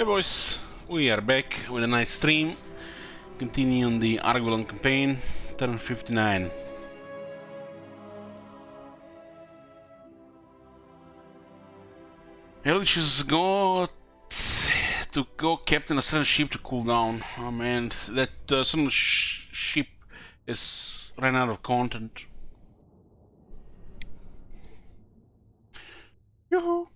Hey boys, we are back with a nice stream, continuing the Argwylon campaign, turn 59. Elish's got to go captain a certain ship to cool down. Oh man, that certain ship is ran out of content. Yoo-hoo!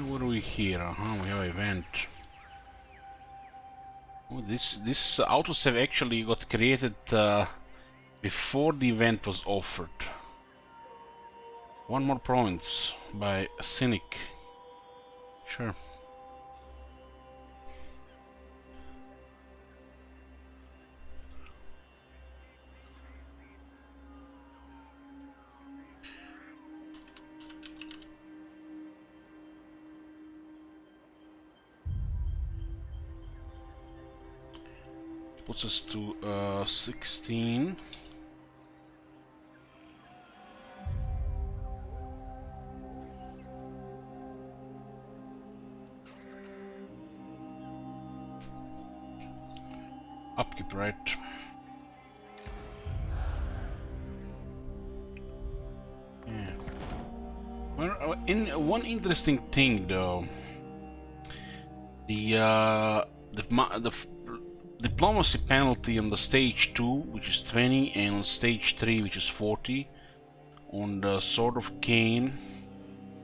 What do we here? We have an event. Oh, this autosave actually got created before the event was offered. One more province by Cynic. Sure. Puts us to 16. Upkeep, right? Yeah. Well, in one interesting thing though, the diplomacy penalty on the stage 2, which is 20, and on stage 3, which is 40, on the Sword of Cain,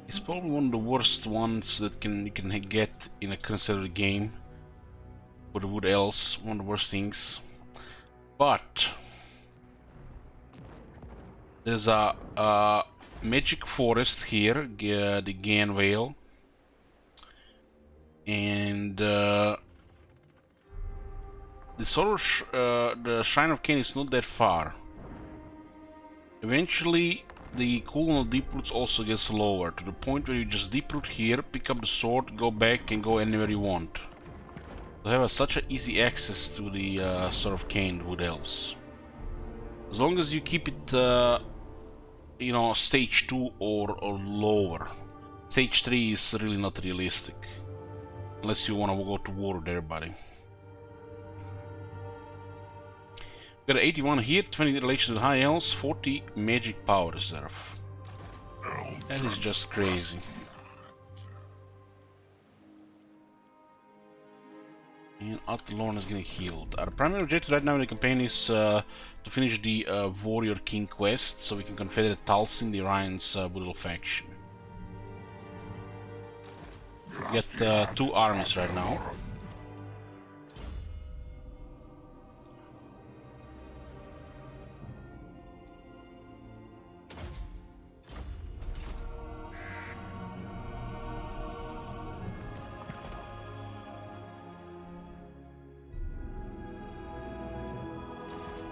is probably one of the worst ones that you can get in a considered game. What would else? One of the worst things. But there's a magic forest here, the Gan Vale, and the Shrine of Cain is not that far. Eventually, the cooldown of deep roots also gets lower to the point where you just deep root here, pick up the sword, go back, and go anywhere you want. You have such an easy access to the Sword of Cain. Wood Elves. As long as you keep it, you know, stage 2 or lower. Stage 3 is really not realistic, unless you want to go to war with everybody. Got 81 here, 20 relation to high elves, 40 magic power reserve. That is just crazy. And Argwylon is getting healed. Our primary objective right now in the campaign is to finish the Warrior King quest, so we can confederate Talsin, the Orion's brutal faction. We got 2 armies right now.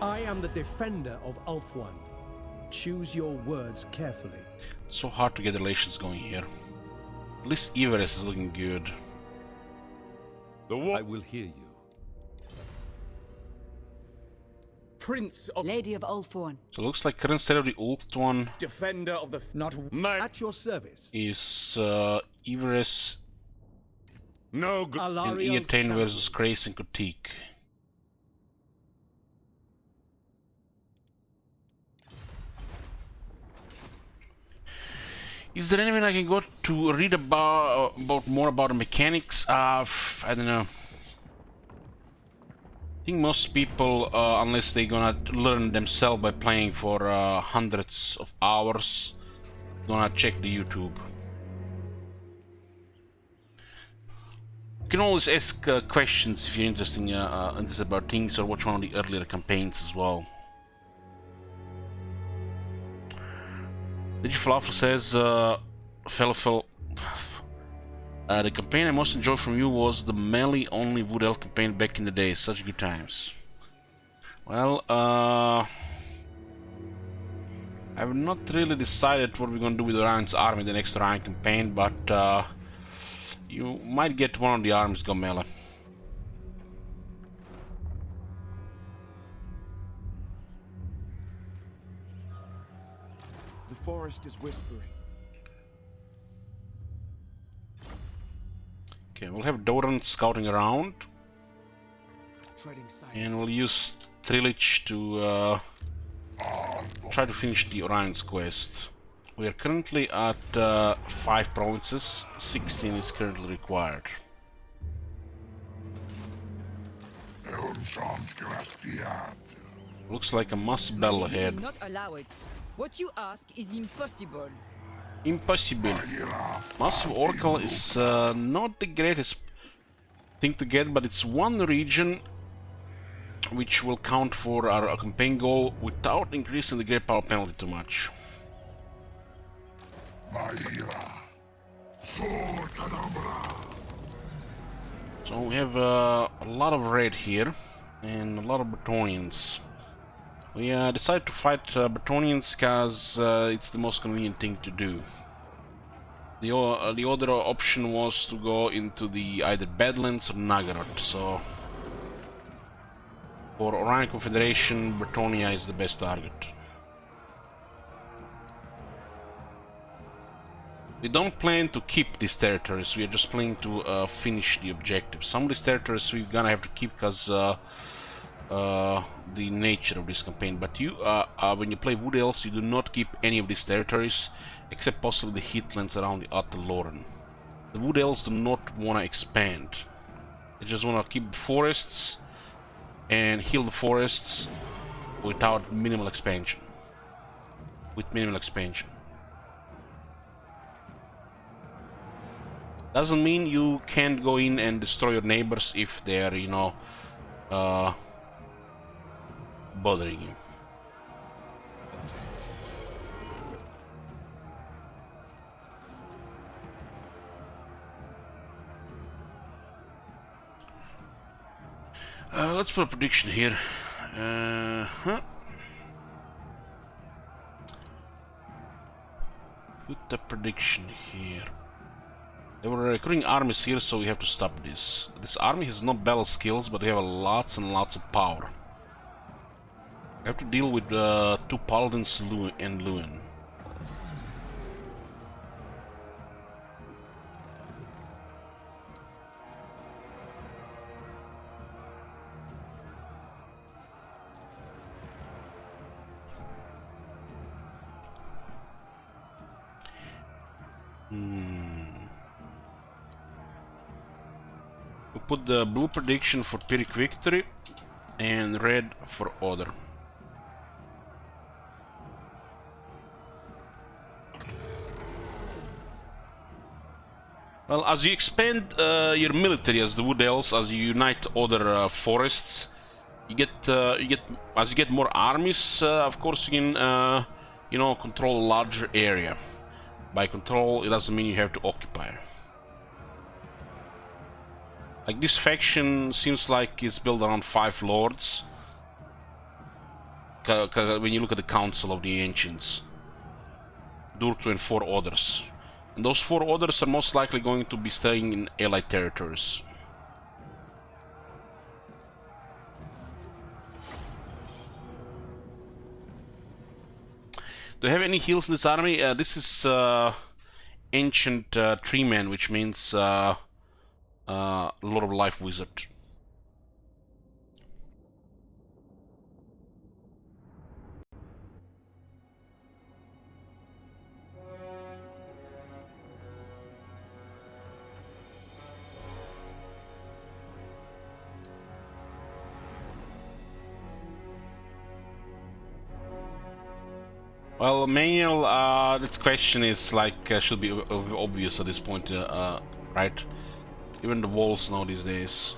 I am the defender of Ulthuan. Choose your words carefully. So hard to get relations going here. At least Everest is looking good. I will hear you. Prince of Lady of Ulthuan. So it looks like current state of the Ulthuan Defender of the not at your service. is Everest No good. and Alarion's Eatane champion. versus Grace and Critique. Is there anything I can go to read about more about the mechanics? I don't know. I think most people, unless they're gonna learn themselves by playing for hundreds of hours, gonna check the YouTube. You can always ask questions if you're interested about things, or watch one of the earlier campaigns as well. Digifalafel says, Falafel, the campaign I most enjoyed from you was the melee-only Wood Elf campaign back in the day. Such good times. Well, I've not really decided what we're gonna do with Orion's army the next Orion campaign, but you might get one of the armies go melee. The forest is whispering. Okay, we'll have Doran scouting around, Treading silently. and we'll use Trilich to try to finish the Orion's quest. We are currently at 5 provinces, 16 is currently required. Looks like a massive battle We ahead. will not allow it. What you ask is impossible. Impossible. Massive Oracle is not the greatest thing to get, but it's one region which will count for our campaign goal without increasing the great power penalty too much. So we have a lot of red here and a lot of Bretonnians. We decided to fight Bretonnians because it's the most convenient thing to do. The other option was to go into the either Badlands or Nagaroth, so for Orion Confederation, Bretonnia is the best target. We don't plan to keep these territories, we are just planning to finish the objective. Some of these territories we're gonna have to keep because the nature of this campaign, but you, when you play Wood Elves, you do not keep any of these territories, except possibly the heathlands around the Ataloran. The Wood Elves do not want to expand. They just want to keep forests and heal the forests without minimal expansion. With minimal expansion. Doesn't mean you can't go in and destroy your neighbors if they're, you know, bothering you. Let's put a prediction here. Put a prediction here. They were recruiting armies here, so we have to stop this. This army has no battle skills, but they have lots and lots of power. We have to deal with 2 paladins and Lewin. We put the blue prediction for Pyrrhic victory and red for order. Well, as you expand your military as the Wood Elves, as you unite other forests, you get as you get more armies. Of course, you can you know, control a larger area. By control, it doesn't mean you have to occupy. Like this faction seems like it's built around 5 lords. When you look at the Council of the Ancients, Durtu and 4 others. And those 4 others are most likely going to be staying in allied territories. Do you have any heals in this army? This is Ancient Treeman, which means Lord of Life Wizard. Well, Manuel, this question is like should be obvious at this point, right? Even the walls know these days.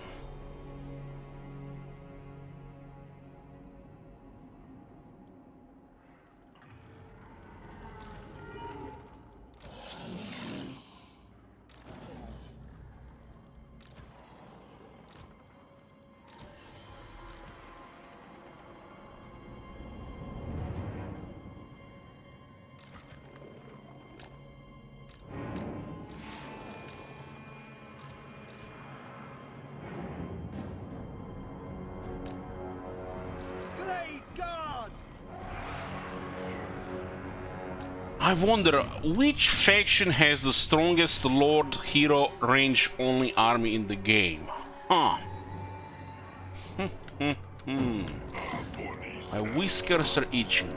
I wonder which faction has the strongest Lord Hero range only army in the game. Huh. My whiskers are itching.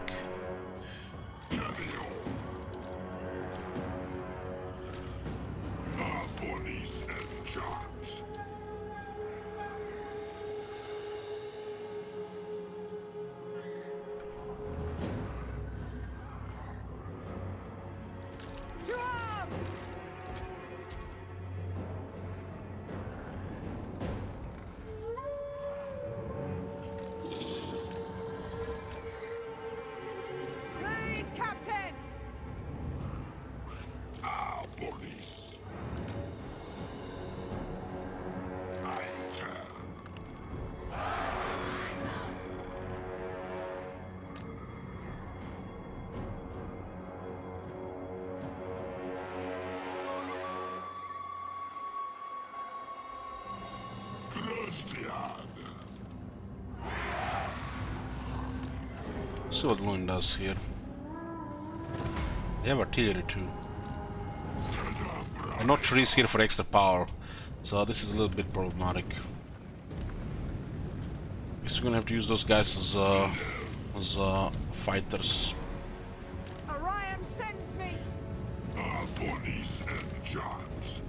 See what Loin does here. They have artillery too. And no trees here for extra power, so this is a little bit problematic. Guess we're gonna have to use those guys as fighters. Orion sends me. Police and jobs.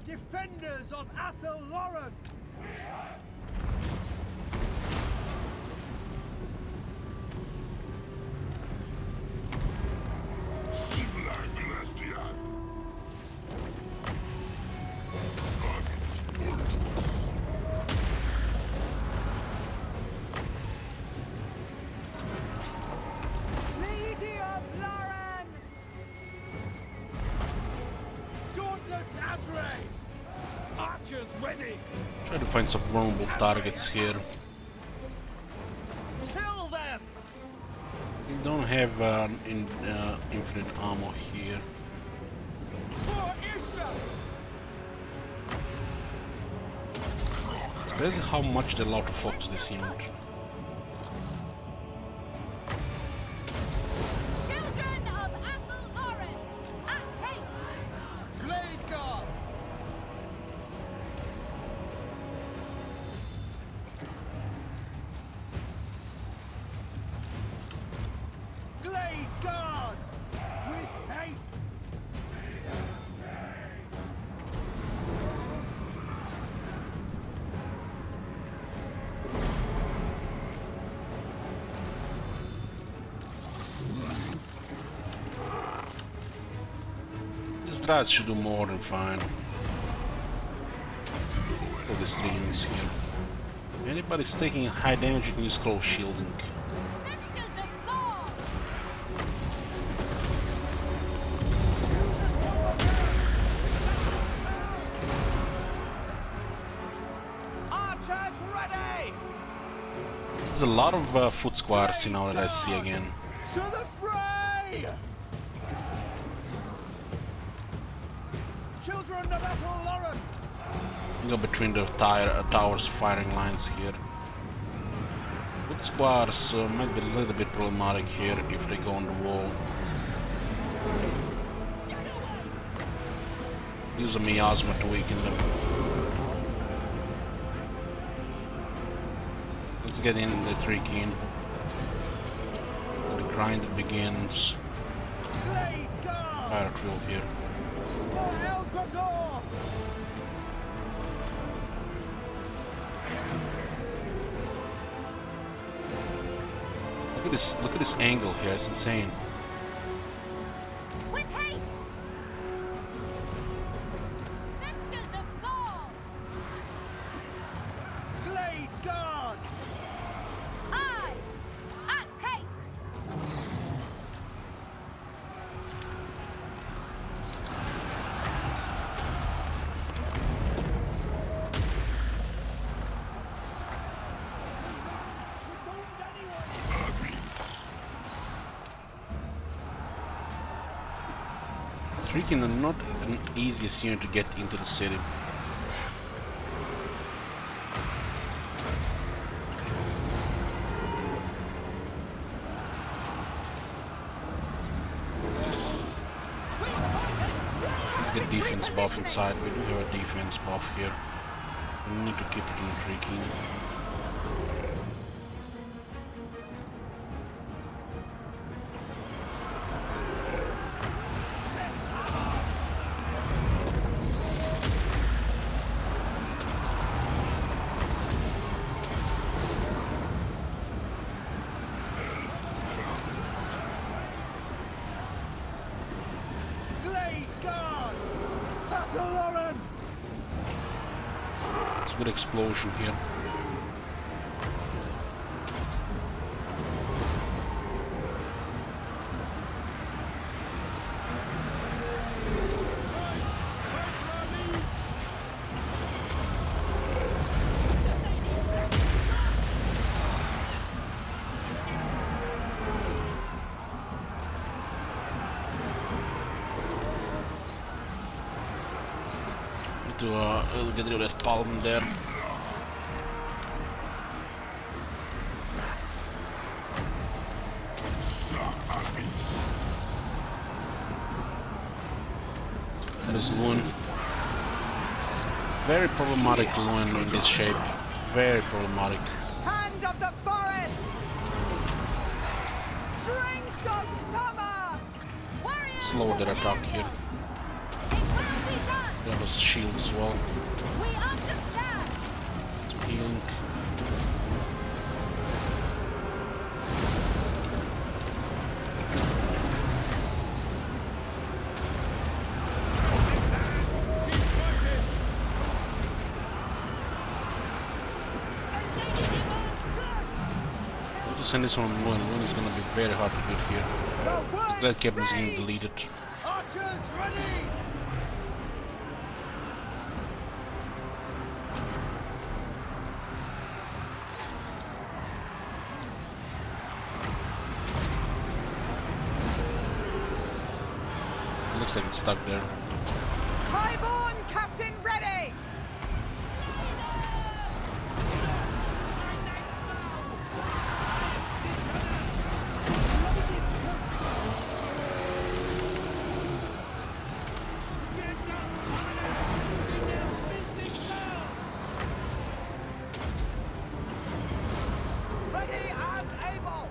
Defenders of Argwylon! Lady of Lauren. Dauntless Azrae! Archers ready! Try to find some vulnerable targets here. Kill them! We don't have infinite ammo here. For Isha! It's crazy how much they're allowed to focus this unit. Children of Argwylon, at pace. Blade Guard! Glade Guard! With haste! These Dryads should do more than fine. Look at these 3 units here. Anybody's taking high damage, you can use close shielding. Sisters of Thor. Archers ready! There's a lot of foot squads, you know, that I see again. To the fray! Children of Argwylon! You go between the towers firing lines here. Foot squads might be a little bit problematic here if they go on the wall. Use a miasma to weaken them. Let's get in the tree keen. The grind begins. Glade Guard! Pirate field here. For Elgrazor! Look at this angle here, it's insane. With haste. Sisters of Thor. Glade Guard! I, at pace. Freaking not an easiest unit to get into the city. Let's get defense buff inside. We do have a defense buff here. We need to keep it intriguing. It's a good explosion here. To get rid of that palm there. That is Luan. Very problematic Luan in this shape. Very problematic. Hand of the forest! Strength of summer! Warriors Slow of their attack India. here. It will be done. They have a shield as well. We understand. Healing. Send this on Luan. Luan is gonna be very hard to beat here. The Glad Captain's getting rage! deleted. Archers ready! It looks like it's stuck there. Highborn captain ready! Ready and able!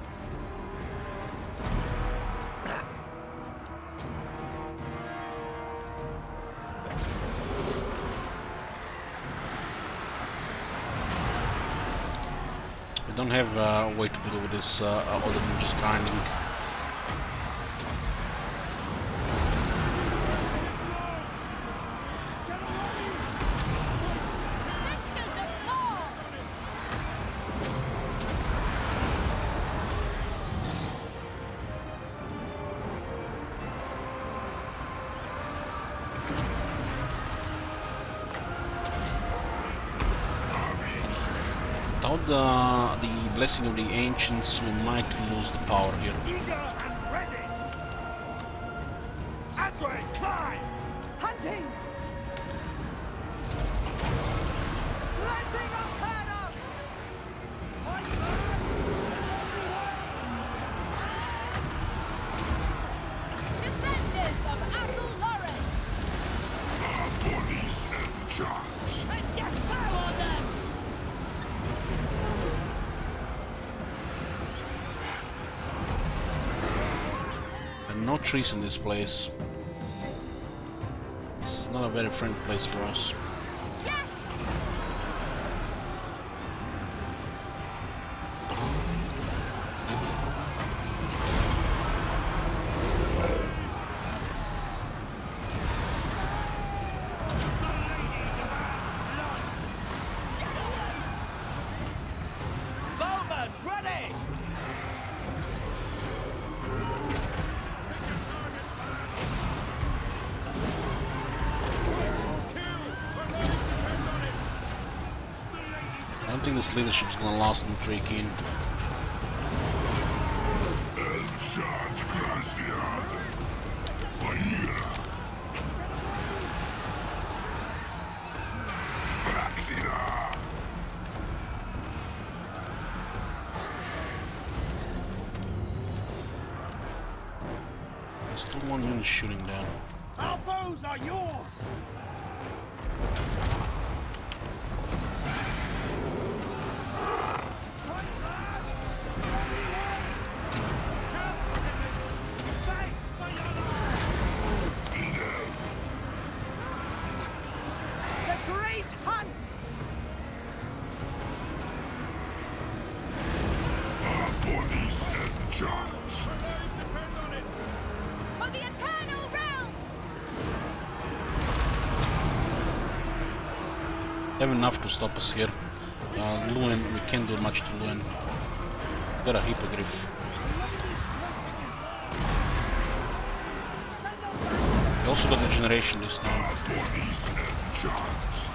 I don't have a way to deal with this other than just grinding. Sisters of Thor. Without the blessing of the ancients, we might lose the power here. Eager and ready! Azrael, climb! Hunting! Flashing of banners! Defenders of Argwylon. Our bodies and jars. Devour them. And no trees in this place. This is not a very friendly place for us. Yes. Bowman, ready! I don't think this leadership is gonna last in Freaking. El Charge Glacial. Bahia. One unit shooting down. Our bows are yours! The great hunt! Our bodies and charms. For the eternal realms! Have enough to stop us here. Luen, we can't do much to Luen. Got a hippogriff. We also got the generation this time. Bodies and charms.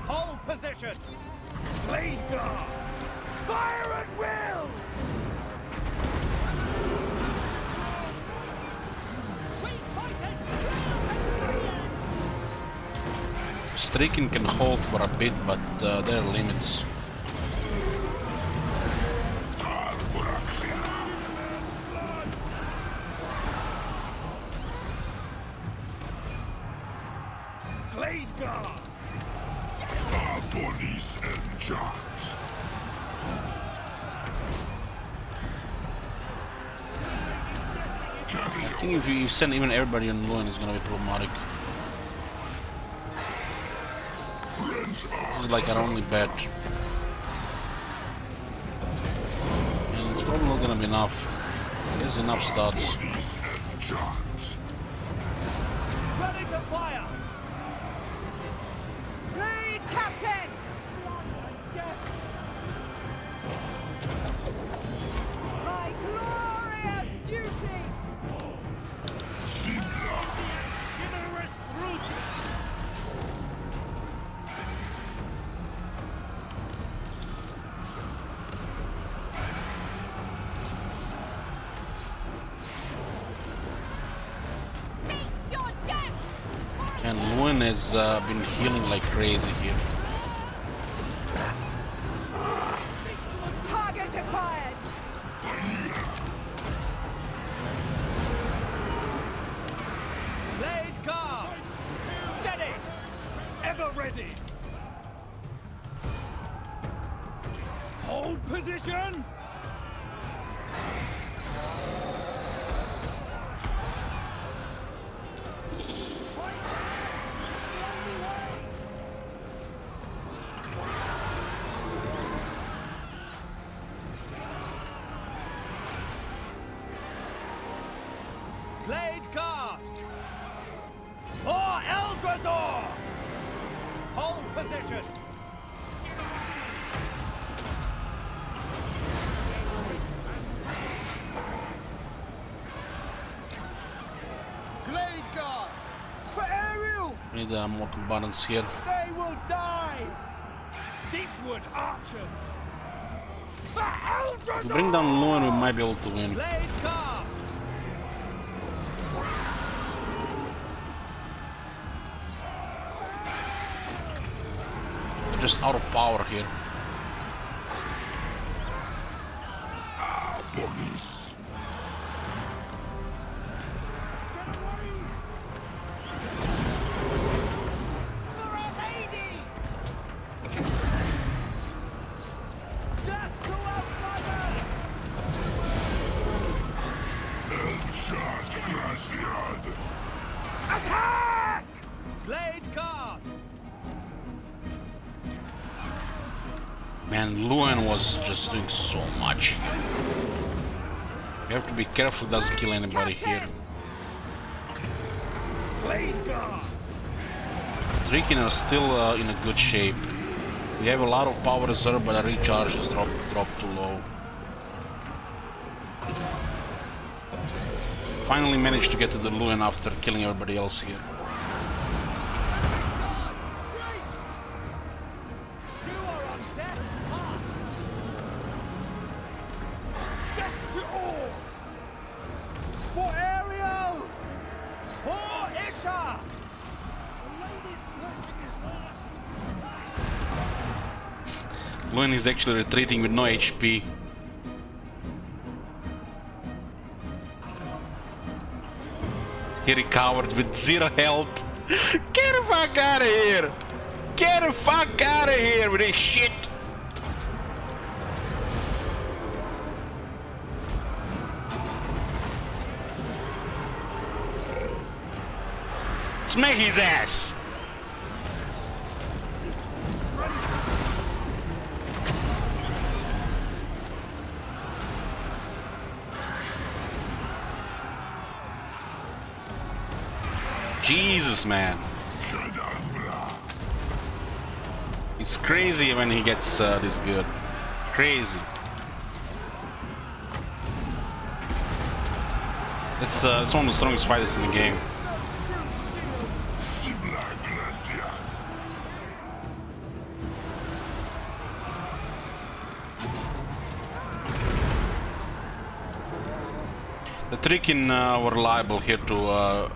Hold position! Blade guard! Fire at will! We fighters Striking can hold for a bit, but there are limits. Blade guard! Our bodies and charms. I think if you send even everybody on Luen, it's gonna be problematic. This is like our only bet. And it's probably not gonna be enough. There's enough stats. Bodies and charms. Ready to fire! Lead, Captain! My glorious duty! Chivalrous brutes! Meet your death! And Luen has been healing like crazy here. Target acquired! Blade guard! Steady! Ever ready! Hold position! Blade guard! For Eldrazor! Hold position! Blade guard! For Ariel! We need more combatants here. They will die! Deepwood archers! For Eldrazor! If we bring down Luen, we might be able to win. Blade guard! They're just out of power here. Our bodies. For our lady! Death to outsiders! Charge Glaciad. Attack! Blade guard! Man, Luen was just doing so much. You have to be careful it doesn't kill anybody here. Blade guard! Trikin are still in a good shape. We have a lot of power reserve, but our recharge is dropped too low. Finally managed to get to the Luen after killing everybody else here. You are on death's path! Death to all! For Ariel! For Isha! The lady's Luen is actually retreating with no HP. He recovered with 0 health. Get the fuck out of here! Get the fuck out of here with this shit! Smack his ass! Jesus, man. It's crazy when he gets this good. Crazy. It's one of the strongest fighters in the game. The Trikin were liable here to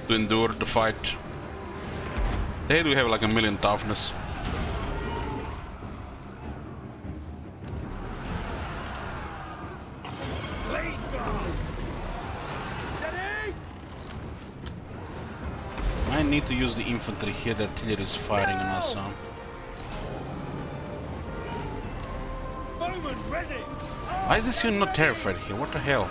endure the fight. They do have like a million toughness. I need to use the infantry here. The artillery is firing on us. Why is this unit not terrified here? What the hell?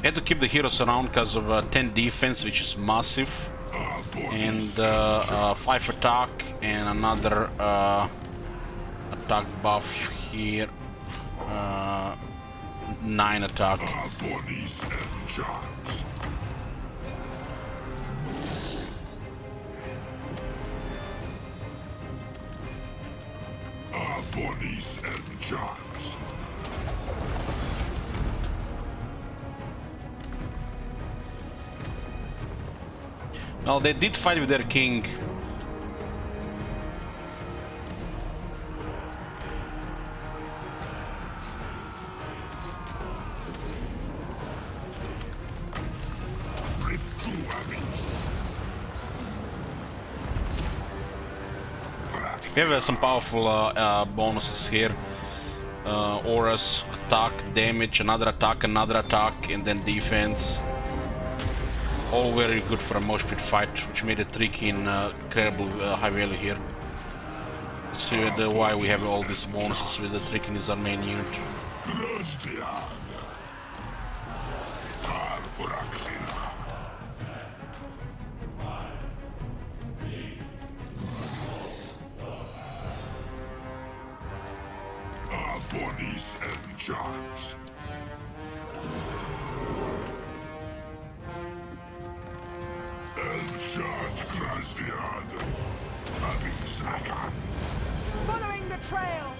Had to keep the heroes around because of 10 defense, which is massive, and 5 attack and another attack buff here, 9 attack. Bodies and charms. Well, they did fight with their king. We have some powerful bonuses here. Auras, attack, damage, another attack, and then defense. All very good for a mosh pit fight, which made it tricky in incredible high value here. Let's see why we have all these bonuses with the trick in our main unit. Bodies and charms. Following the trail.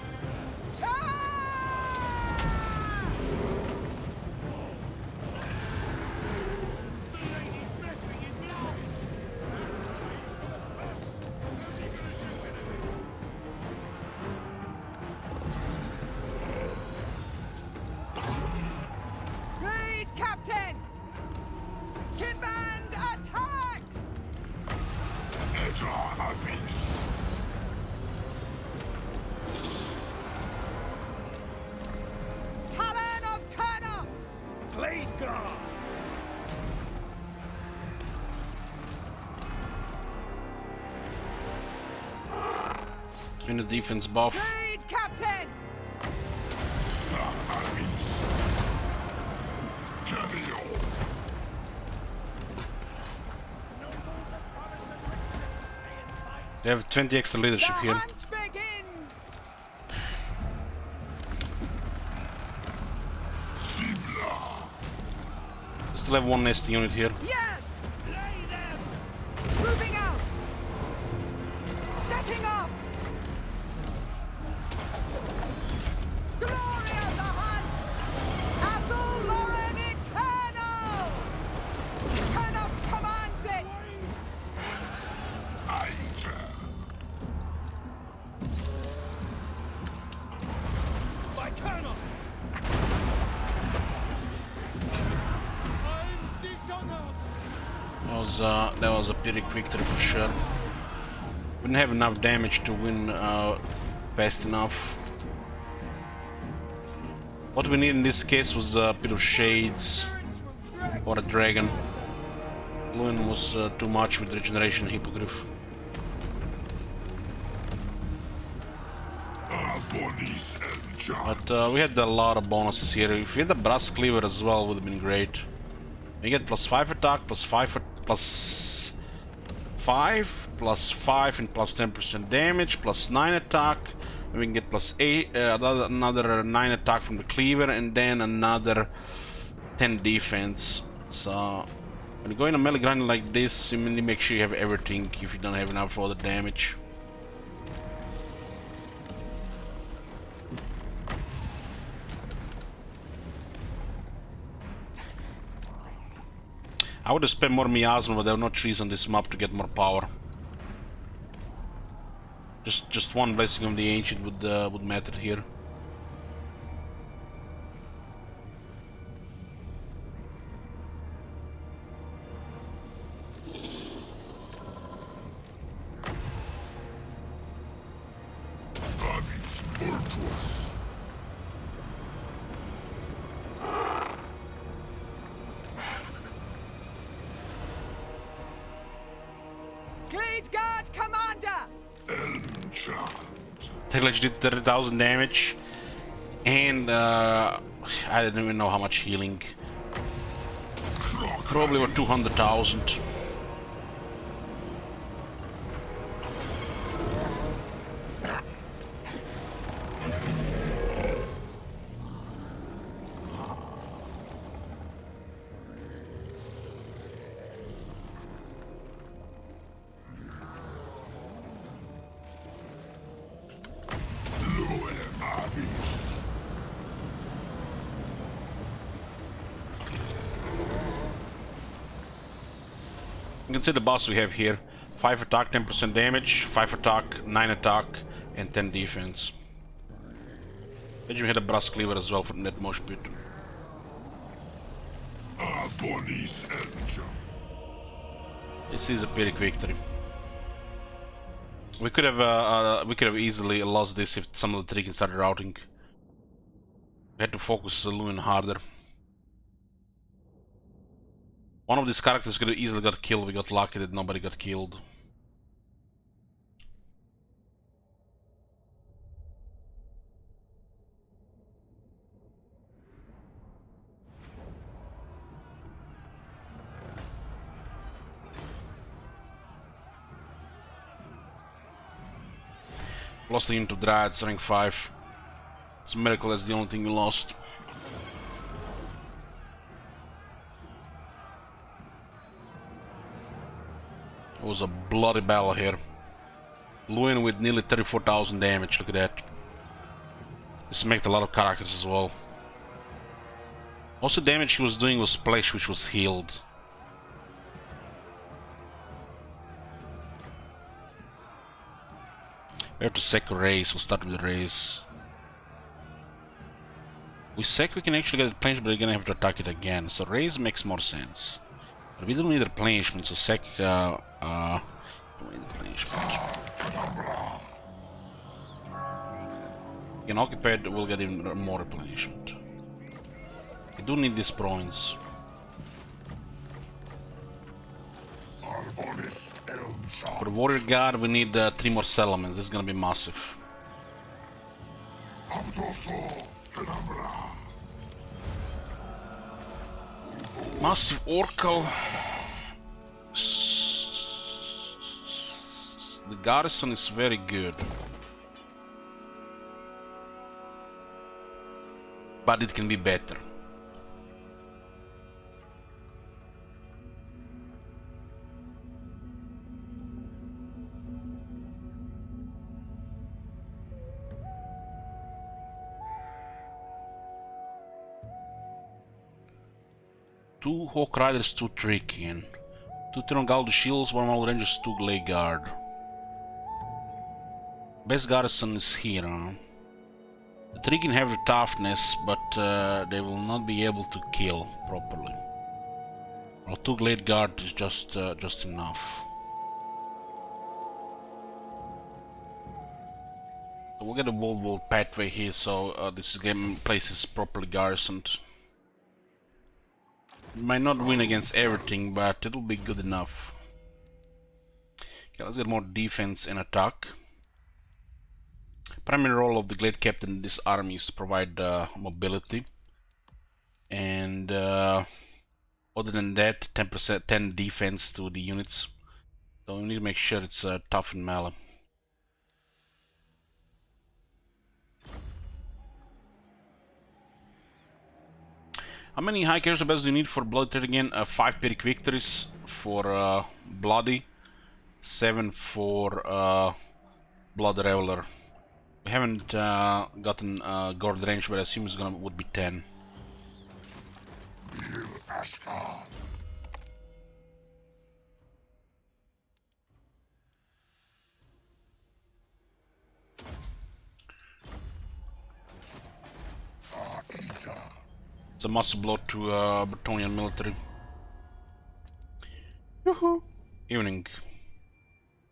Great Captain! Command attack! Talon of Kurnos! Blaze guard! In the defense buff. Great Captain! They have 20 extra leadership The here. hunt begins! We still have one nasty unit here. Yes! cutting off! Glory of the hunt! Athel Lauren Eternal! Kernos commands it! Aita. By Kernos! I'm dishonored! That was a pretty victory for sure. We didn't have enough damage to win fast enough. What we need in this case was a bit of shades or a dragon. Luin was too much with regeneration hippogriff. Our bodies and charms. But we had a lot of bonuses here. If we had the brass cleaver as well, would have been great. We get +5 attack, +5 +5 and +10% damage, +9 attack. And we can get +8, another 9 attack from the cleaver, and then another 10 defense. So when you go in a melee grind like this, you need to make sure you have everything if you don't have enough for the damage. I would have spent more miasma, but there are no trees on this map to get more power. Just one blessing of the ancient would matter here. Bodies virtuous. Glade Guard Commander! Enchant. Technically did 30,000 damage, and I didn't even know how much healing. Probably about 200,000. You can see the boss we have here. 5 attack, 10% damage, 5 attack, 9 attack, and 10 defense. Benjamin had a brass cleaver as well for net mosh pit. Our bodies and This is a big victory. We could have easily lost this if some of the tricks started routing. We had to focus Luin harder. One of these characters could have easily got killed. We got lucky that nobody got killed. Lost into Dryads, rank 5. It's a miracle that's the only thing we lost. It was a bloody battle here. Luin with nearly 34,000 damage, look at that. This smacked a lot of characters as well. Also damage he was doing was splash, which was healed. We have to sack a race, we'll start with the race. We sack, we can actually get replenished, but we're gonna have to attack it again. So raise makes more sense. But we don't need replenishment, so sack, we need replenishment. In occupied, we'll get even more replenishment. We do need these points. For the warrior guard, we need 3 more settlements. This is gonna be massive. Massive Oracle. The garrison is very good. But it can be better. 2 Hawk Riders, 2 Trikian. 2 Tirongaldo Shields, 1 Marvel Rangers, 2 Glade Guard. Best garrison is here, huh? The Trikian have the toughness, but they will not be able to kill properly. Well, 2 Glade Guard is just enough. So we'll get a wall pathway here, so this place is properly garrisoned. We might not win against everything, but it'll be good enough. Okay, let's get more defense and attack. Primary role of the Glade Captain in this army is to provide mobility, and other than that, 10 defense to the units. So we need to make sure it's tough and melee. How many high character battles do you need for Bloody Threat again? 5 Pyrrhic victories for Bloody, 7 for Blood Reveler. We haven't gotten Gord range, but I assume it's would be 10. It's a muscle blow to Bretonnian military. Yoo-hoo! Evening.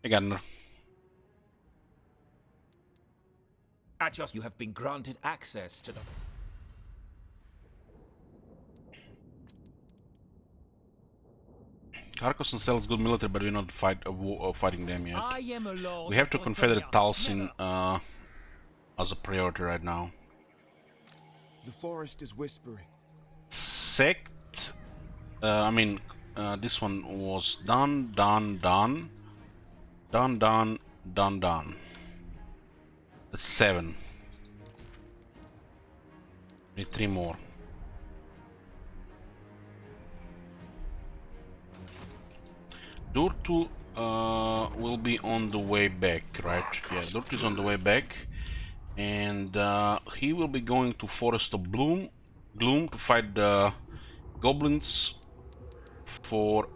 Hey, Gardner. At your, you have been granted access to the... Carcassonne sells good military, but we're not fighting them yet. I am a lord. We have to of Confederate Bretonnia. Talsin as a priority right now. The forest is whispering. Sect. This one was done. That's 7. Need 3 more. Durtu will be on the way back, right? Yeah, Durtu is on the way back, and he will be going to Forest of Gloom to fight the goblins for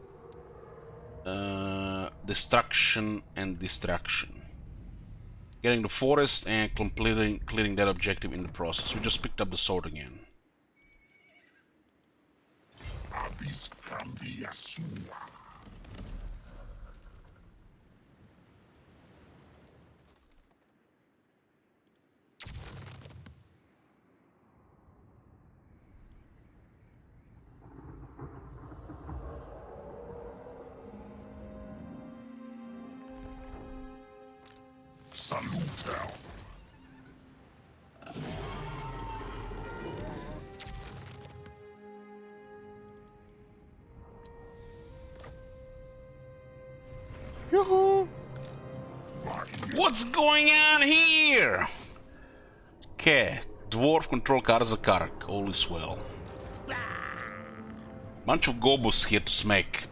destruction and distraction. Getting the forest and clearing that objective in the process. We just picked up the sword again. Abis cambia sua. Salutel. Yoo-hoo! What's going on here? Okay, dwarf control Karzakark, all is well. Bunch of gobos here to smack.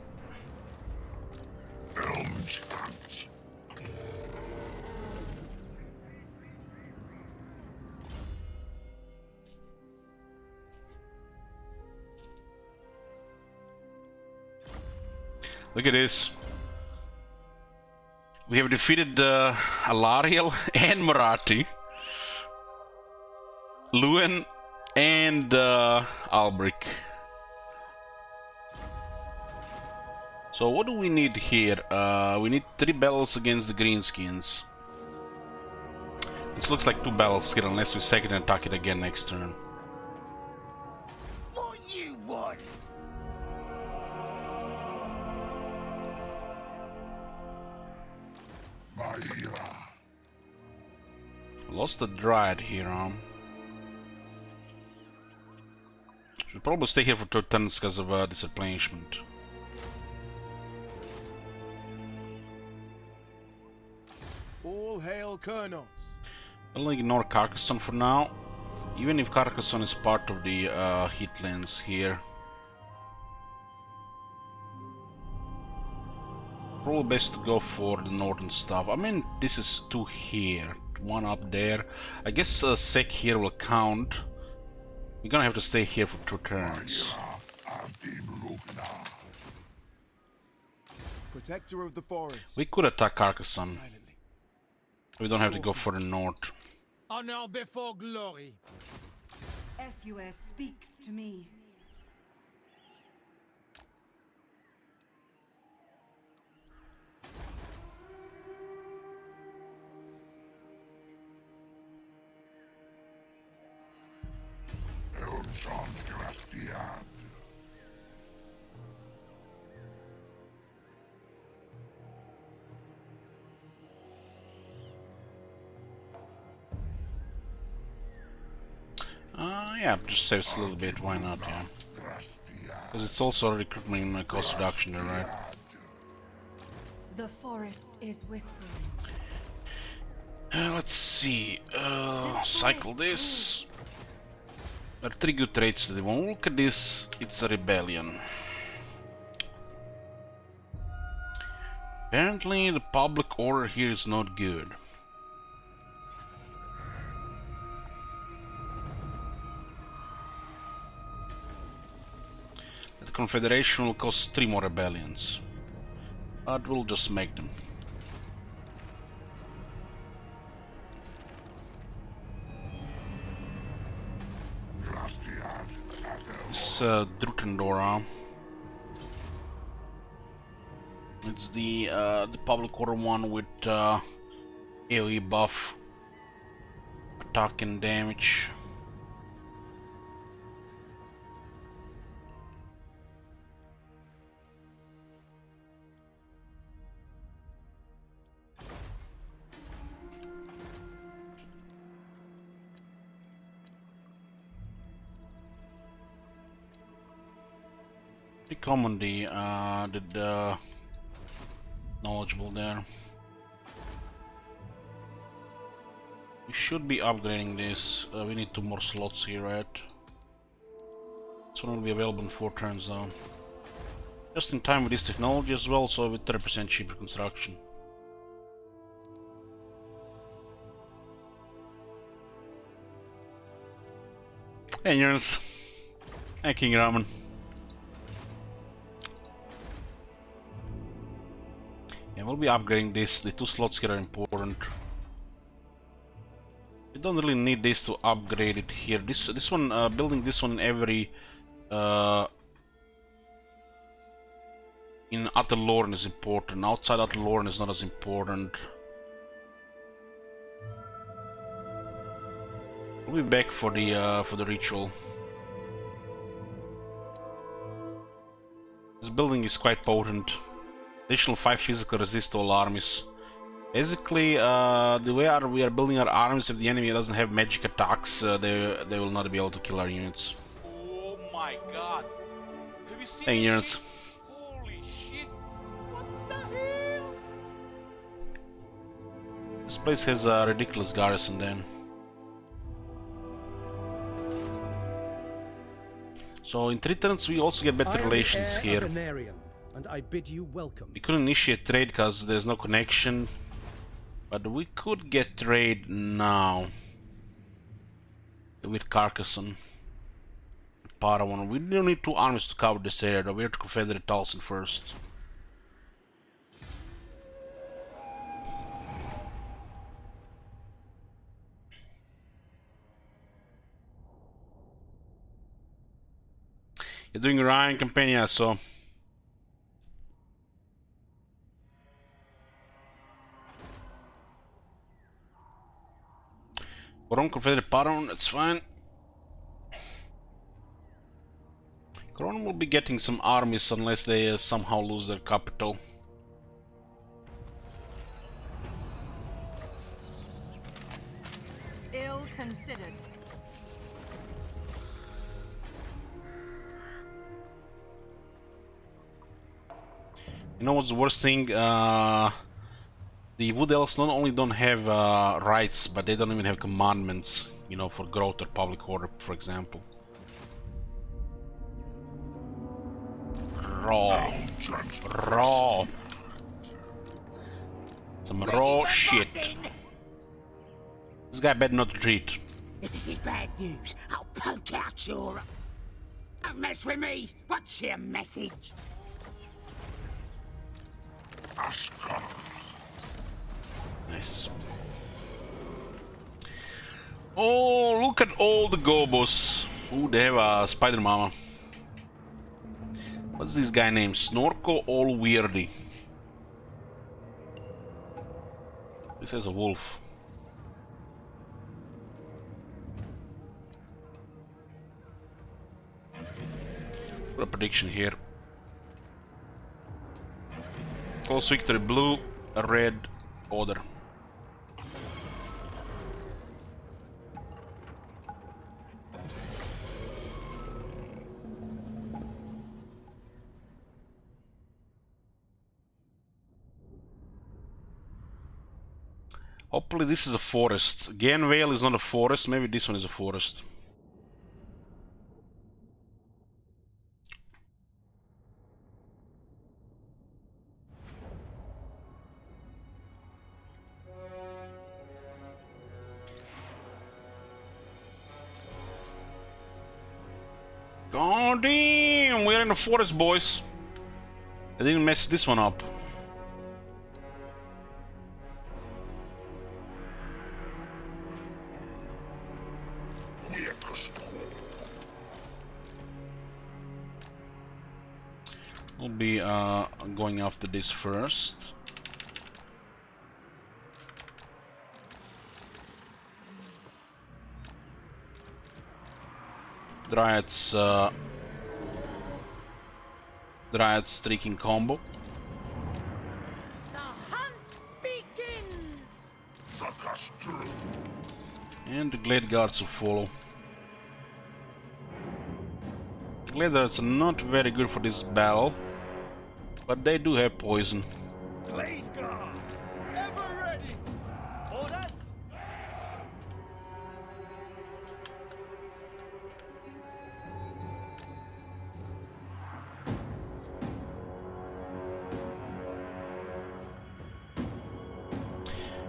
Look at this. We have defeated Alariel and Marathi, Luen and Albric. So what do we need here? We need 3 battles against the Greenskins. This looks like 2 battles here, unless we second and attack it again next turn. What you want? Lost the Dryad here, Should probably stay here for 2 turns because of disreplenishment. All hail Colonels. I'll ignore Carcassonne for now, even if Carcassonne is part of the Heatlands here. Probably best to go for the northern stuff. I mean, this is 2 here, 1 up there. I guess sec here will count. We're gonna have to stay here for 2 turns. Protector of the forest. We could attack Carcassonne. Silently. We don't have to go for the north. Honor before glory. FUS speaks to me. Yeah, just saves a little bit, why not, yeah. Because it's also a recruitment cost reduction there, right? The forest is whispering. Let's see, cycle this. There are 3 good traits today. When we look at this, it's a rebellion. Apparently the public order here is not good. The Confederation will cause 3 more rebellions. But we'll just make them. This Drutendora. It's the public order one with AoE buff, attack and damage. Pretty common the knowledgeable there. We should be upgrading this. We need 2 more slots here, right? This one will be available in 4 turns though. Just in time with this technology as well, so with 30% cheaper construction. Hey, Nurse. Hey, King Ramen. Yeah, we'll be upgrading this. The 2 slots here are important. We don't really need this to upgrade it here. This one, building this one every in Atelorn is important. Outside Atelorn is not as important. We'll be back for the ritual. This building is quite potent. Additional 5 physical resist to all armies. Basically, the way we are building our armies, if the enemy doesn't have magic attacks, they will not be able to kill our units. Oh my god! Have you seen Hey, that units. shit? Holy shit! What the hell? This place has a ridiculous garrison then. So in 3 turns we also get better relations here. And I bid you welcome. We couldn't initiate trade because there's no connection, but we could get trade now with Carcassonne, Parawan. We don't need 2 armies to cover this area, though. We have to Confederate Talsin first. You're doing Ryan campaign, so. Coron, Confederate Paron, that's fine. Coron will be getting some armies unless they somehow lose their capital. Ill considered. You know what's the worst thing? The Wood Elves not only don't have rights, but they don't even have commandments, you know, for growth or public order, for example. Raw. Raw. Some raw shit. This guy better not retreat. If this is bad news, I'll poke out your... Don't mess with me! What's your message? Nice. Oh, look at all the gobos. Ooh, they have a spider mama. What's this guy named? Snorko All Weirdy. This is a wolf. What a prediction here. Close victory blue, red, order. Hopefully this is a forest. Ganvale is not a forest, maybe this one is a forest. God damn, we're in the forest, boys. I didn't mess this one up. We'll be going after this first. Dryad's streaking combo. The hunt begins! And the Glade Guards will follow. Glade Guards are not very good for this battle, but they do have poison. Blade Guard! Ever ready! Orders!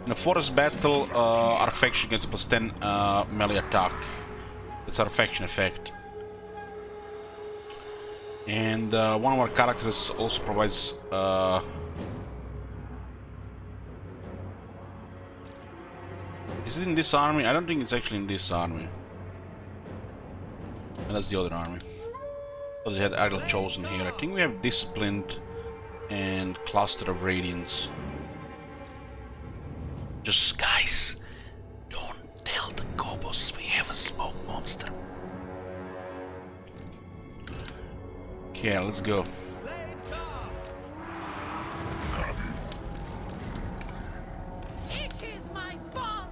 In a forest battle, our faction gets plus 10 melee attack. That's our faction effect. And one of our characters also provides is it in this army? I don't think it's actually in this army. And that's the other army. But they had Argwylon chosen here. I think we have Disciplined and Cluster of Radiance. Just guys, don't tell the Gobos we have a smoke monster. Okay, let's go. It is my bond!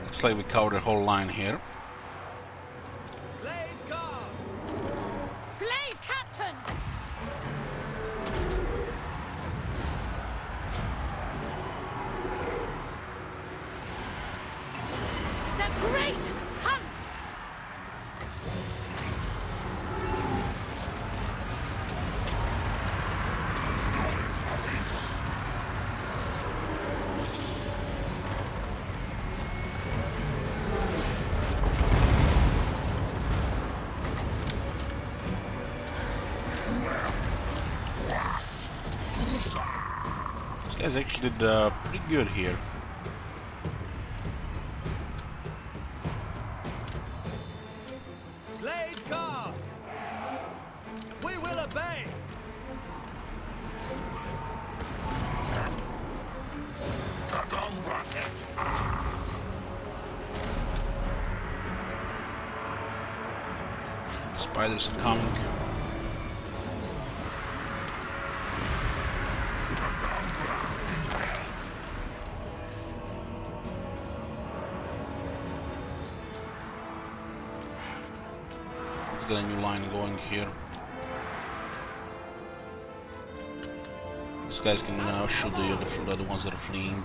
Looks like we covered the whole line here. Blade Guard! Blade Captain! The Great Hunt! These guys actually did pretty good here. Blade Guard! We will obey! Spiders are coming. Let's get a new line going here. These guys can shoot the other ones that are fleeing.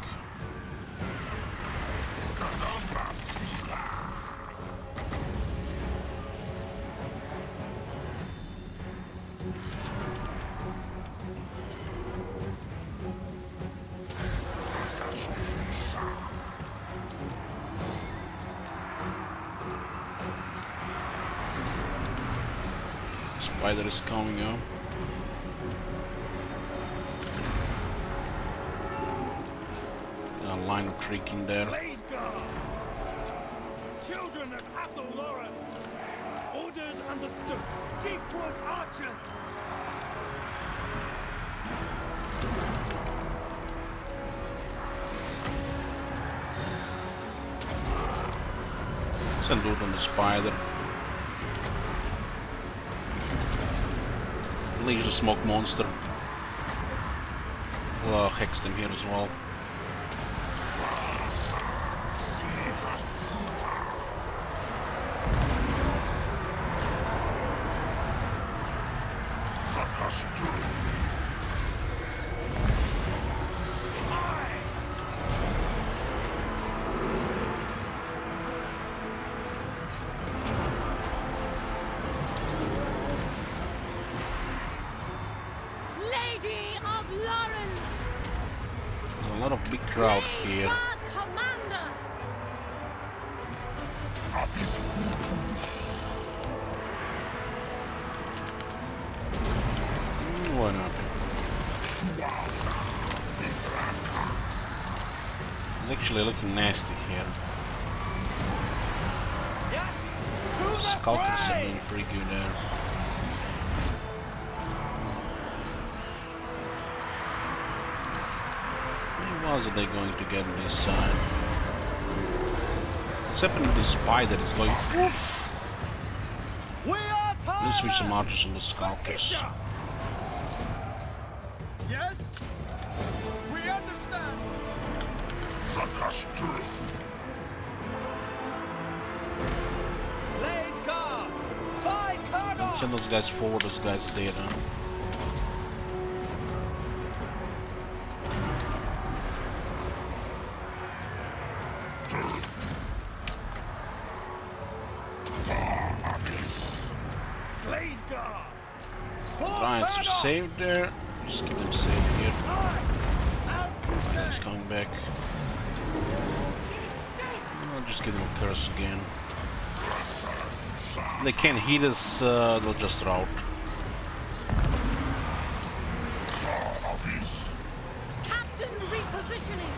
Spider is coming up. A line of tricking there. Blaze Guard! Children of Argwylon! Orders understood. Deepwood archers! Send dude on the spider. Unleash the smoke monster. We'll hex them here as well. Lady of Lauren! There's a lot of big crowd here. Guard Commander! Why not? It's actually looking nasty here. Yes! To The the sculptors are fray! doing pretty good there. What was they going to get on this side? What's happening with the spider? It's going. Woof! We are tired! Let's switch some archers on the sculptors. Yes? We understand! Blade Guard! By Cardo! Send those guys forward, those guys are dead, huh? Blade Guard! Giants are saved there. Just keep them safe here. Guys coming back. I'll just give them a curse again. They can't hit us, they'll just rout. Captain repositioning!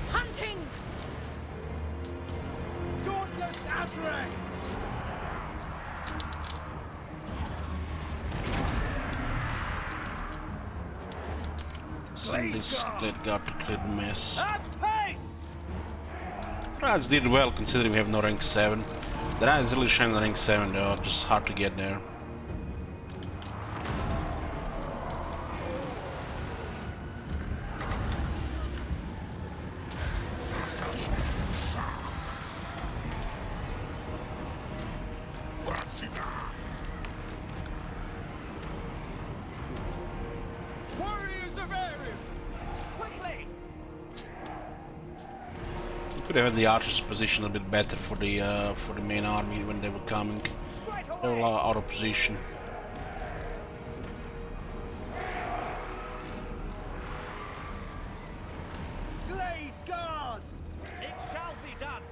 Hunting! Dauntless Azrae! Send this Blade Guard to clear the mess. At pace! Rats did well considering we have no rank 7. The Rats really shine on rank 7 though, just hard to get there. Warriors of Ares! Quickly! Could have had the archers positioned a bit better for the main army when they were coming. Straight They were away! out of position. Blade Guard! It shall be done!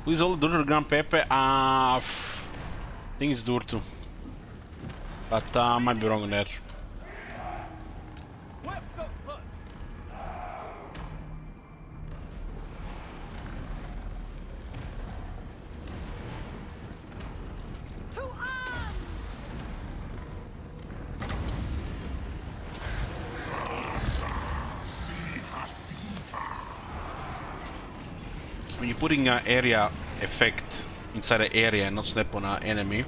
Who is all Durr Grand Pepe? I think it's Durtu. But I might be wrong on that. Swift of foot! To arms! When you're putting an area effect inside an area and not snap on an enemy,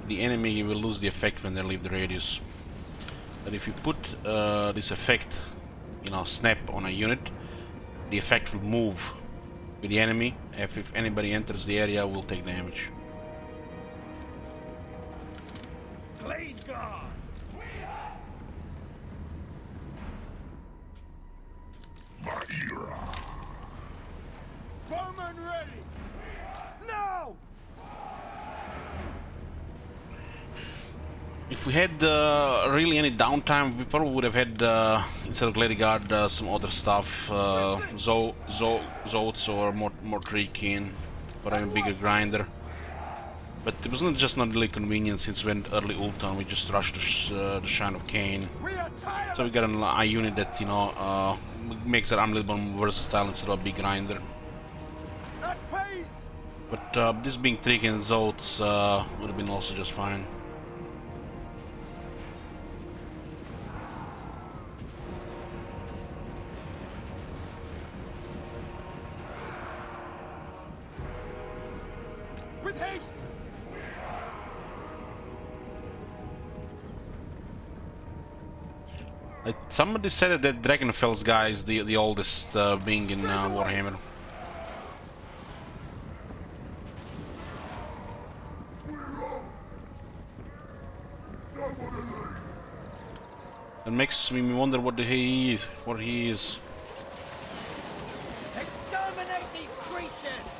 the enemy will lose the effect when they leave the radius. But if you put this effect, snap on a unit, the effect will move with the enemy. If anybody enters the area, will take damage. Blade Guard! Bowman ready! Now! If we had really any downtime, we probably would have had, instead of Lady Guard, some other stuff, Zotes or more tree keen, or even bigger grinder. But it was just not really convenient since we went early Ulton, we just rushed the Shine of Cain. So we got an I unit that, you know, makes it a little more versatile instead of a big grinder. But this being Trick and Zotes would have been also just fine. With haste! Somebody said that Dragonfell's guy is the oldest being in Warhammer. It makes me wonder what he is. Exterminate these creatures!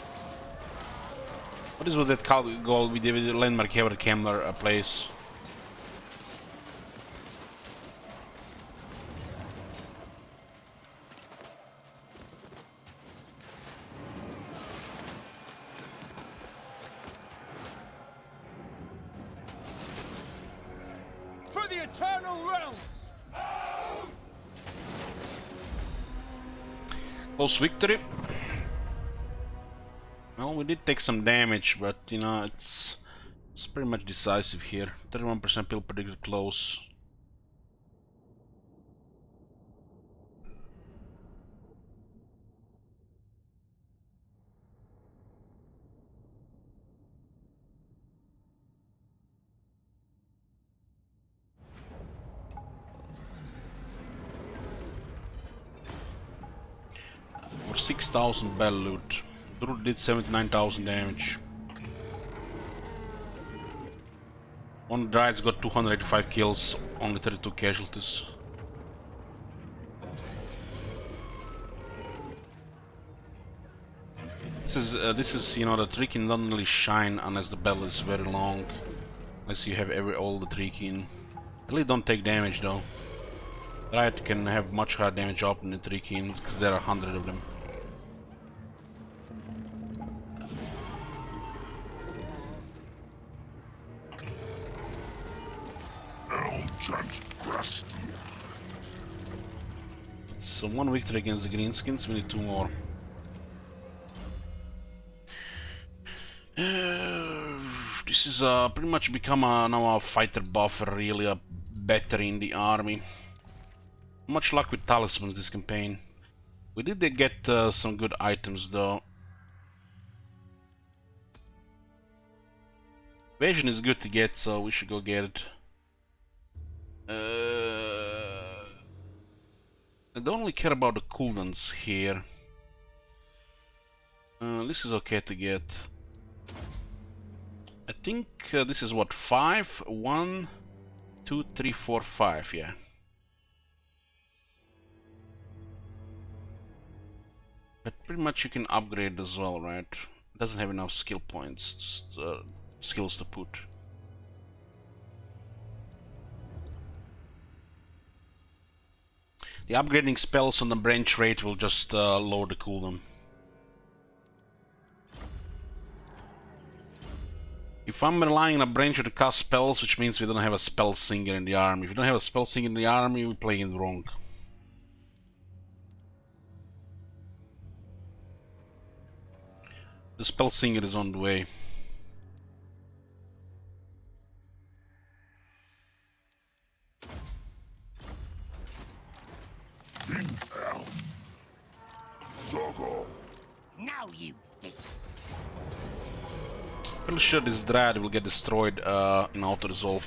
What is with that goal with the landmark here at Kemmler place? For the eternal realms! Close victory. Well, we did take some damage, but you know it's pretty much decisive here. 31% people predicted close. For 6,000 bell loot. Druid did 79,000 damage. One Dryad's got 285 kills, only 32 casualties. This is you know, the Trikin doesn't really shine unless the bell is very long, unless you have all the Trikin. Really don't take damage though. Dryad can have much higher damage up than the Trikin because there are 100 of them. So one victory against the Greenskins, we need 2 more. This is pretty much become now a fighter buffer, really a battery in the army. Much luck with talismans this campaign. We did get some good items though. Evasion is good to get, so we should go get it. I don't really care about the cooldowns here. This is okay to get. I think this is what, 5? 1, 2, 3, 4, 5, yeah. But pretty much you can upgrade as well, right? It doesn't have enough skill points, just skills to put. The upgrading spells on the branch rate will just lower the cooldown. If I'm relying on a branch to cast spells, which means we don't have a spell singer in the army. If we don't have a spell singer in the army, we're playing it wrong. The spell singer is on the way. Now you git. Pretty sure this Dryad will get destroyed in auto-resolve.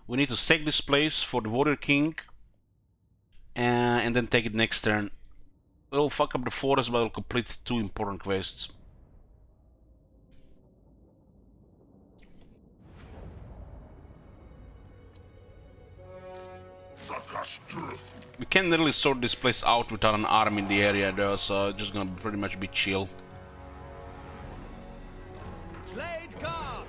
We need to sack this place for the Warrior King and then take it next turn. We'll fuck up the forest, but we'll complete 2 important quests. We can't really sort this place out without an army in the area though, so it's just gonna pretty much be chill. Blade guard!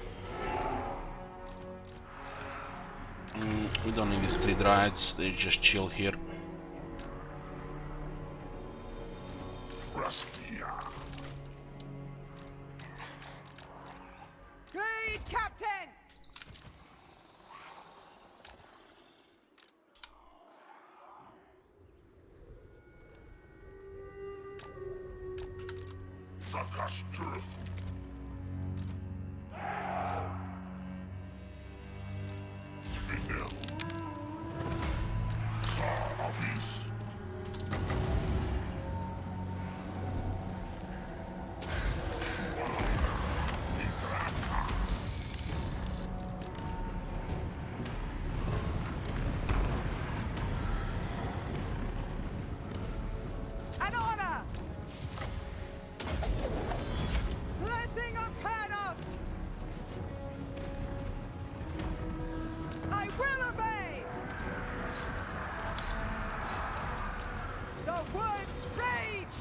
We don't need these 3 dryads, they just chill here. Great captain! An honor! Blessing of Panos! I will obey! The words rage!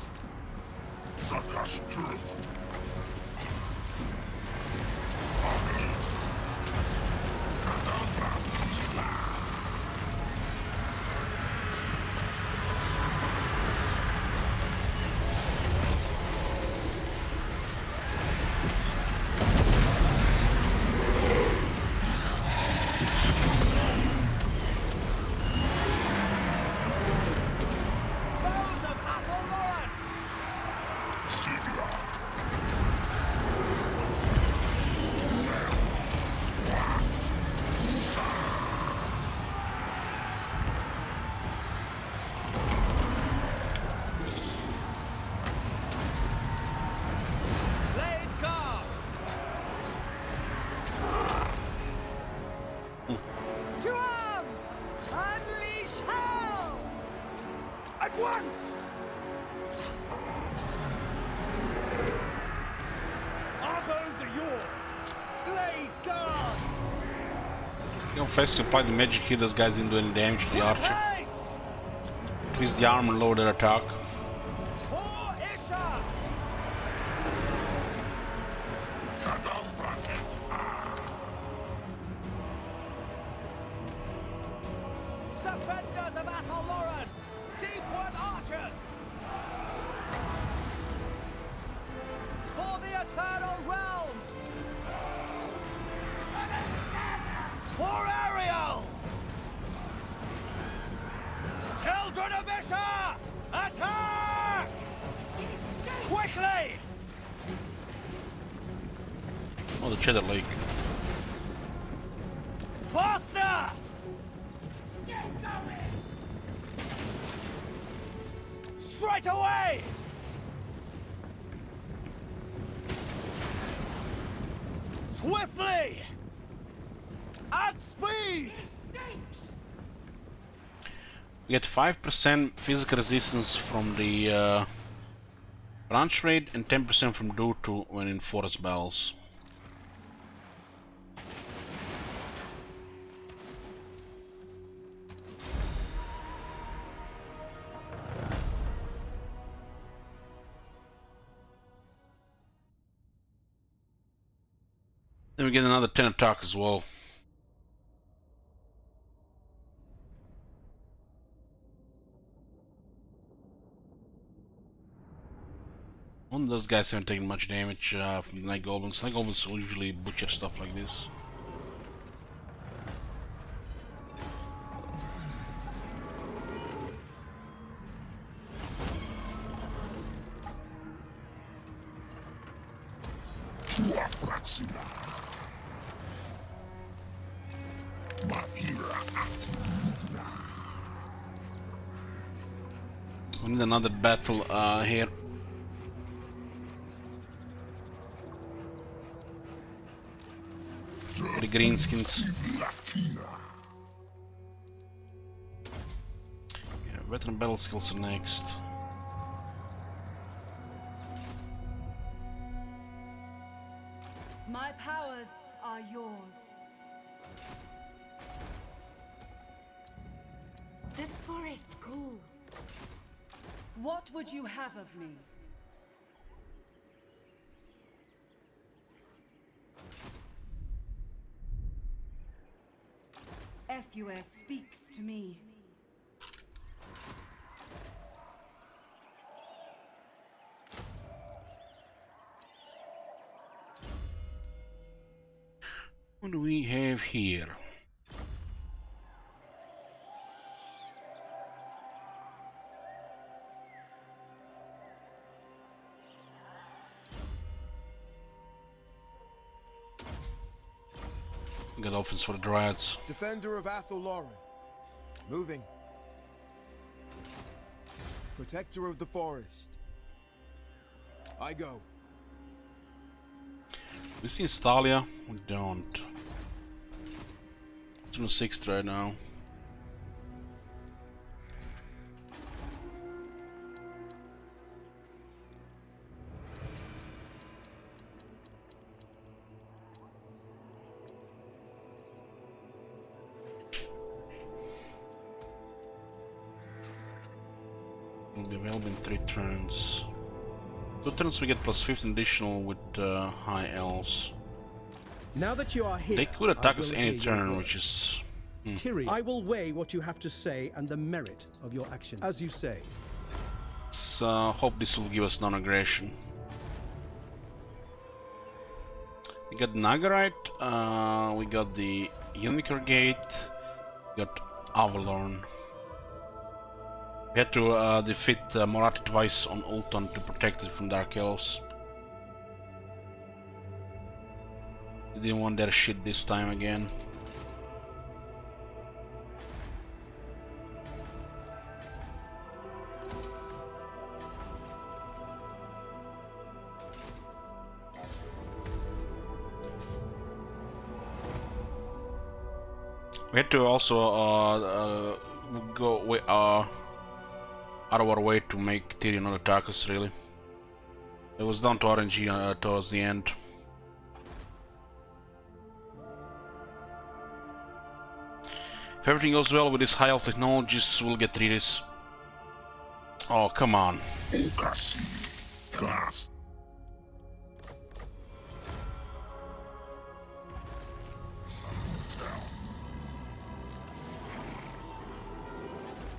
Bows of Argwylon! Blade guard! To arms! Unleash hell! At once! Our bows are yours! Blade guard! You know, first you apply the magic here, those guys didn't do any damage to the archer. Haste! Increase the armor, lower their attack. For Isha! Defenders of Argwylon! Deepwood archers! For the eternal realms! For Ariel! Children of Isha! Attack! Quickly! Oh, the Cheddar Lake. Faster! Straight away! Swiftly! At speed! We get 5% physical resistance from the branch raid and 10% from Dutu when in forest battles. Then we get another 10 attack as well. One of those guys haven't taken much damage from the Night Goblins. Night Goblins will usually butcher stuff like this. We need another battle here. For the greenskins. Yeah, veteran battle skills are next. My powers are yours. The forest calls. What would you have of me? FUS speaks to me. What do we have here? Got offense for the Dryads. Defender of Argwylon. Moving. Protector of the forest. I go. We see Stalia? We don't. It's on the 6th right now. Will be available in 3 turns. 2 turns we get plus 15 additional with high L's. Now that you are here, They could attack I us will any hear your turn, words. which is... Tyrion, I will weigh what you have to say and the merit of your actions. As you say. Let's hope this will give us non-aggression. We got Nagarite, we got the Unicorn Gate, we got Avalon. We had to defeat Morati twice on Ulton to protect it from Dark Elves. They didn't want their shit this time again. We had to also go out of our way to make Tyrion not attack us, really. It was down to RNG towards the end. If everything goes well with these high elf technologies, we'll get through this. Oh, come on. Okasi. Class.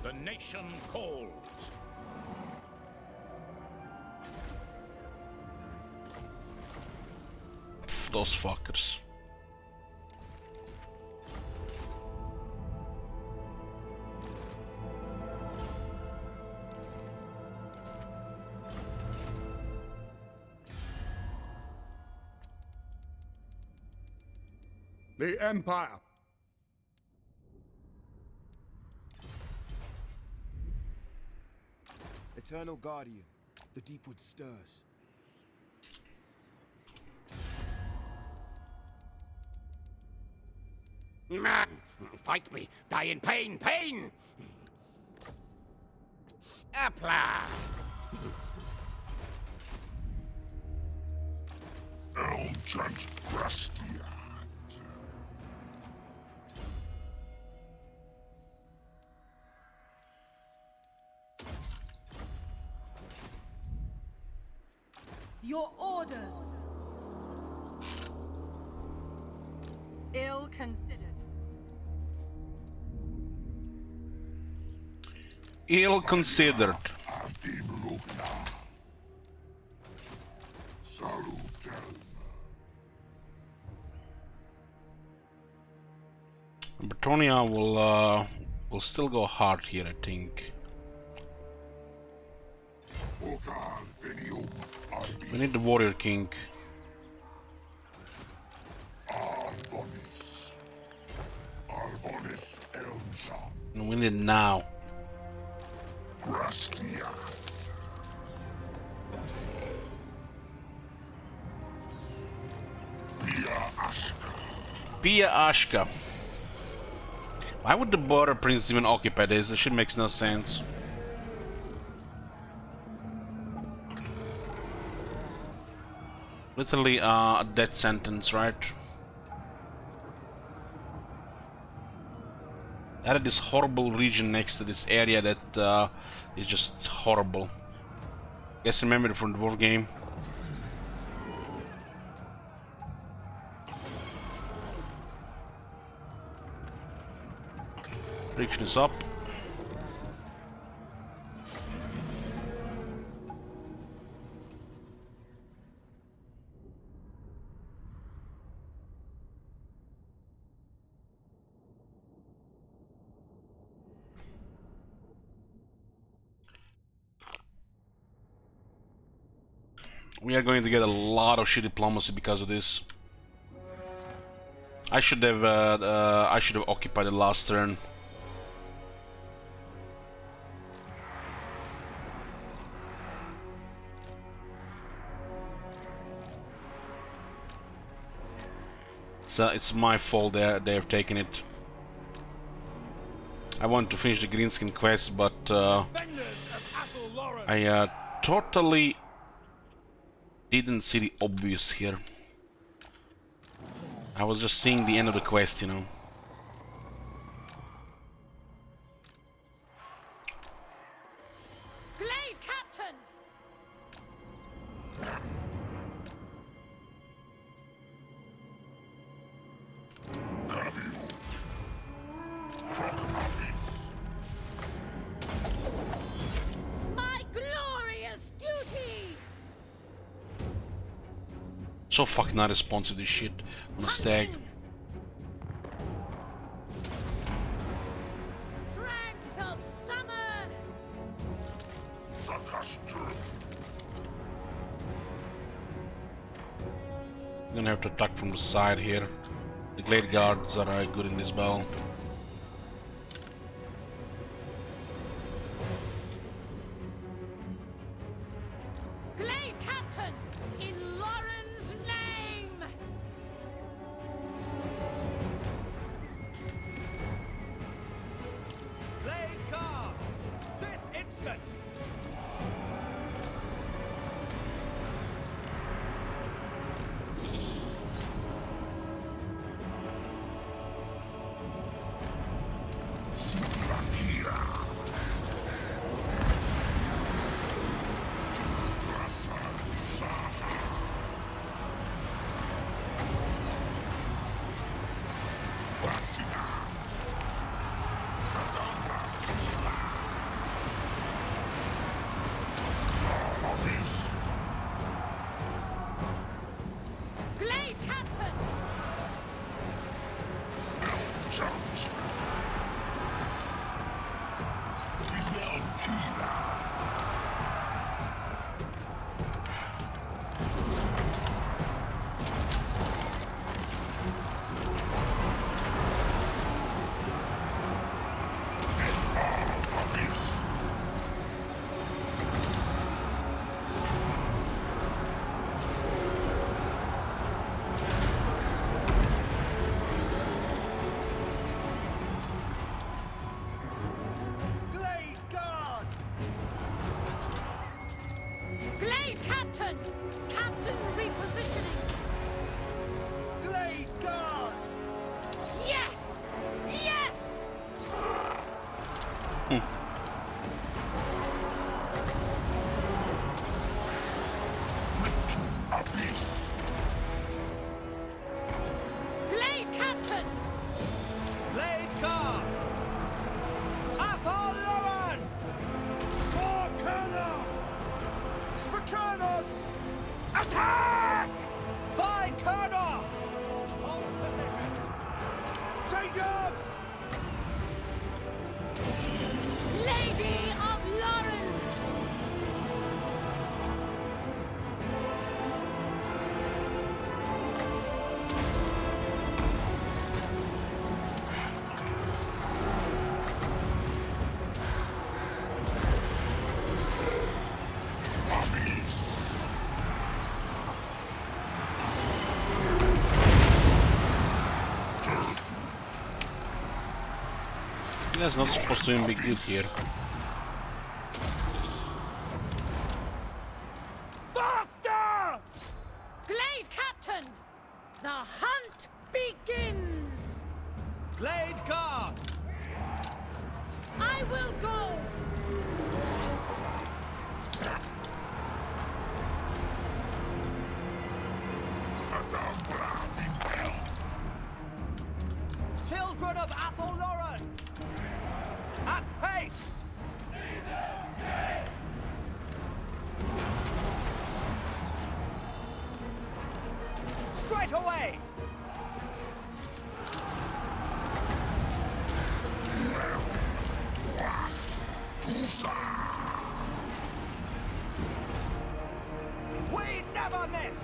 The nation calls. Those fuckers. The Empire. Eternal Guardian. The Deepwood stirs. Man, fight me, die in pain, pain! Apply! Elgent Grastian. Your orders. Ill considered. Ill considered. Adimlugna. Salutel. Bretonia will still go hard here, I think. Vocal Venium. We need the Warrior King. Arbonis. Arbonis Elmsham. And we need it now. Grastian. Via Ashka. Pia Ashka. Why would the border prince even occupy this? This shit makes no sense. Literally a death sentence, right? Added this horrible region next to this area that is just horrible. Guess remember it from the dwarf game. Friction is up. We are going to get a lot of shit diplomacy because of this. I should have occupied the last turn. So it's my fault they have taken it. I wanted to finish the Greenskin quest, but I totally didn't see the obvious here. I was just seeing the end of the quest, you know. Blade Captain! My glorious duty! So fucking not responsive this shit on a stag. Strength of summer! I'm gonna have to attack from the side here. The Glade Guards are good in this battle. Blade Captain! In Lauren's name! Blade guard! This instant! Blade Captain! Blade guard! Blade Captain! Captain repositioning! Blade guard! Yes! Yes! Blade Captain! Blade guard! Athol Lauren! For Kurnos! For Kurnos! Attack! By Kurnos! Hold position! Take arms! Lady of Lauren! You guys not supposed to even be good here. Faster! Blade Captain! The hunt begins! Blade guard! I will go! Children of Argwylon! At pace! Straight away! We never miss!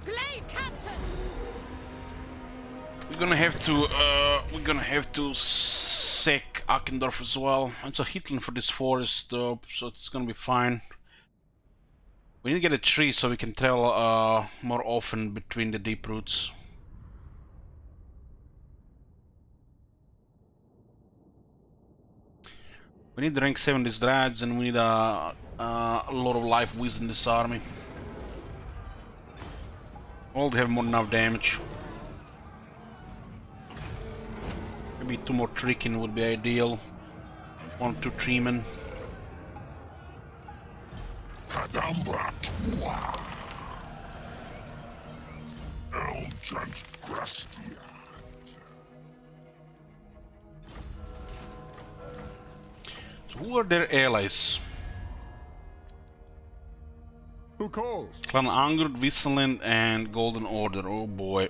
Blade Captain! We're gonna have to sack Akendorf as well. It's a hitland for this forest though, so it's gonna be fine. We need to get a tree so we can travel more often between the deep roots. We need rank 7 these dreads, and we need a lot of life wisdom in this army. All they have more than enough damage. Maybe 2 more tricking would be ideal. 1 or 2 treemen. Kadambra. Elgent Grestia. So who are their allies? Who calls? Clan Angered, Visseland, and Golden Order. Oh boy.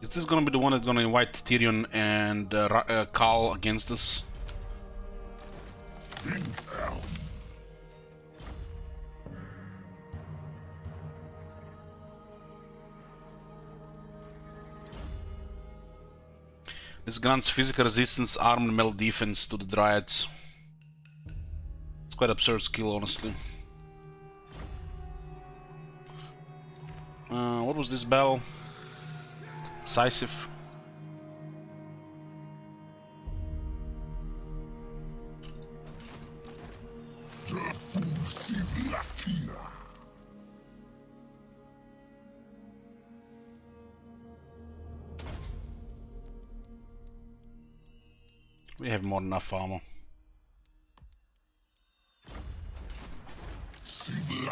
Is this gonna be the one that's gonna invite Tyrion and Khal against us? This grants physical resistance, armor, and metal defense to the Dryads. It's quite absurd skill, honestly. What was this bell? Decisive. We have more than enough armor.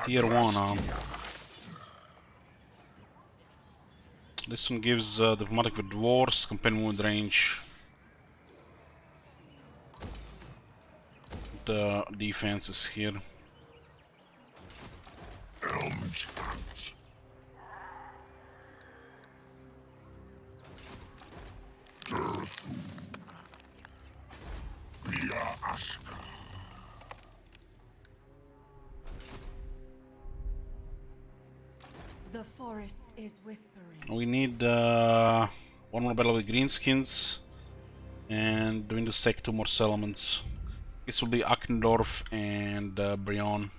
Tier 1 armor. This one gives diplomatic with dwarves, companion with range. The defense is here. The forest is whispering. We need one more battle with greenskins, and we need to sack 2 more settlements. This will be Akendorf and Brion.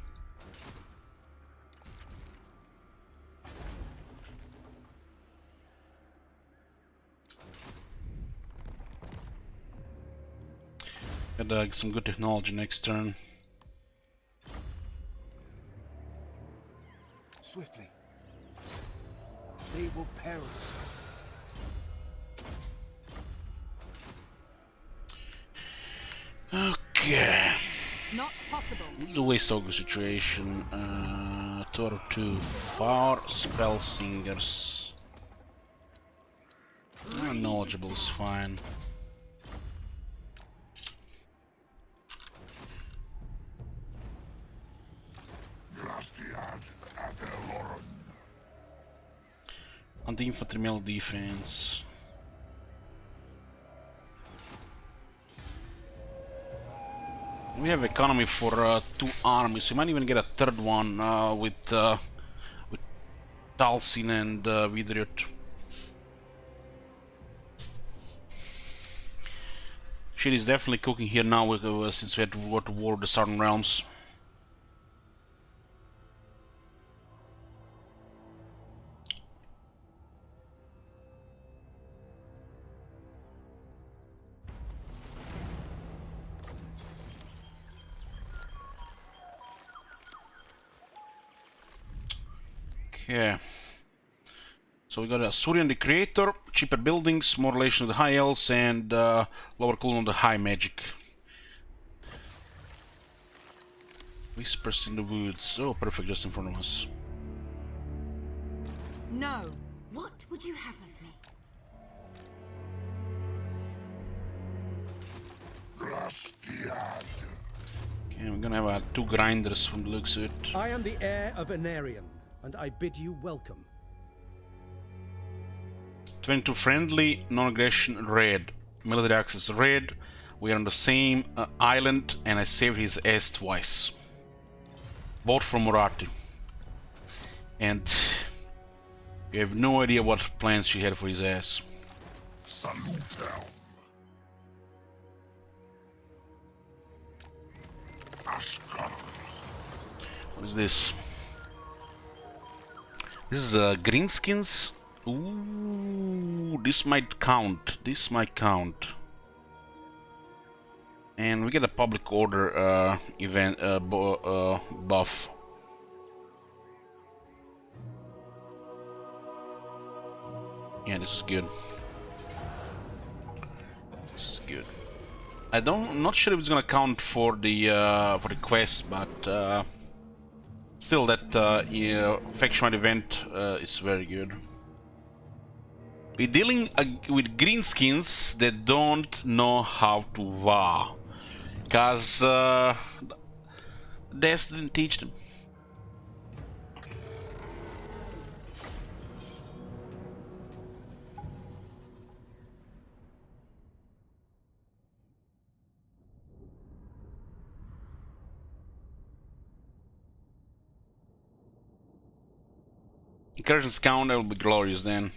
Get some good technology next turn. Swiftly. They will perish. Okay. Not possible. This is a waste of situation. 2 out of 2. Far spell singers. Knowledgeable is fine. Anti-infantry melee defense. We have economy for 2 armies. We might even get a 3rd one with Talsin and Vidriot. Shit is definitely cooking here now since we had to go to war with the Southern Realms. Okay. So we got a Surian the Creator, cheaper buildings, more relation to the high elves, and lower cooldown on the high magic. Whispers in the woods. Oh, perfect, just in front of us. No. What would you have of me? Okay, we're gonna have two grinders from the looks of it. I am the heir of Anarion, and I bid you welcome. 22 friendly, non-aggression, red. Military access, red. We are on the same island, and I saved his ass twice. Both from Murati. And you have no idea what plans she had for his ass. Salutem. Ashkar. What is this? This is greenskins. Ooh, this might count. This might count. And we get a public order event buff. Yeah, this is good. This is good. I'm not sure if it's gonna count for the quest, but still, that faction event is very good. We're dealing with greenskins that don't know how to VAR, cause devs didn't teach them. Incursions count, that will be glorious then.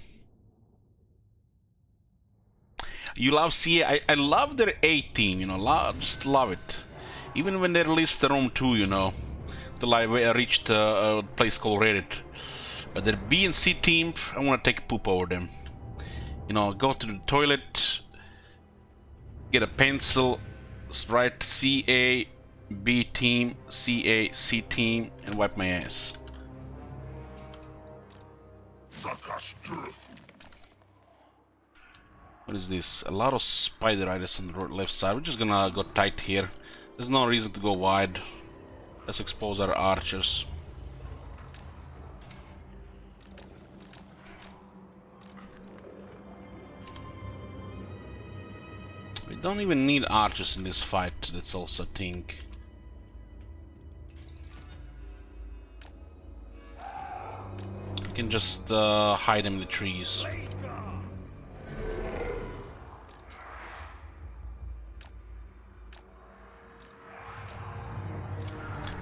You love CA, I love their A team, you know, just love it. Even when they released their own 2, you know, till I reached a place called Reddit. But their B and C team, I want to take a poop over them. You know, go to the toilet, get a pencil, write CA, B team, CA, C team, and wipe my ass. What is this? A lot of spider riders on the left side. We're just gonna go tight here. There's no reason to go wide. Let's expose our archers. We don't even need archers in this fight. That's also a thing. We can just hide them in the trees.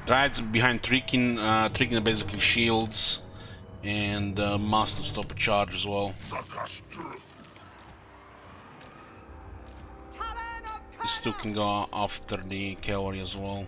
Drides behind Trikin, Trikin are basically shields, and must to stop a charge as well. These two can go after the cavalry as well.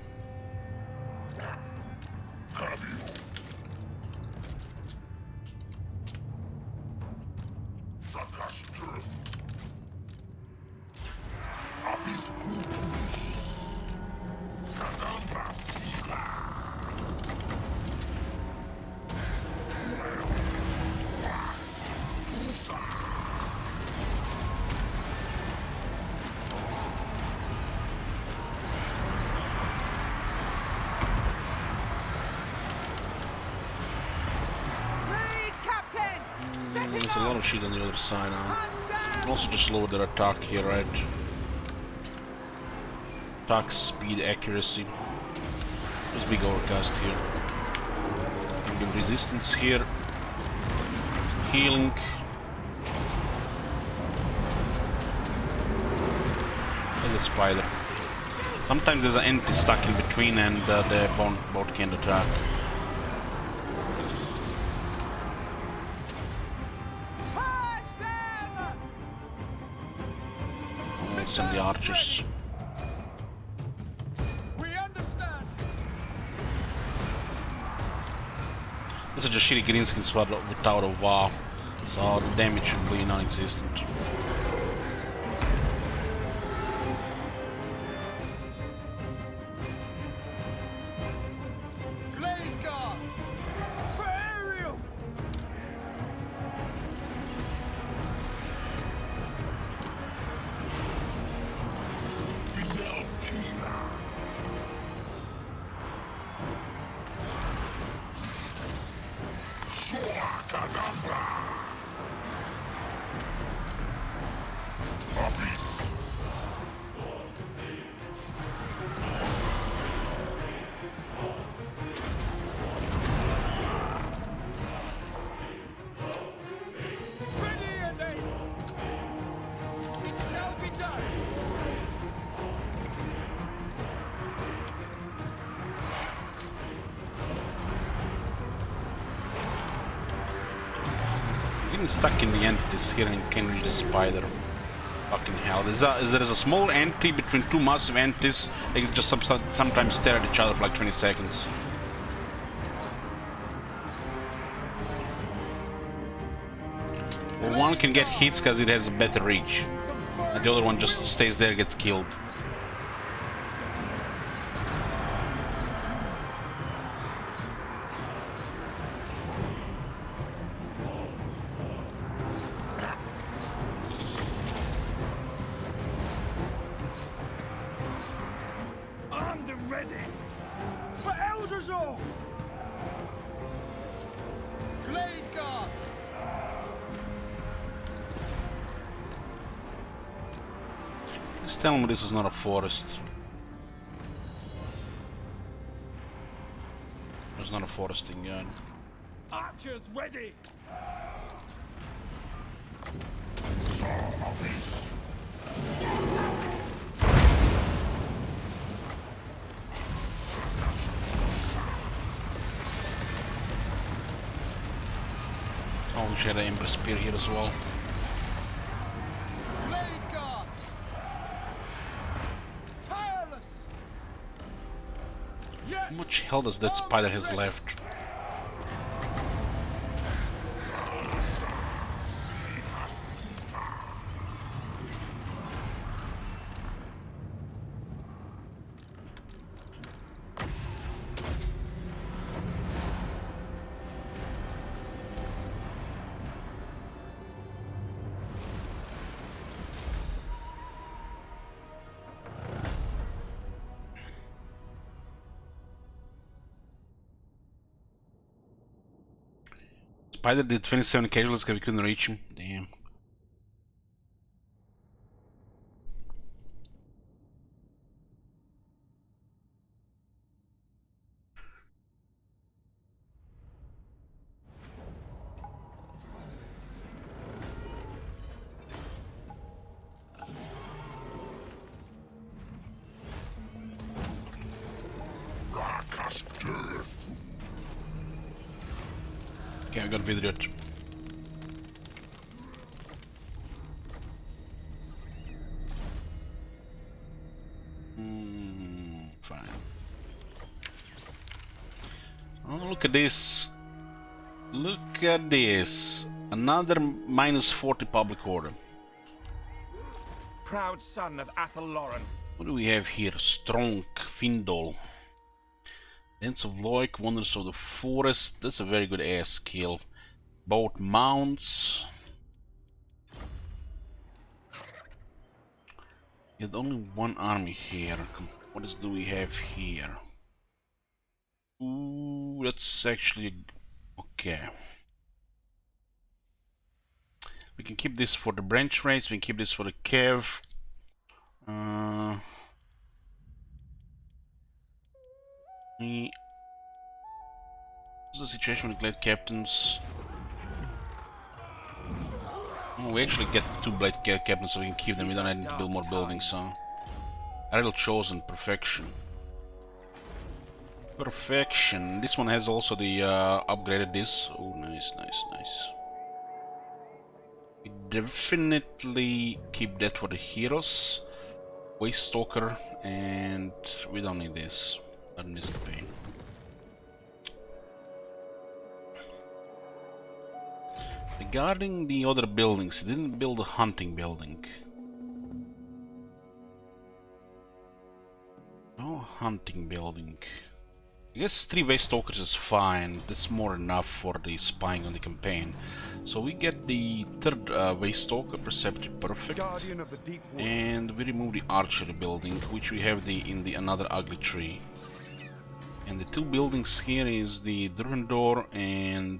There's a lot of shit on the other side now. You can also just lower their attack here, right? Attack, speed, accuracy. There's big overcast here. Can give resistance here. Healing. There's a spider. Sometimes there's an entity stuck in between and they both can't attack. Send the archers. We understand. This is just shitty greenskins without a VAR, so the damage should be non-existent. getting stuck in the entities here and can't reach the spider. Fucking hell. There is a small entity between two massive entities. They just sometimes stare at each other for like 20 seconds. Well, one can get hits because it has a better reach. And the other one just stays there and gets killed. Armed and ready. For Elderzor! Glade Guard! Just tell me this is not a forest. There's not a foresting gun. Archers ready! Oh, we should have an Ember Spear here as well. Glade Guard! Tireless! Yes! How much health does that spider has left? Spider did 27 casualties because we couldn't reach him. Damn. Okay, we got Vidriot. Fine. Oh, look at this. Look at this. Another minus 40 public order. Proud son of Argwylon. What do we have here? Strong, Findol. Dance of Loik, Wonders of the Forest. That's a very good ass skill. Both mounts. Yet only one army here. What else do we have here? Ooh, that's actually okay. We can keep this for the branch rates. We can keep this for the Kev. What's the situation with Blade Captains? Oh, we actually get 2 Blade Captains so we can keep them. We don't need to build more buildings, so... Idle Chosen, Perfection. Perfection. This one has also the upgraded this. Oh, nice, nice, nice. We definitely keep that for the heroes. Waste Stalker, and we don't need this. Not in this campaign. Regarding the other buildings, he didn't build a hunting building. No hunting building. I guess 3 Waste Stalkers is fine. That's more enough for the spying on the campaign. So we get the 3rd Waste Stalker, Perceptive Perfect. Guardian of the Deep Wood. And we remove the archery building, which we have in the another ugly tree. And the 2 buildings here is the Durandor and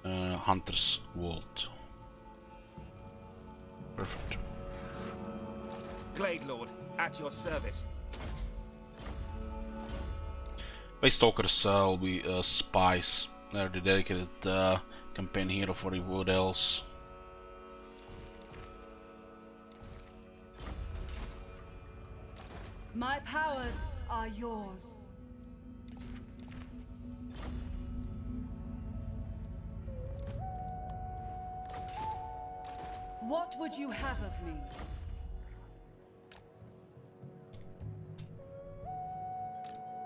Hunter's Vault. Perfect. Glade Lord, at your service. Waste Stalkers will be spies. They're the dedicated campaign hero for the Wood Elves. My powers are yours. What would you have of me?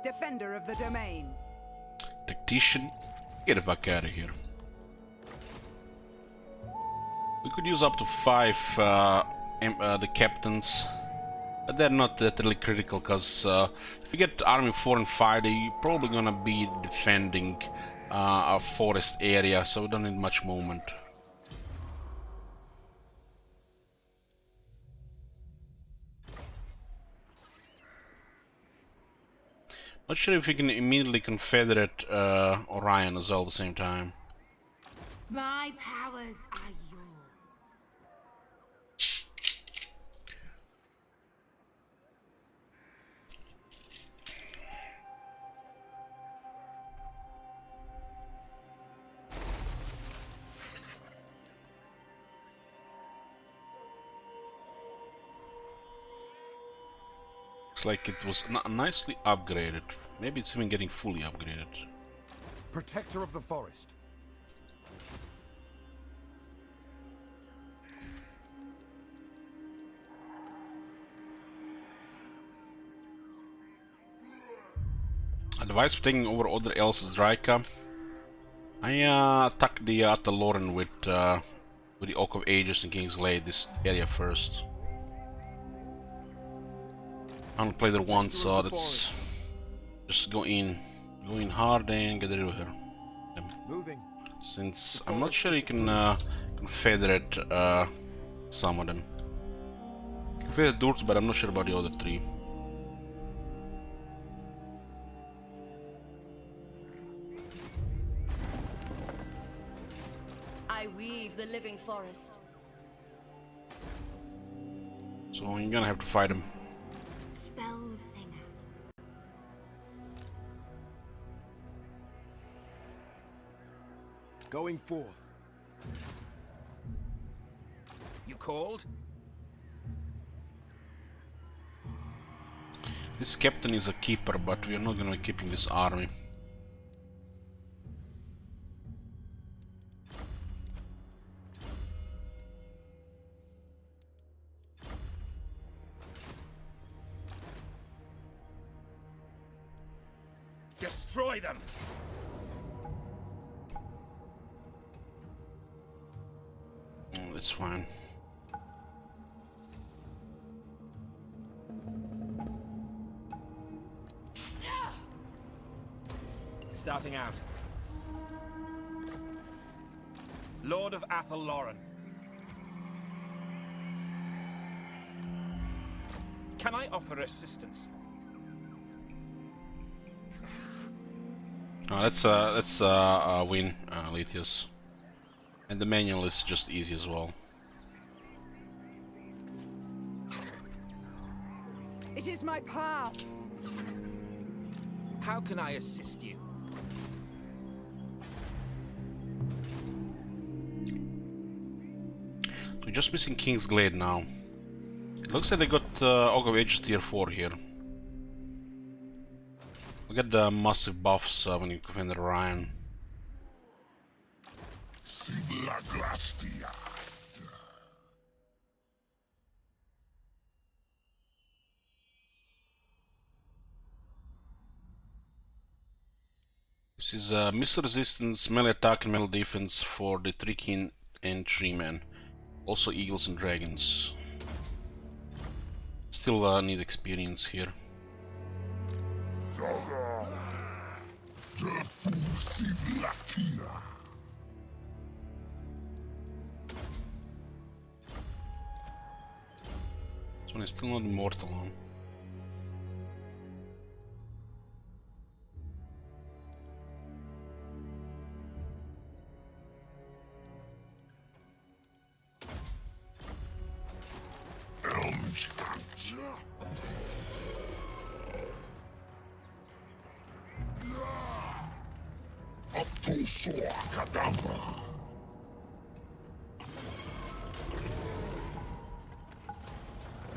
Defender of the domain. Tactician, get the fuck out of here. We could use up to 5 the captains, but they're not that really critical, because if you get army 4 and 5, they're probably gonna be defending a forest area, so we don't need much movement. Not sure if we can immediately confederate Orion as well at the same time. My powers are yours. Looks like it was nicely upgraded. Maybe it's even getting fully upgraded. Protector of the forest. Advice for taking over other else's Draika. I attack the Argwylon with the Oak of Ages and King's Glade, this area first. I only played it once, so let's just go in hard and get rid of her. Moving. Since I'm not sure you can confederate some of them. Confederate Durt, but I'm not sure about the other 3. I weave the living forest. So you're gonna have to fight them. Spell singer. Going forth. You called? This captain is a keeper, but we are not gonna be keeping this army. Destroy them! Oh, that's fine. Starting out. Lord of Argwylon. Can I offer assistance? Oh, let's win, Lithius. And the manual is just easy as well. It is my path. How can I assist you? We're just missing King's Glade now. It looks like they got Oak of Ages tier 4 here. We get the massive buffs when you defend Orion. This is missile resistance, melee attack and melee defense for the 3 kin and 3 men. Also eagles and dragons. Still need experience here. This one is still not immortal, huh?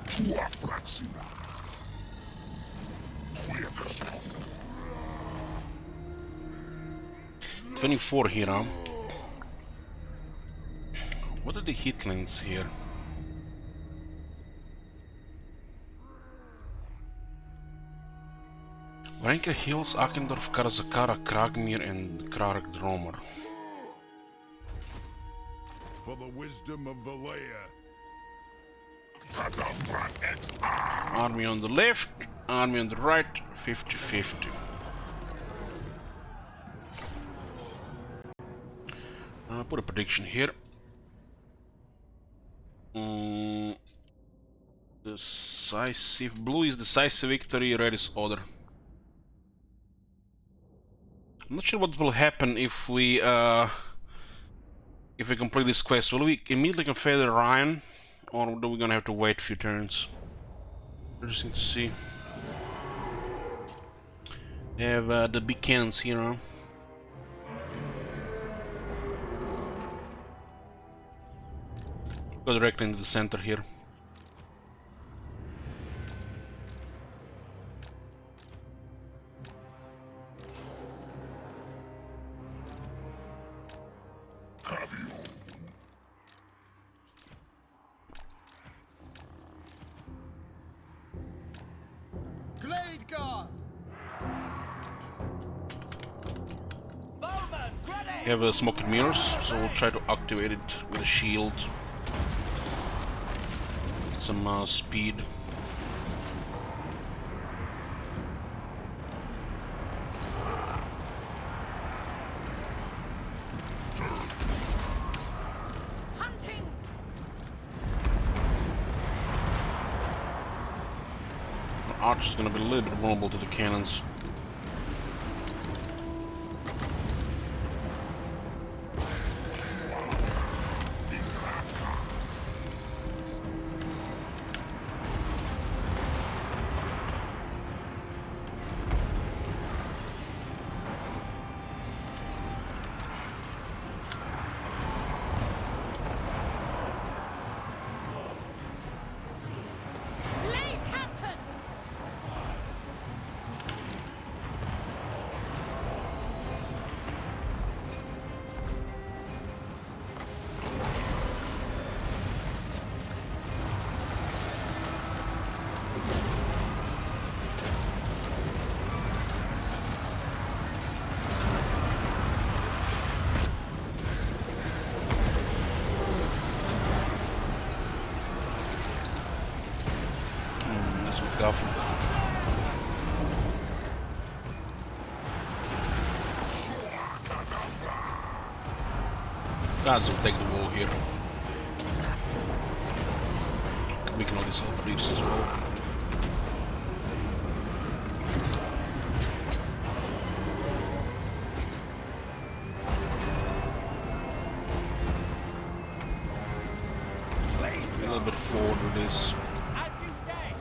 Tua fraxina. 24 here, huh? What are the hit lanes here? Varenka Hills, Akendorf, Karazakara, Kragmir and Kragdromer. For the wisdom of Valea. Army on the left, army on the right, 50-50. Put a prediction here. Decisive. Blue is decisive victory, red is order. I'm not sure what will happen if we complete this quest. Will we immediately confederate Ryan, or are we gonna have to wait a few turns? Interesting to see. We have the big cannons here, huh? Go directly into the center here. Glade Guard! Bowman, ready! We have smoking mirrors, so we'll try to activate it with a shield. Get some speed. Hunting! Our archer's gonna be a little bit vulnerable to the cannons. Blade Captain! Let's be careful. Guards will take the wall here. We can all these other reefs as well. A little bit forward with this. As you say!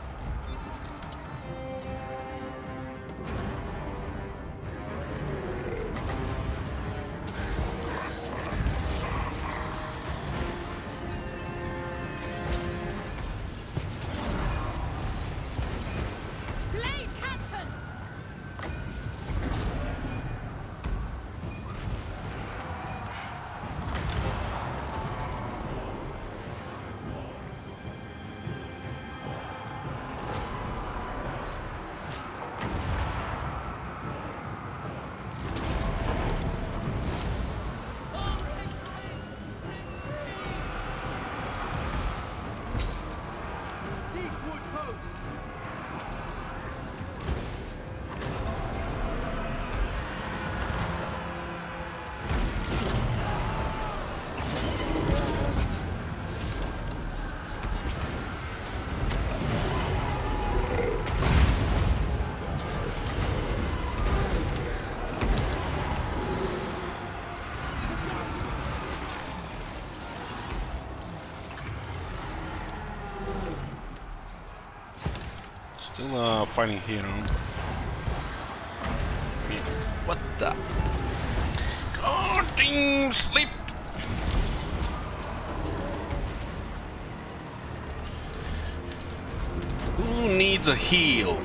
Blade Captain! Deepwood Host! Still fighting here, huh? What the? God damn, sleep! Who needs a heal?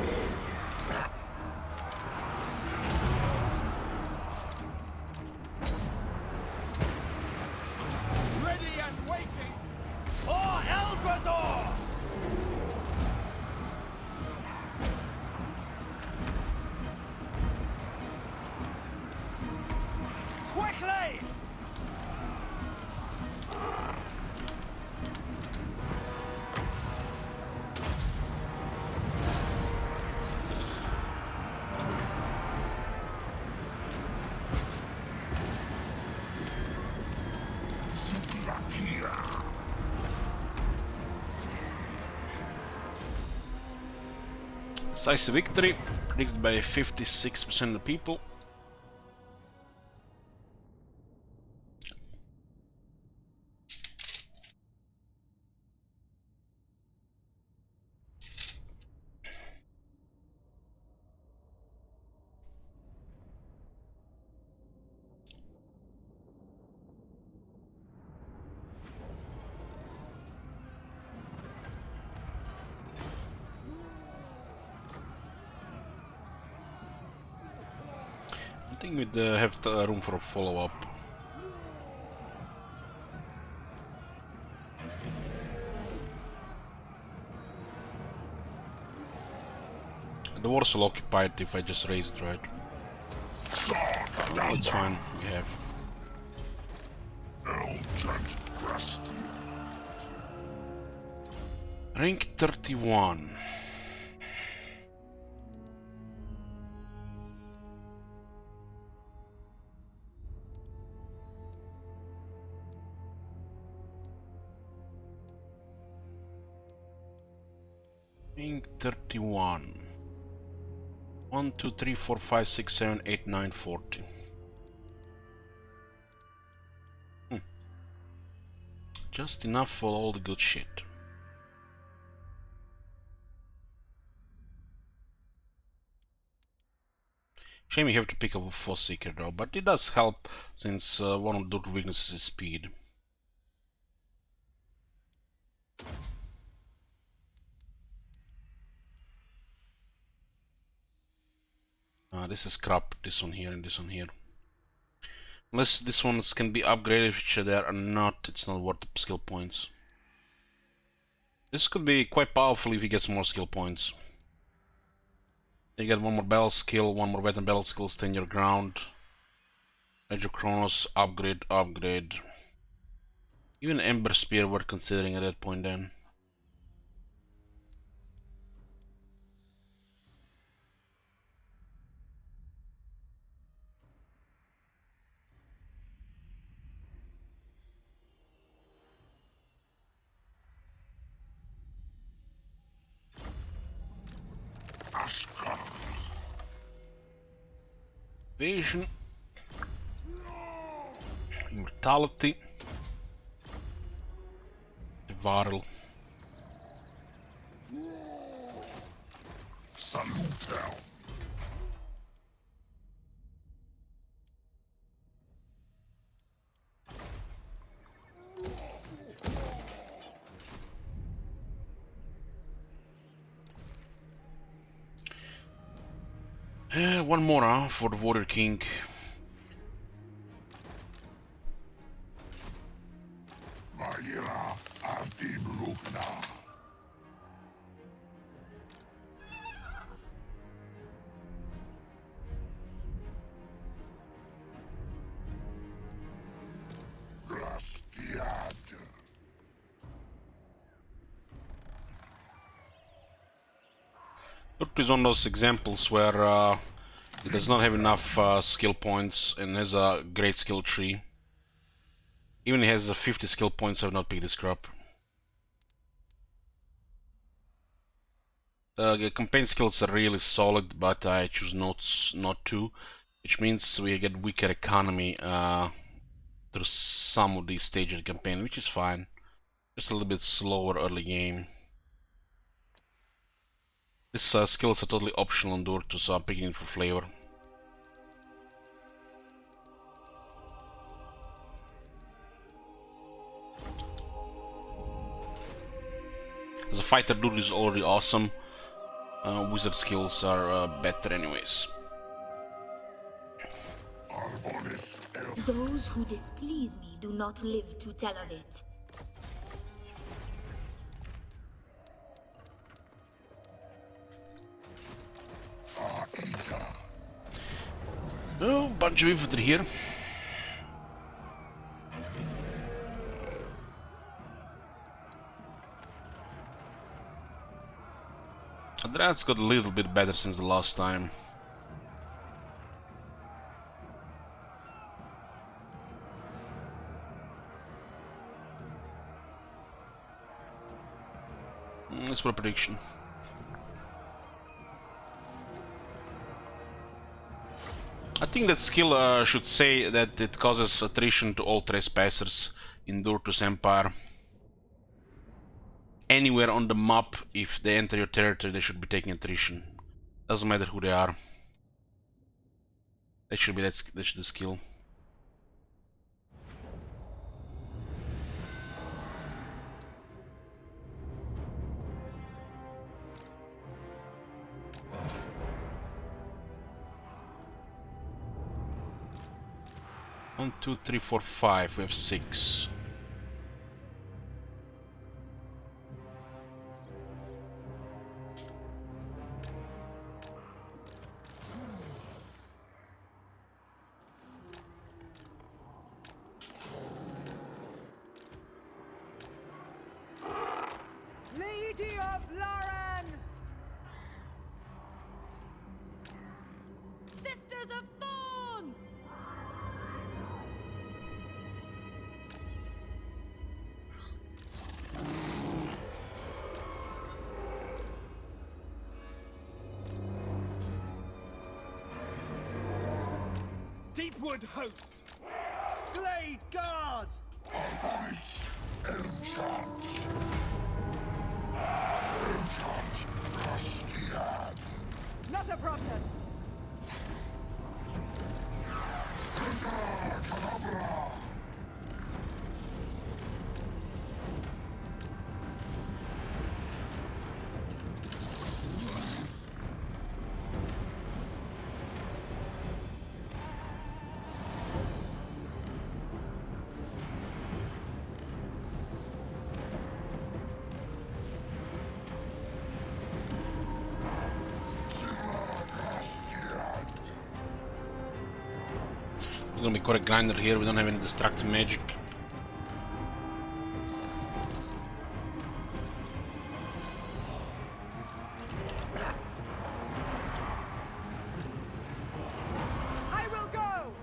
Ready and waiting! Decisive victory, predicted by 56% of the people. I think we'd have room for a follow-up. The war's all occupied if I just raise it, right? No, it's fine, we have. Rank 31. Rank 31. 1, 2, 3, 4, 5, 6, 7, 8, 9, 40. Just enough for all the good shit. Shame you have to pick up a Force Seeker though, but it does help since one of the weaknesses is speed. This is crap, this one here and this one here. Unless these ones can be upgraded, which they are not, it's not worth the skill points. This could be quite powerful if he gets more skill points. You get one more battle skill, one more weapon battle skill, stand your ground. Major Chronos, upgrade, upgrade. Even Ember Spear worth considering at that point then. Vision. Immortality. Varl. Salute. One more, for the Warrior King. Maira Artim Rukna. Grastiad. Look, is one of those examples where it does not have enough skill points and has a great skill tree. Even it has 50 skill points, I have not picked this crap. The campaign skills are really solid, but I choose not to, which means we get weaker economy through some of these stages of the campaign, which is fine. Just a little bit slower early game. These skills are totally optional on Durtu, so I'm picking it for flavor. As a fighter, Durtu is already awesome. Wizard skills are better anyways. Those who displease me do not live to tell of it. Oh, bunch of infantry here. Adrad's got a little bit better since the last time. Let's put a prediction. I think that skill should say that it causes attrition to all trespassers in Durtus Empire. Anywhere on the map, if they enter your territory, they should be taking attrition. Doesn't matter who they are. That should be that's the skill. One, two, three, four, five. We have 6. Lady of Lauren! Sisters of Thorn! Deepwood host! Glade guard! Argwylon, enchant! Enchant, Castiad! Not a problem! It's gonna be quite a grinder here. We don't have any destructive magic. I will go!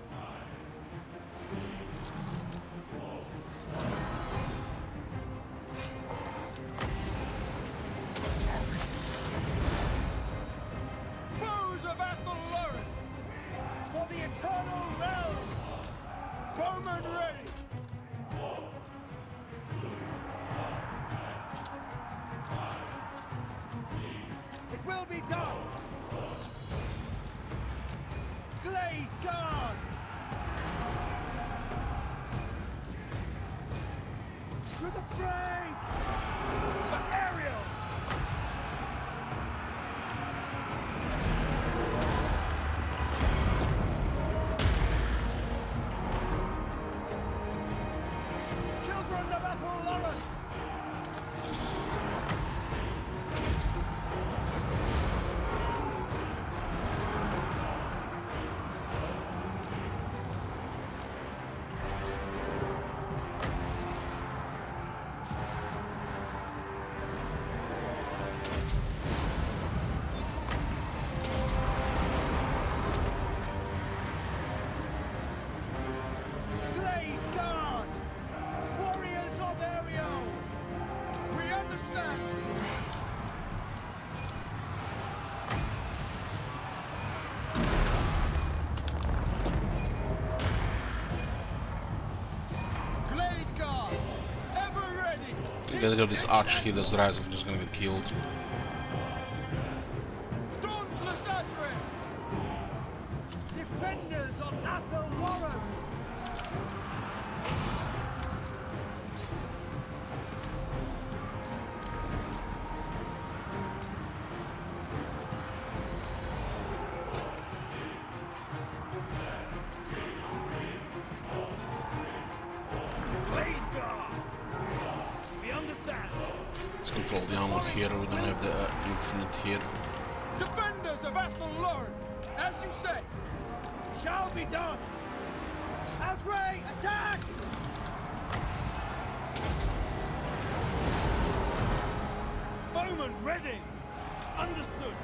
Foes of Argwylon! For the eternal realms! Bowman ready! It will be done! Glade guard! To the fray! For Ariel! Children of Argwylon! Glade guard! Warriors of Ariel! We understand! Glade guard! Ever ready! You gotta go this arch healer's rise and just gonna get killed. Dauntless Azrael! Defenders of Argwylon! Glade guard! We understand! Let's control the armor here. We don't have the infinite here. Defenders of Argwylon! As you say! Shall be done! Azrael, attack! Bowman ready! Understood!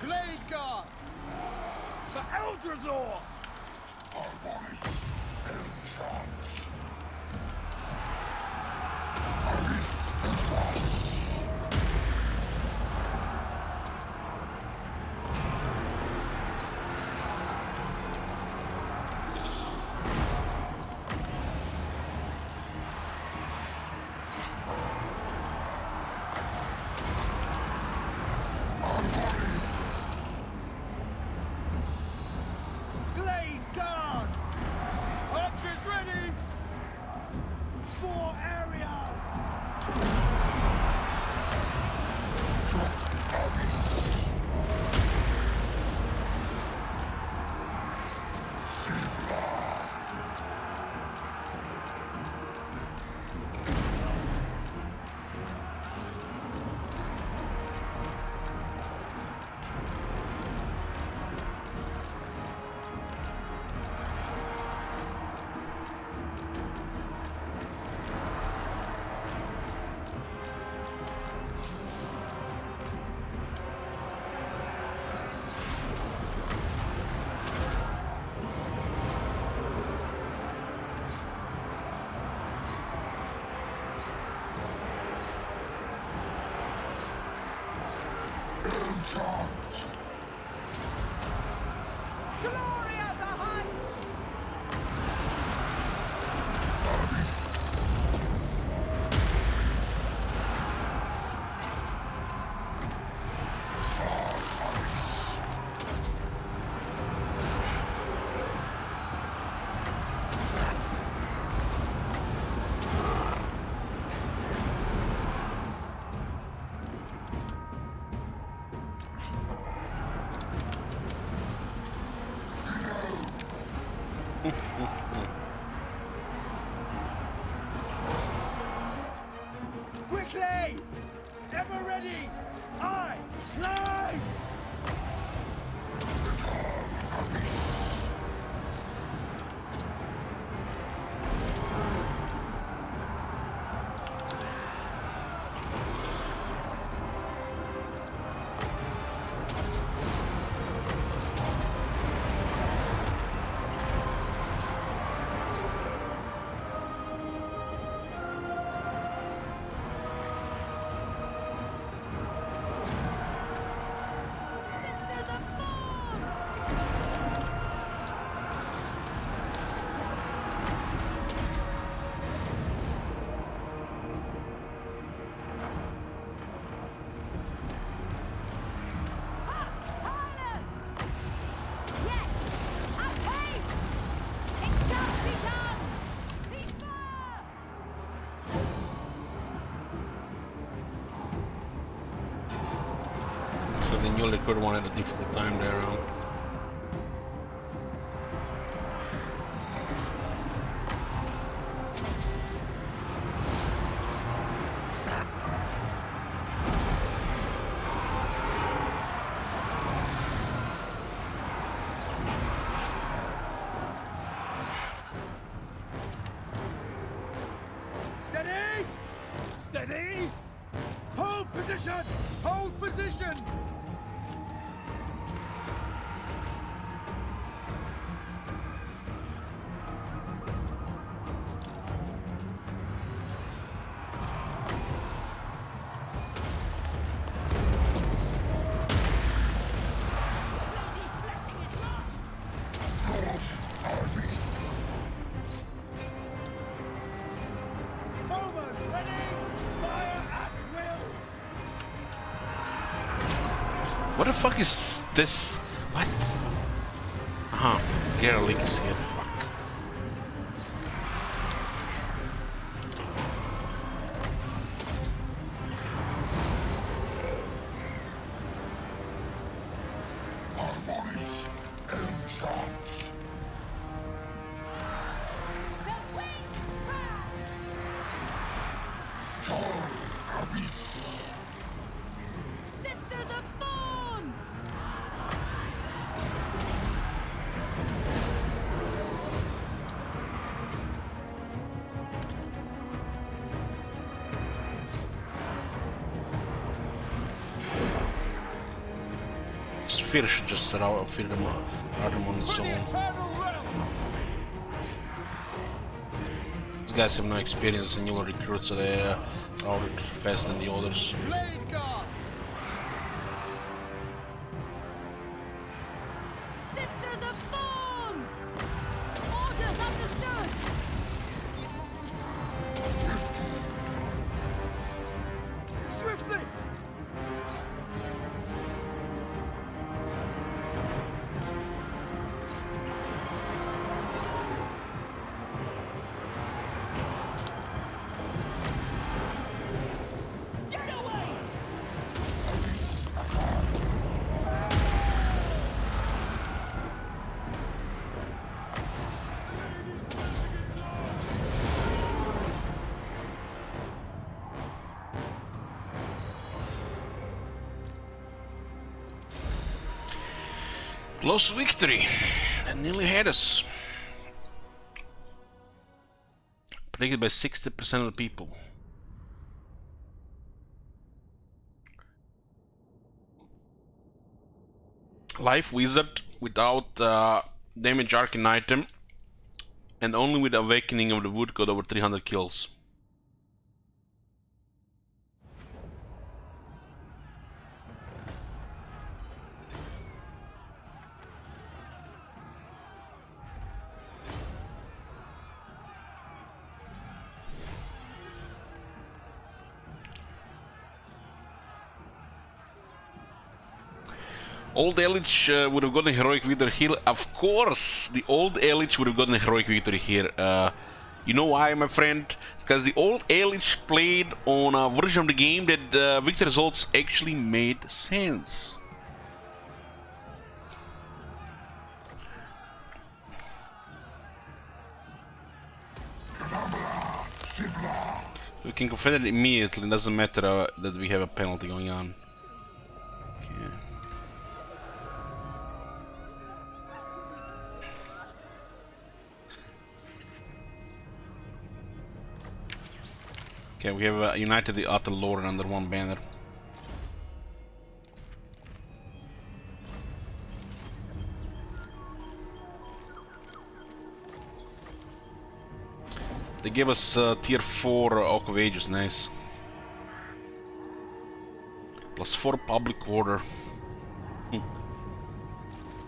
Glade guard! For Eldrazor! Argwylon, enchant! Aris Glade guard! Archers ready! For area! Glory of the hunt! Quickly! Ever ready! I fly! So the new liquid one had a difficult time there. Steady! Steady! Hold position! Hold position! Bowman, ready! Fire at will! What the fuck is this? What? Aha, Geralt is here. Fuck. Sisters of Thorn! Sphere should just feed them out them on its For the own. eternal realm! guys have no experience and you'll recruit, so they routed faster than the others. Blade guard! Sisters of Thorn! Orders understood! Swiftly! Get away! Close victory. That nearly had us. Predicted by 60% of the people. Life Wizard without damage arcane item and only with Awakening of the Wood got over 300 kills. Old Elich would have gotten a heroic victory here. Of course, the old Elich would have gotten a heroic victory here. You know why, my friend? Because the old Elich played on a version of the game that victory results actually made sense. We can confess it immediately. It doesn't matter that we have a penalty going on. Okay, we have united the Utter Lord under one banner. They gave us tier 4 Oak of Ages, nice. Plus 4 public order.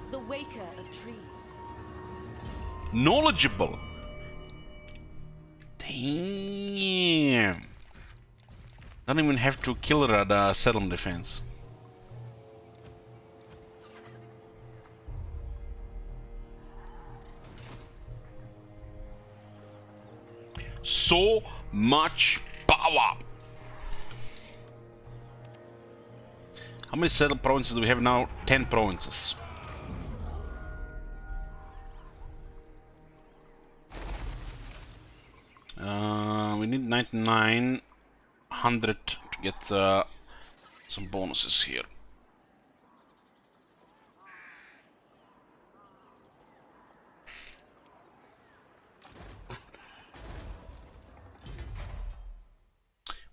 The Waker of Trees. Knowledgeable! Damn! Don't even have to kill her at the settlement defense. So much power! How many settled provinces do we have now? 10 provinces. We need 9900 to get some bonuses here.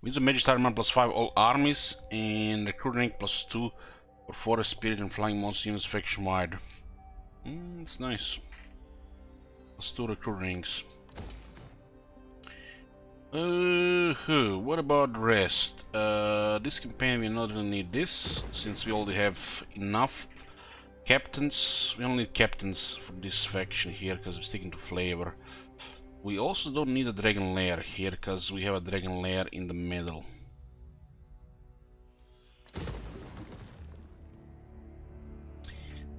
With the Magic Armor +5 all armies and recruit rank +2 for Forest Spirit and Flying Monster units faction wide. It's nice. +2 recruit ranks. What about the rest? This campaign we not really need this, since we already have enough captains. We only need captains for this faction here, because we're sticking to flavor. We also don't need a dragon lair here, because we have a dragon lair in the middle.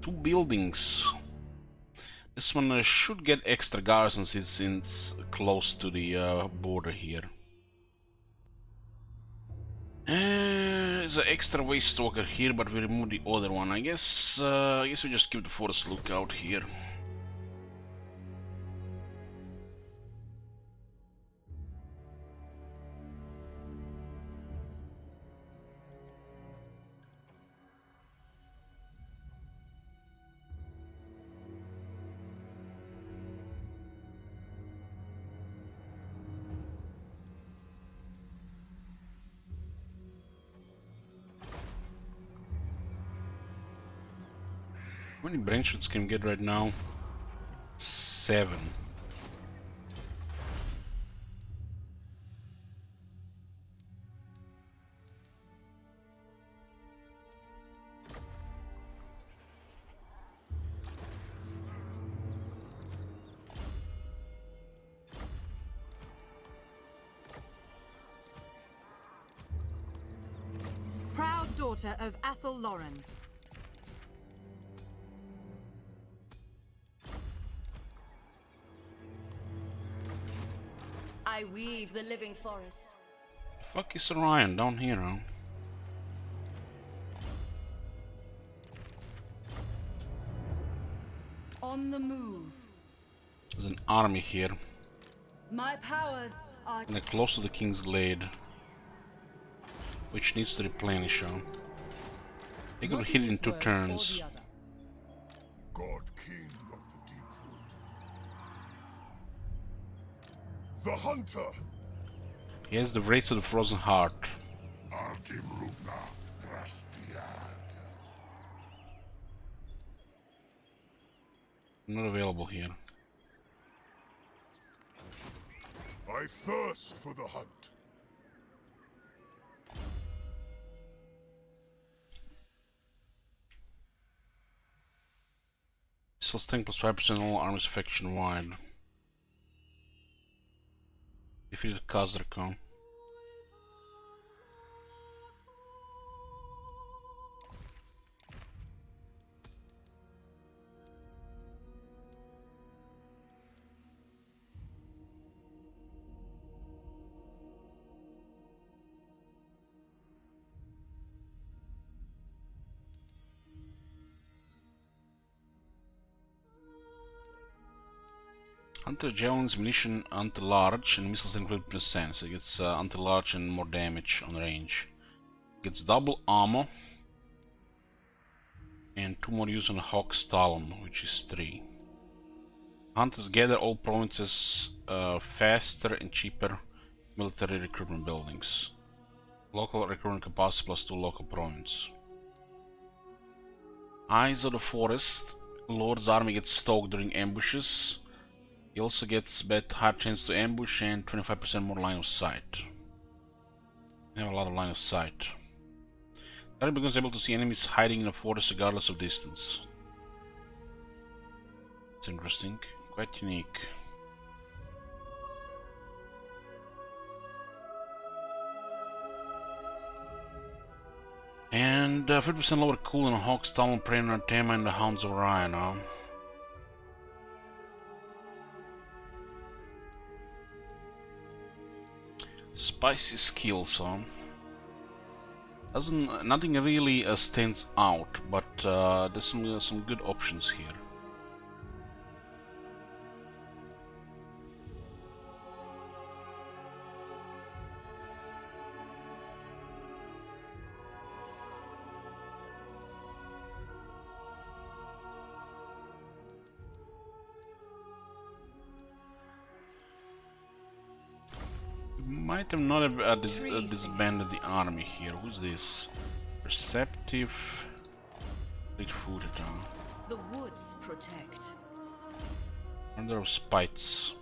Two buildings. This one should get extra garrisons since it's close to the border here. There's an extra waste stalker here, but we remove the other one. I guess we just keep the forest lookout here. How many branchwoods can we get right now? 7. daughter of Argwylon. I weave the living forest. Fuck is Orion down here, huh? On the move. There's an army here. My powers are... And they're close to the King's Glade, which needs to replenish, huh? They could hit it in 2 turns. God King of the Deepwood. The Hunter! He has the Wraiths of the Frozen Heart. Argwylon Rastiad. Not available here. I thirst for the hunt. Sustain plus 5% all armies faction wide. Defeated Kazarkon. Hunter javelins, munition anti-large, and missiles include +10, so it gets anti-large and more damage on range. Gets double ammo and 2 more use on Hawk's Talon, which is 3. Hunters gather all provinces faster and cheaper military recruitment buildings. Local recruitment capacity +2 local province. Eyes of the Forest. Lord's army gets stalked during ambushes. He also gets higher chance to ambush and 25% more line of sight. They have a lot of line of sight. The army becomes able to see enemies hiding in a forest regardless of distance. It's interesting, quite unique. And 50% lower cool on Hawk's Talon, Praetor, Tema, and the Hounds of Orion. Huh? Spicy skills, huh? Nothing really stands out, but there's some good options here. Might have not have disbanded the army here. Who's this? Perceptive, fleet-footed. The woods protect. Under of spites.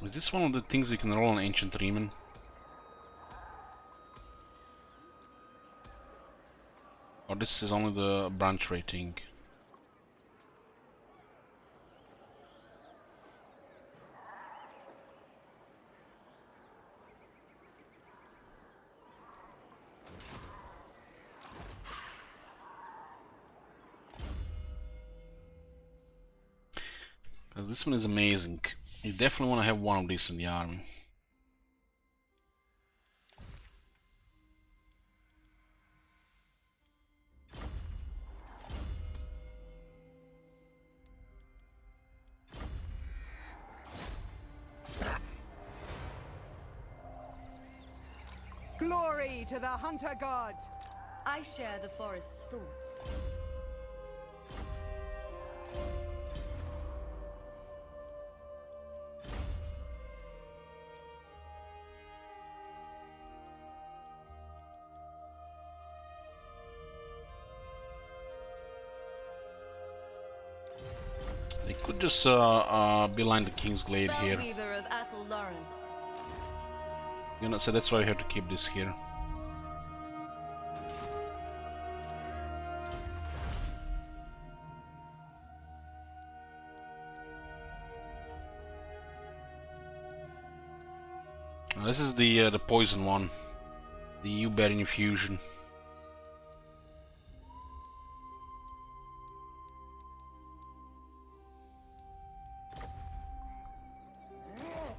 Is this one of the things you can roll on Ancient Riemann? Or this is only the branch rating? Because this one is amazing. You definitely want to have one of these in the army. Glory to the hunter god! I share the forest's thoughts. They could just beeline the King's Glade here. Spellweaver of Argwylon. You know, so that's why we have to keep this here. This is the poison one, the U-berry infusion.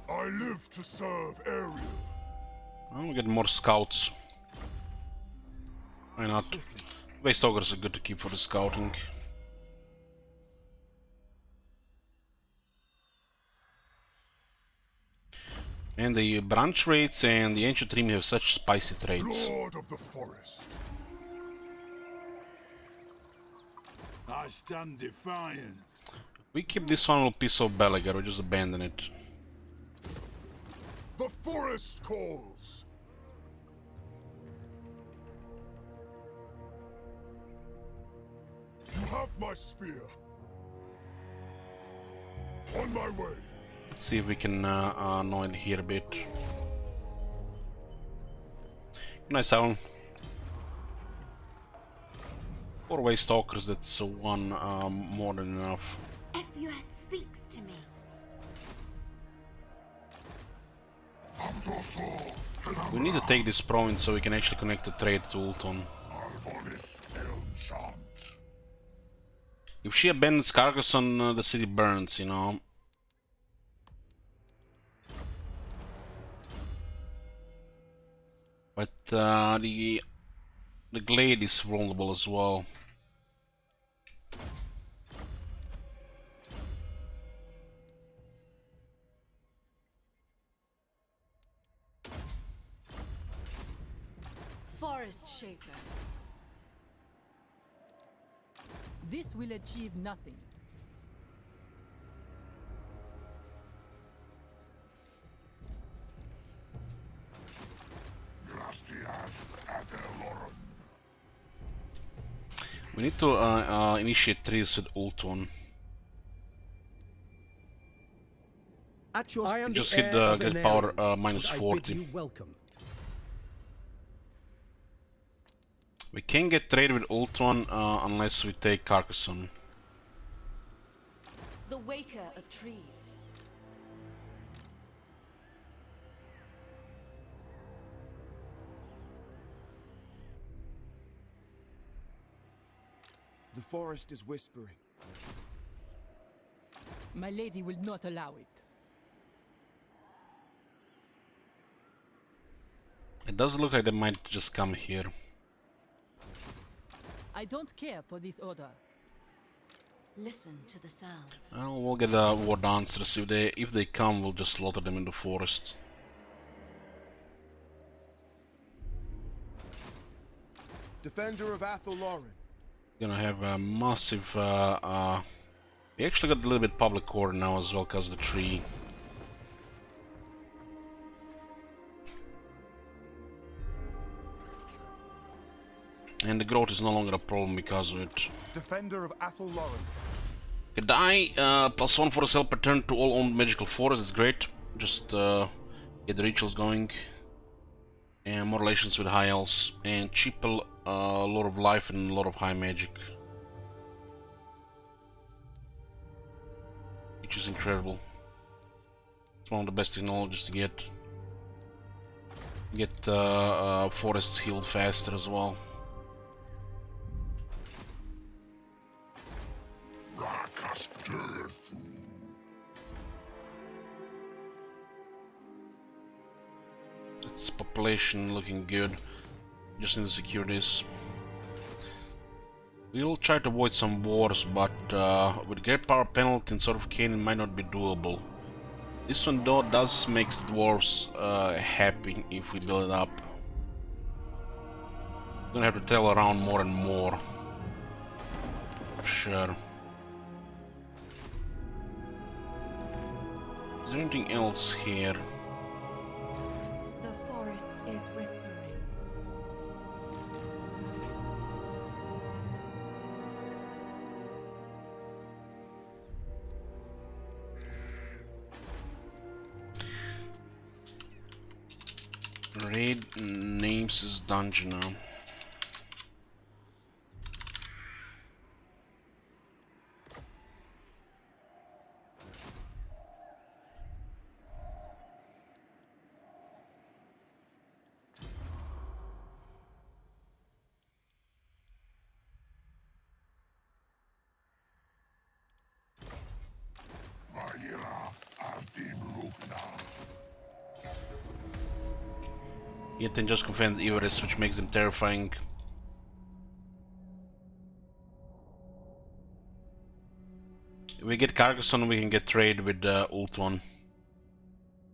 I live to serve Ariel. I'll get more scouts. Why not? Waste augers are good to keep for the scouting. And the branch rates and the ancient dream have such spicy traits. Lord of the forest. I stand defiant. We keep this one, we'll piss off Belagar, or just abandon it. The forest calls. You have my spear. On my way. Let's see if we can annoy it here a bit. Nice Alan. 4-way stalkers, that's one more than enough. FUS speaks to me. We need to take this province so we can actually connect the trade to Ulton. If she abandons Carcassonne, the city burns, you know. But the glade is vulnerable as well. Forest Shaker. This will achieve nothing. We need to initiate trees with Ulton. At your I am just the hit heir the of grid an power area, minus and I 40. bid you welcome. We can get trade with Ultron unless we take Carcassonne. The Waker of Trees. The forest is whispering. My lady will not allow it. It does look like they might just come here. I don't care for this order. Listen to the sounds. Well, we'll get war dancers. If they come, we'll just slaughter them in the forest. Defender of Argwylon. Gonna have a massive. We actually got a little bit public order now as well, because the tree. And the growth is no longer a problem because of it. Defender of Argwylon. Die, +1 for a self return to all owned magical forests, is great. Just get the rituals going. And more relations with high elves. And cheap a lot of life and a lot of high magic. Which is incredible. It's one of the best technologies to get. Get forests healed faster as well. Its population looking good. Just need to secure this. We'll try to avoid some wars, but with great power penalty and sort of cane it might not be doable. This one though does make dwarves happy if we build it up. Gonna have to travel around more and more. For sure. Is there anything else here? The forest is whispering. Raid names is dungeon now. Yet then just confront Everest, which makes them terrifying. If we get Carcassonne, we can get trade with Ultron.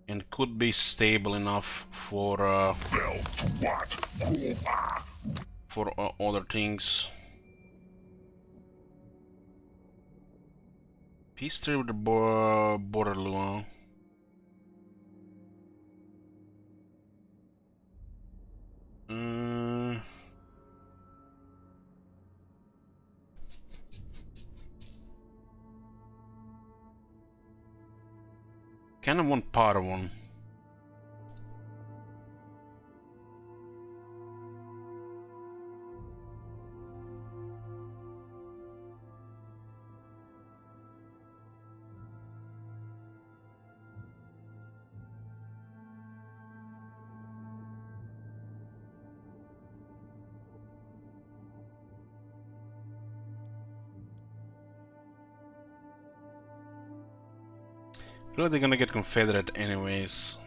And could be stable enough for other things. Peace treaty with the border Luan. Kind of want part of one. I feel like they're gonna get Confederate anyways.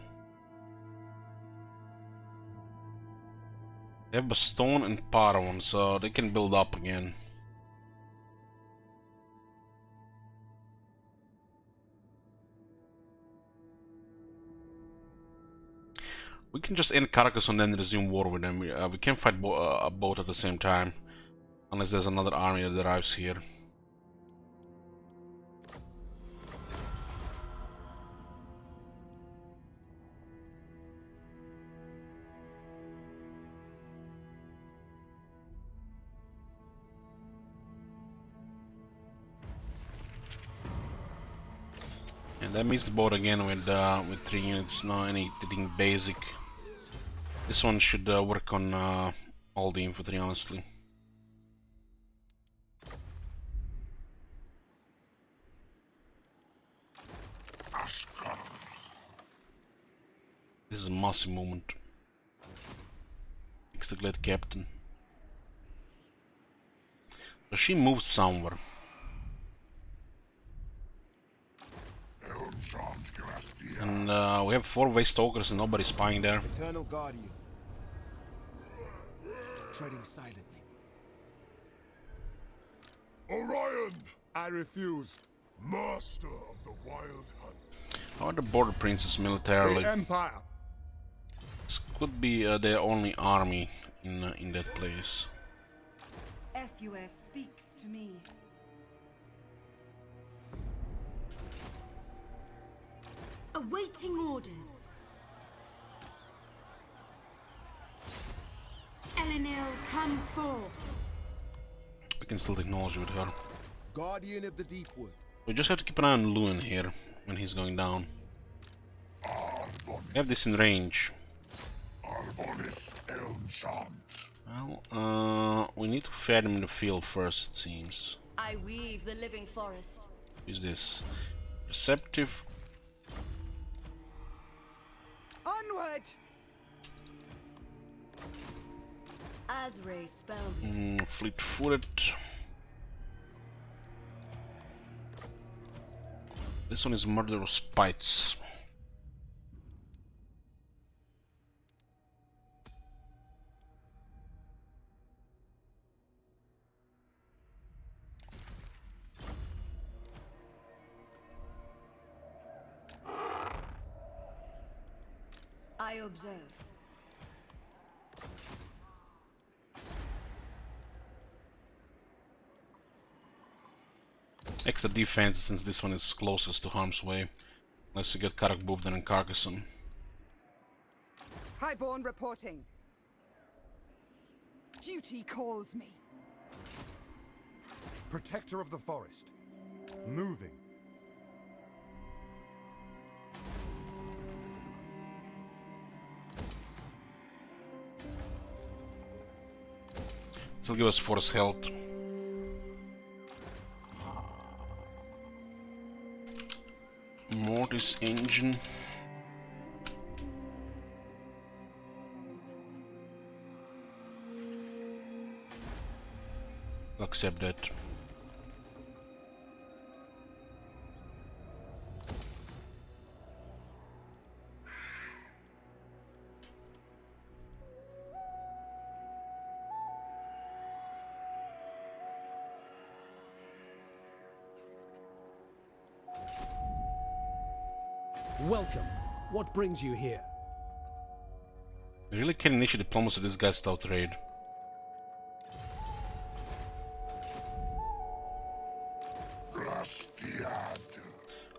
They have Bastogne and Paragon, so they can build up again. We can just end Carcassonne and then resume war with them. We can't fight both at the same time. Unless there's another army that arrives here. And that means the board again with 3 units, not anything basic. This one should work on all the infantry, honestly. This is a massive movement. Fix the glad captain. So she moved somewhere. And we have 4 waste stalkers and nobody spying there. Eternal Guardian. Treading silently. Orion! I refuse. Master of the Wild Hunt. How are the border princes militarily? The Empire. This could be their only army in that place. FUS speaks to me. Awaiting orders. Elenil, come forth. We can still technology with her. Guardian of the Deepwood. We just have to keep an eye on Luan here when he's going down. We have this in range. Well, we need to fed him in the field first, it seems. I weave the living forest. Who's this? Perceptive. Onward! Azray spell. Fleet-footed. This one is Murderous Spites. I observe. Extra defense since this one is closest to harm's way. Unless you get Karak Bubdan and Carcassonne. Highborn reporting. Duty calls me. Protector of the forest. Moving. This will give us force health. Mortis engine. Accept that. Welcome. What brings you here? We really can initiate diplomacy with this guy's without trade.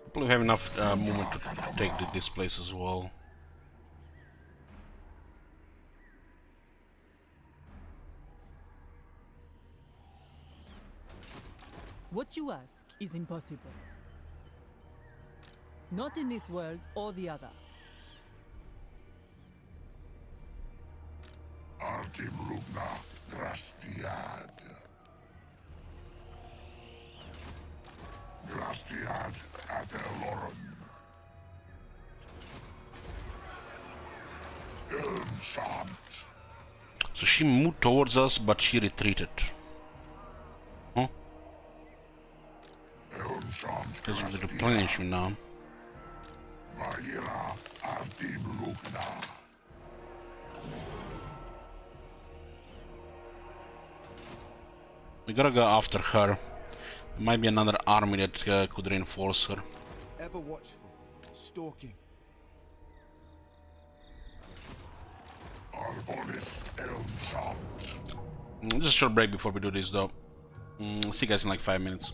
Hopefully we have enough movement to take this place as well. What you ask is impossible. Not in this world or the other. Argwylon, Grastiad. Grastiad ad Eloran. Enchant. So she moved towards us, but she retreated. Huh? Because of the replenishment now. Maira Argwylon. We gotta go after her. There might be another army that could reinforce her. Ever watchful, stalking. Argonis Enchant. Just a short break before we do this though. See you guys in like 5 minutes.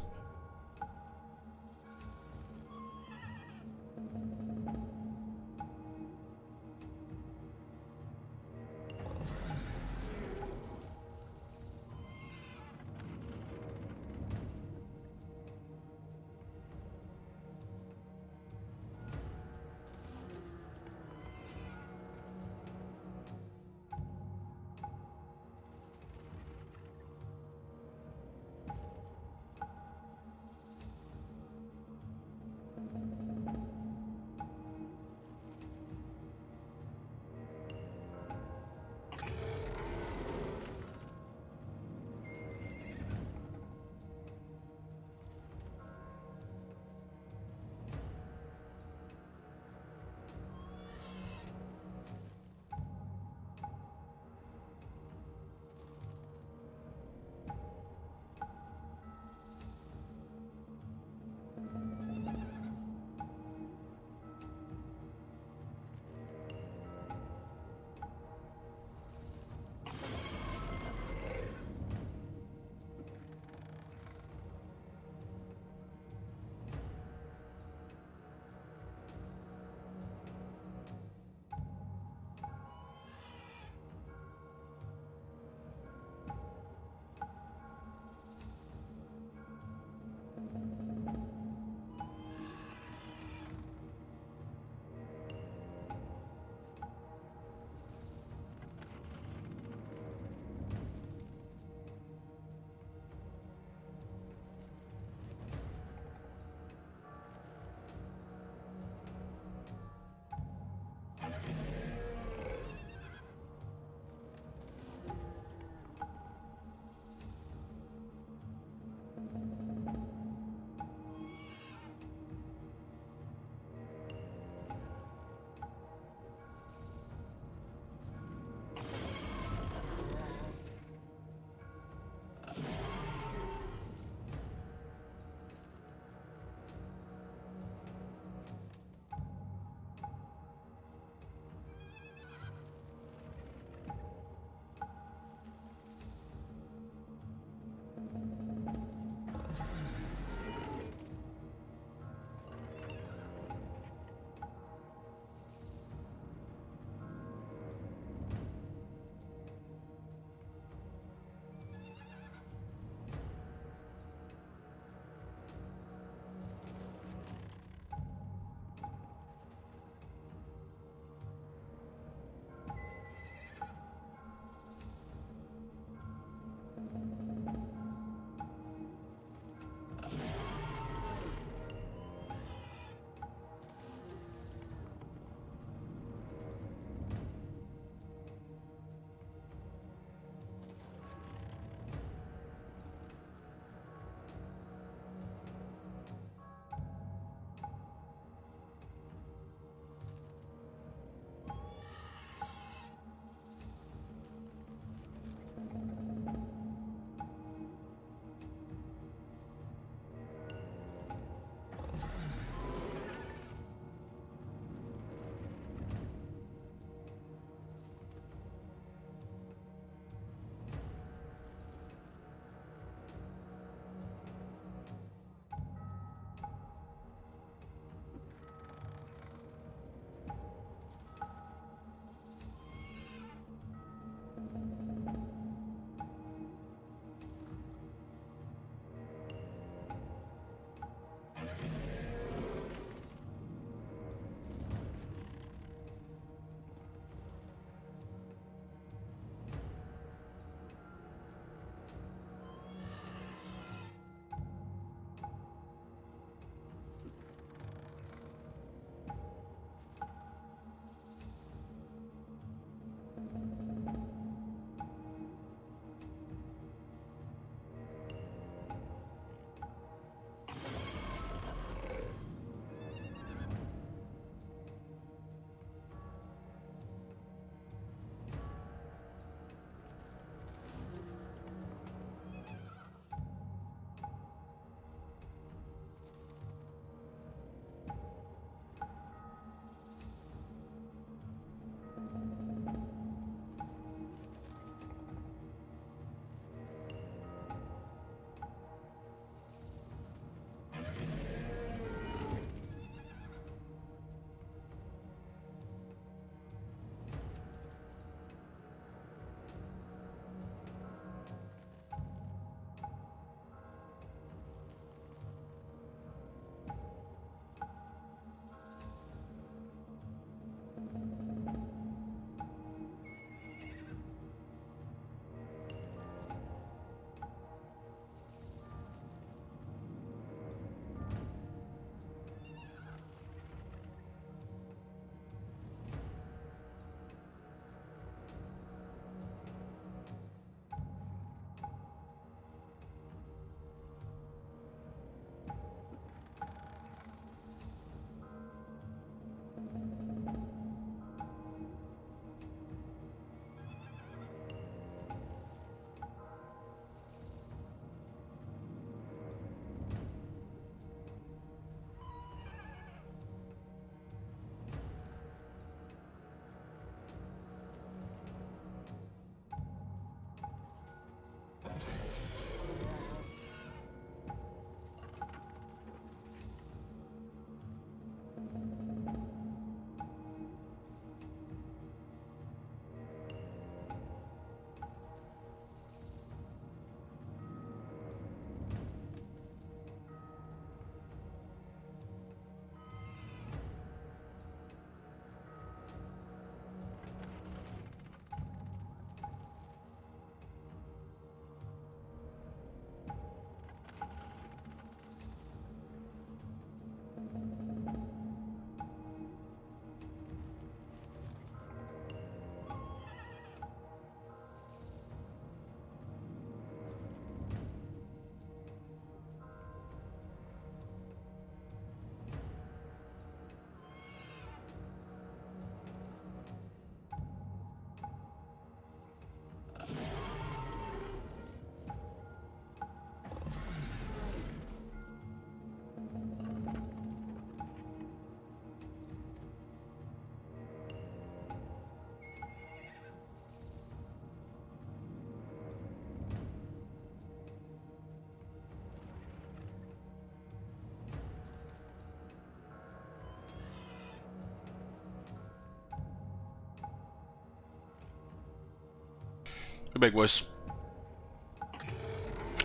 We're back, boys.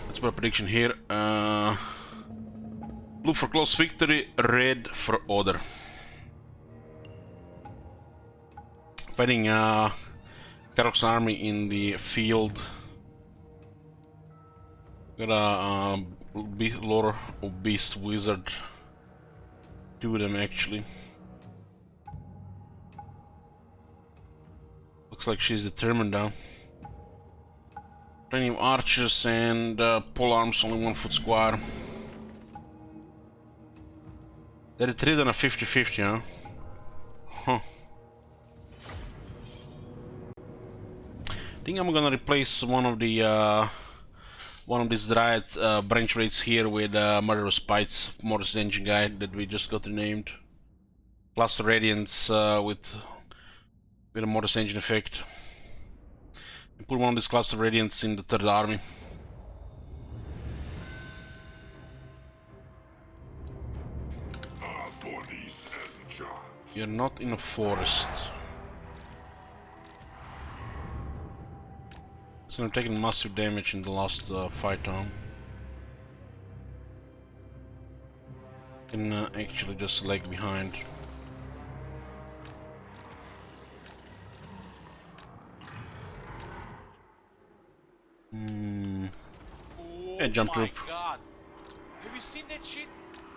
Let's put a prediction here. Blue for close victory, red for order. Fighting Karok's army in the field. Got a lore of beast wizard. Two of them actually. Looks like she's determined now. Plenty of archers and pole arms, only 1 foot square. They retreat on a 50-50, huh? Huh. I think I'm gonna replace one of these Dryad branch raids here with Murderous Spites, Mortis Engine guy that we just got renamed. Cluster Radiance with a Mortis Engine effect. And put one of these Cluster Radiance in the 3rd army. You're not in a forest. So I'm taking massive damage in the last fight down. Can actually just lag behind. Yeah, jump troop. Oh my god! Have you seen that shit?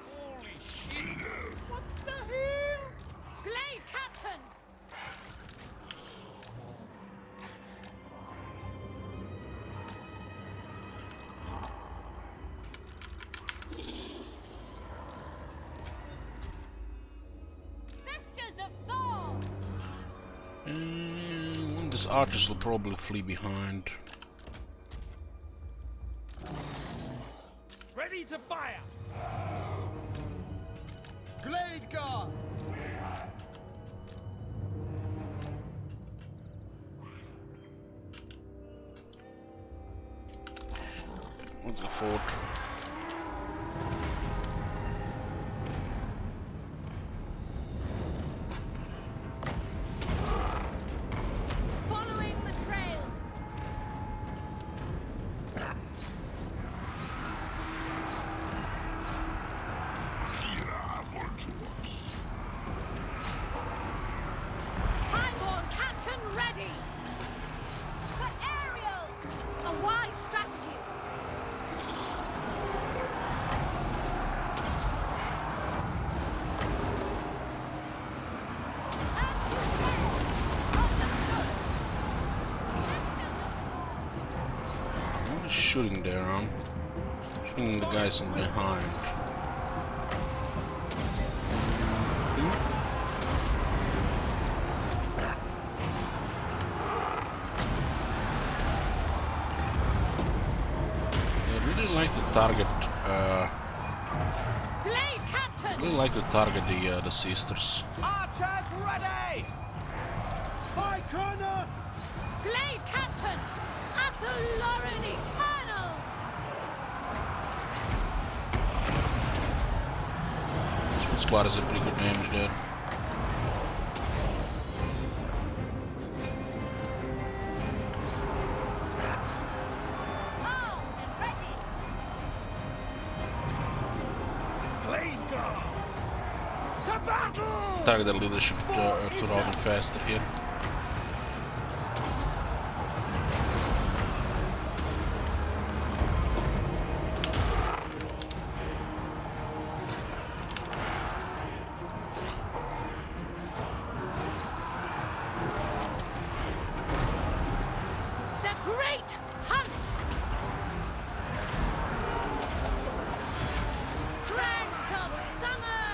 Holy shit! What the hell? Blade Captain! Sisters of Thor! One of these archers will probably flee behind. Ready to fire! Glade guard! Let's go forward. Following the trail! Highborn Captain ready! For aerial! A wise strategy! What is shooting there, huh? Shooting the guys in behind. I really like to target. Blade Captain! I really like to target the sisters. Archers ready! By Kronos! Blade Captain! At the Lauren Eternal! Squad is a pretty good damage there. Armed and ready! Glade guard! To battle! Target the leadership to run faster here. The Great Hunt! Strength of summer!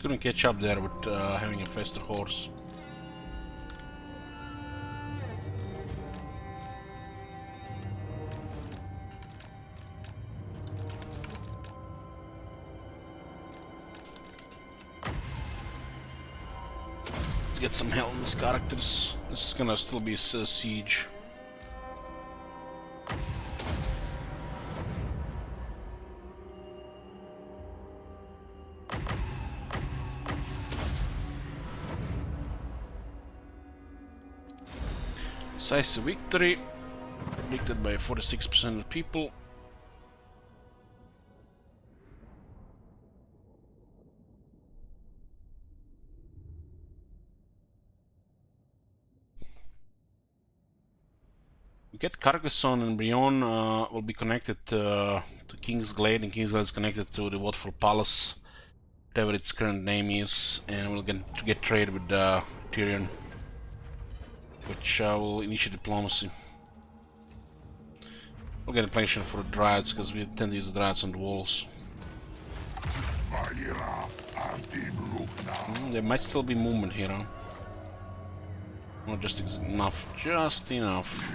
couldn't catch up there with having a faster horse. Let's get some hell in these characters. This is gonna still be a siege. Decisive victory, predicted by 46% of people. We get Argwylon and Brion will be connected to Kingsglade, and Kingsglade is connected to the Watful Palace, whatever its current name is, and we'll get trade with Tyrion, which will initiate diplomacy. We'll get a plantation for the Dryads, because we tend to use the Dryads on the walls. There might still be movement here, huh? Not just enough. Just enough.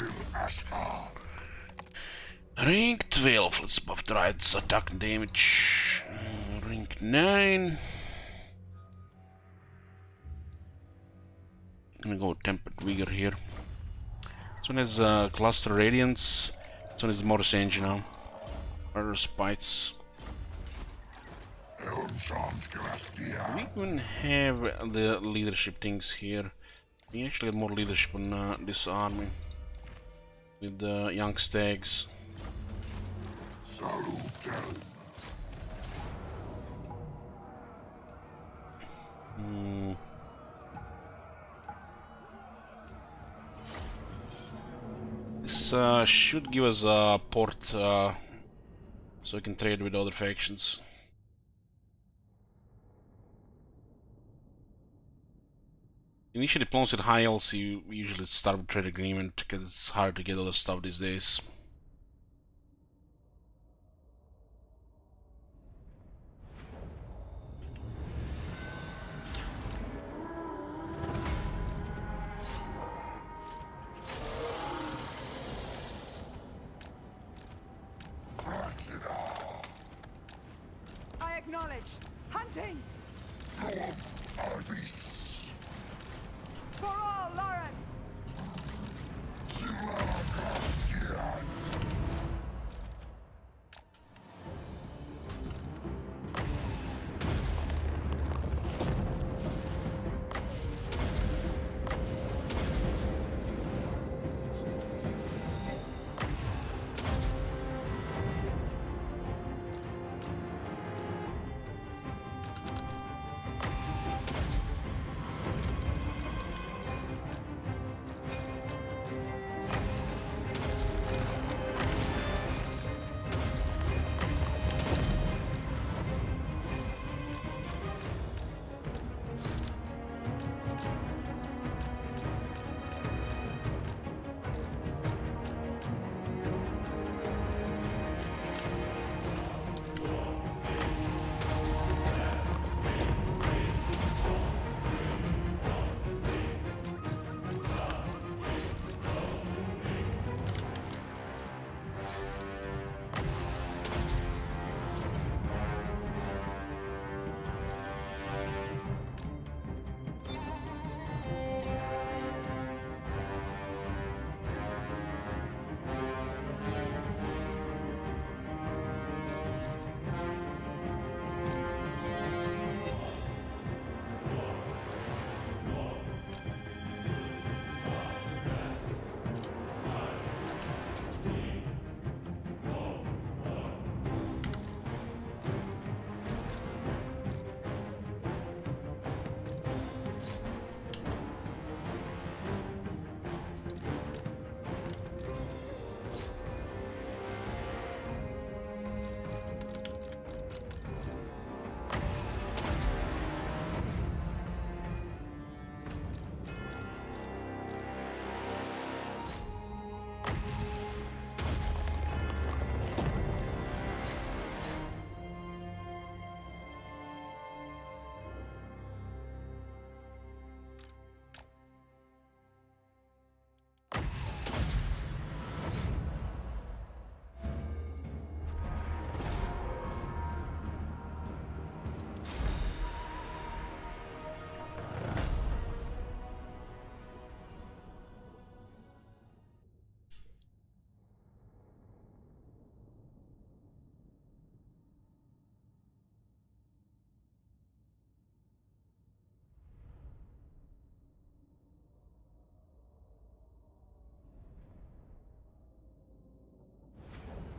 Rank 12. Let's buff Dryads attack and damage. Rank 9. I'm gonna go Tempered Vigor here. This one has Cluster Radiance. This one is the Morris Engine now. Murder Spites. We can have the leadership things here. We actually have more leadership on this army. With the young stags. This should give us a port so we can trade with other factions. Initially, diplomacy with high LC, we usually start with trade agreement because it's hard to get other stuff these days. I acknowledge. Hunting! For all, Lauren!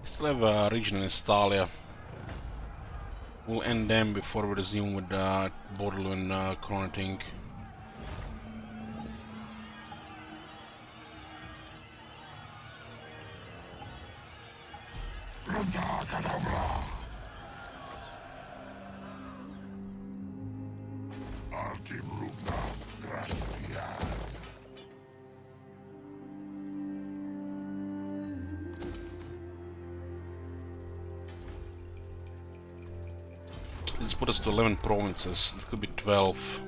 Still have a region in Estalia. We'll end them before we resume with Borderlo and Chronoting. This put us to 11 provinces. It could be 12.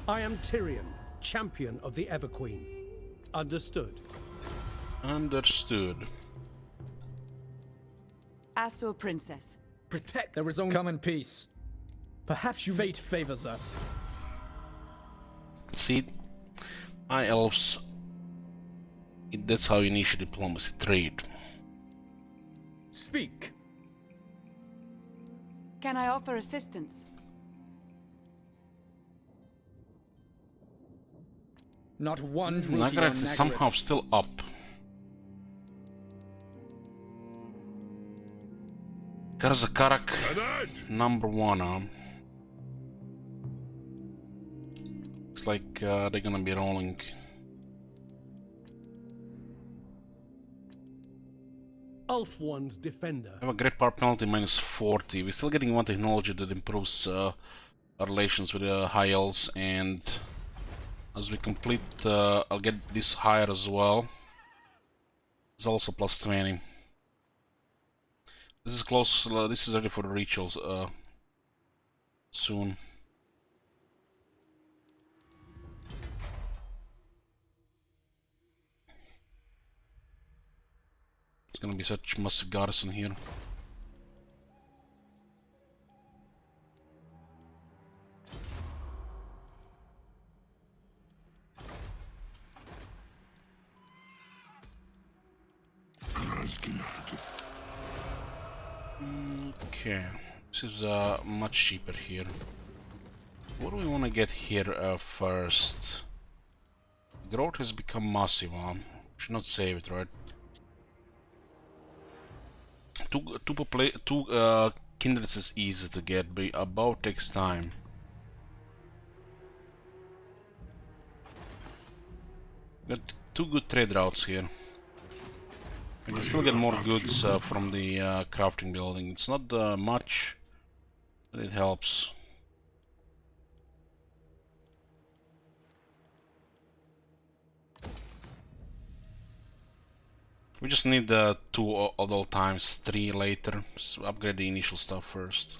I am Tyrion, champion of the Everqueen. Understood? Understood. Asur Princess. Protect. There is only. Come in peace. Perhaps you. Fate favors us. See, High Elves. That's how you initiate diplomacy. Trade. Speak. Can I offer assistance? Not one Nagarak is somehow still up. Karzakarak, number 1. Looks like they're gonna be rolling. Ulf-One's defender. I have a great power penalty minus 40. We're still getting one technology that improves our relations with the High Elves, and as we complete, I'll get this higher as well. It's also plus 20. This is close. This is ready for the rituals soon. It's gonna be such massive garrison here. Okay, this is much cheaper here. What do we want to get here first? Growth has become massive. Should not save it, right? Two kindreds is easy to get, but about takes time. Got 2 good trade routes here. I can still get more goods from the crafting building. It's not much, but it helps. We just need 2 adult times 3 later. So upgrade the initial stuff first.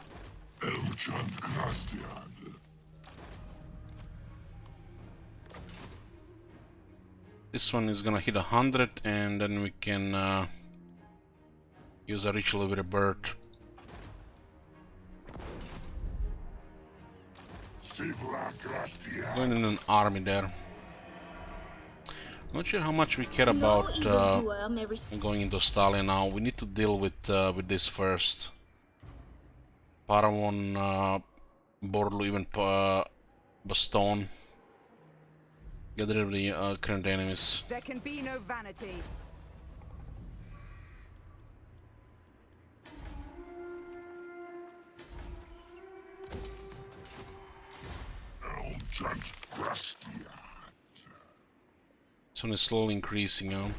This one is gonna hit 100, and then we can use a ritual with a bird. Going in an army there. Not sure how much we care about going into Stalia now. We need to deal with this first. Paravon, Borlu, even Baston. Get rid of the current enemies. There can be no vanity. This one is slowly increasing now.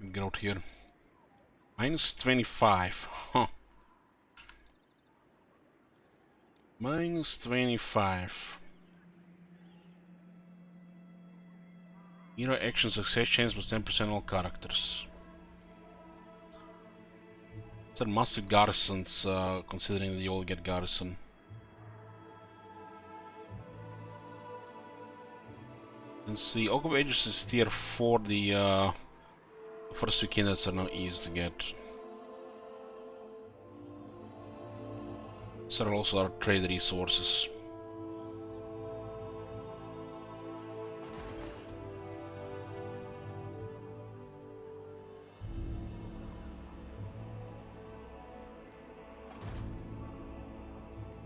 We get out here. Minus 25. Huh. Minus 25. Hero action success chance plus 10% all characters. These are massive garrisons, considering that you all get garrison. And see, Oak of Ages is tier 4. The first 2 kindreds are now easy to get. These are also our trade resources.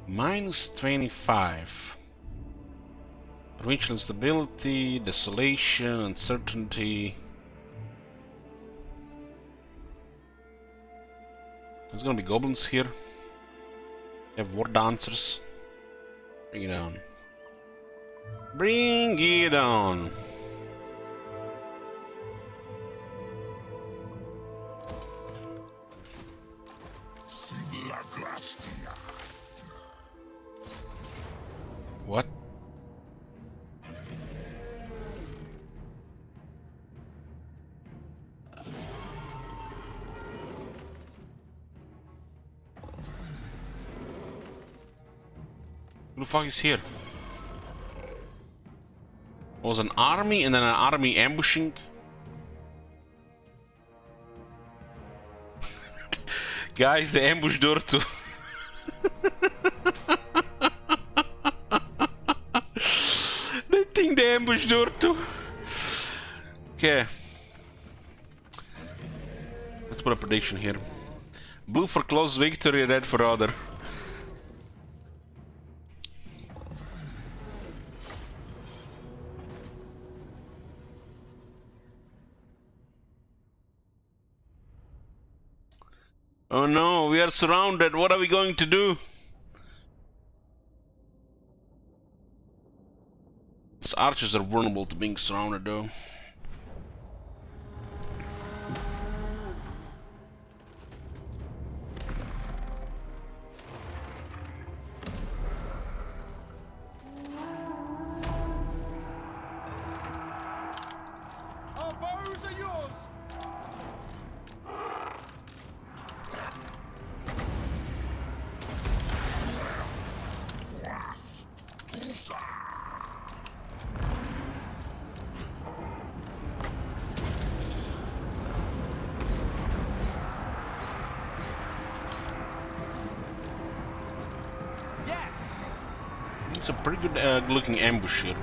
Minus 25. Provincial instability, desolation, uncertainty. There's gonna be goblins here. We have war dancers. Bring it on. Bring it on! What? Who the fuck is here? Was an army and then an army ambushing? Guys, they ambushed Dorto. They think they ambushed Dorto. Okay. Let's put a prediction here. Blue for close victory, red for other. Oh no, we are surrounded. What are we going to do? These archers are vulnerable to being surrounded though. Our bows are yours! It's a pretty good looking ambush here.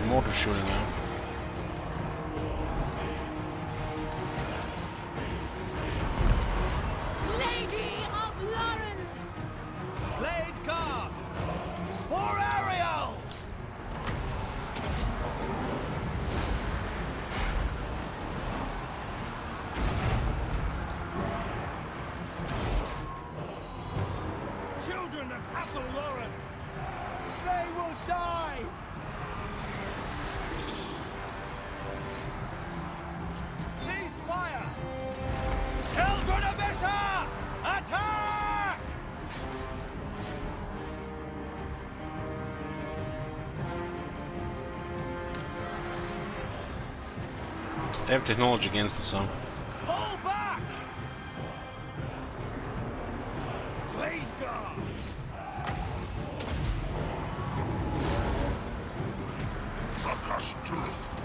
Mortar shooting out. Lady of Lauren! Blade Car! For Ariel! Children of Argwylon! They will die! Ceasefire! Children of Isha! Attack! They have technology against the sun. Pull back! Blaze guard!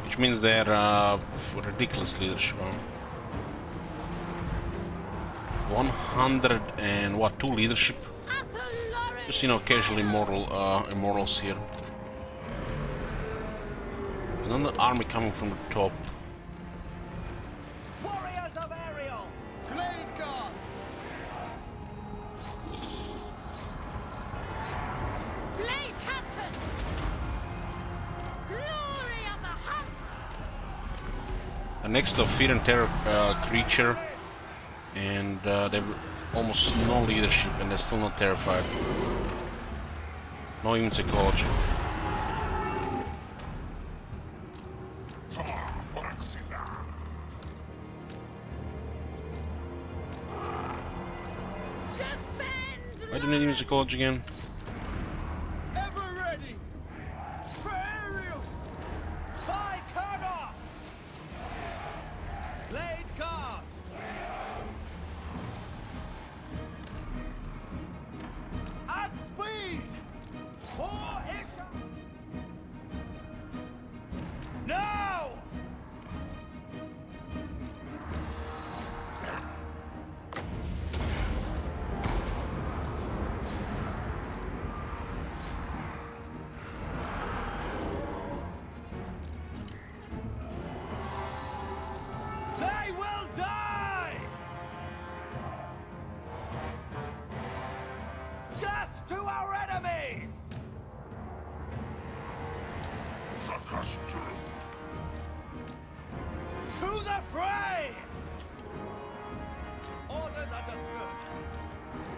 Which means they're ridiculous leadership. 100 and what, 2 leadership? Just, you know, casual immortals here. Another army coming from the top. Warriors of Ariel! Blade guard! Blade Captain! Glory of the hunt! The next of fear and terror creature, and they've almost no leadership, and they're still not terrified. No even psychology. Death I don't need music college again. Ever ready for aerial. By Kardos. Blade guard. At speed. For Isha. Now. They will die! Death to our enemies! To the fray! Orders understood.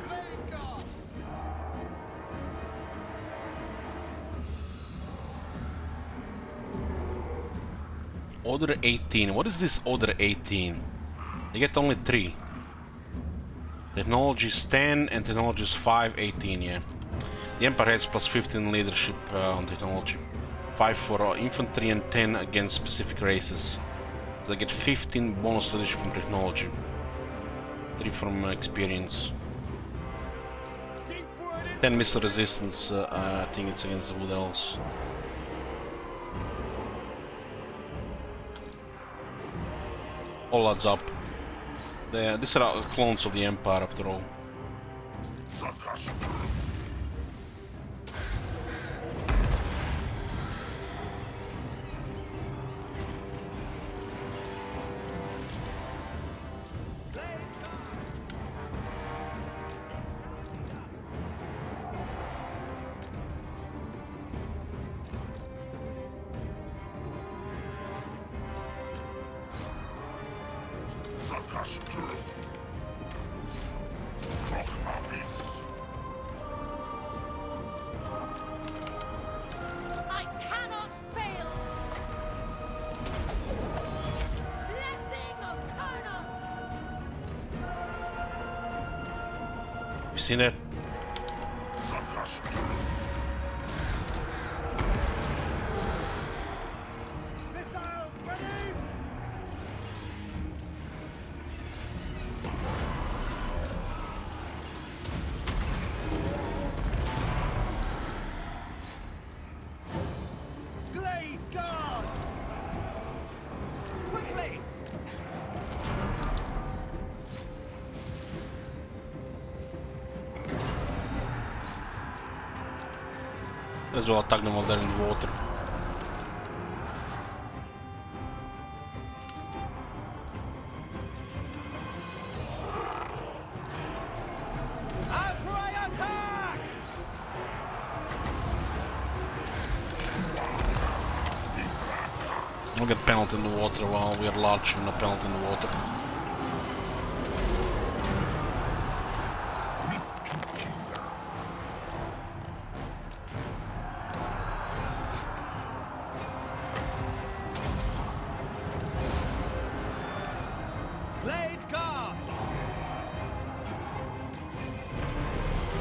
Blade guard! Order 18. What is this Order 18? They get only 3. Technology is 10 and technology is 5, 18, yeah. The Empire has plus 15 leadership on technology. 5 for infantry and 10 against specific races. So they get 15 bonus leadership from technology. 3 from experience. 10 missile resistance, I think it's against the Wood Elves. All adds up. These are clones of the Empire after all. I cannot fail. Blessing of Karnos. You seen that? Blade guard! Quickly! As well attack them while they're in the water. Outright attack! We'll get penalty in the water while we are large and no penalty in the water. Blade guard!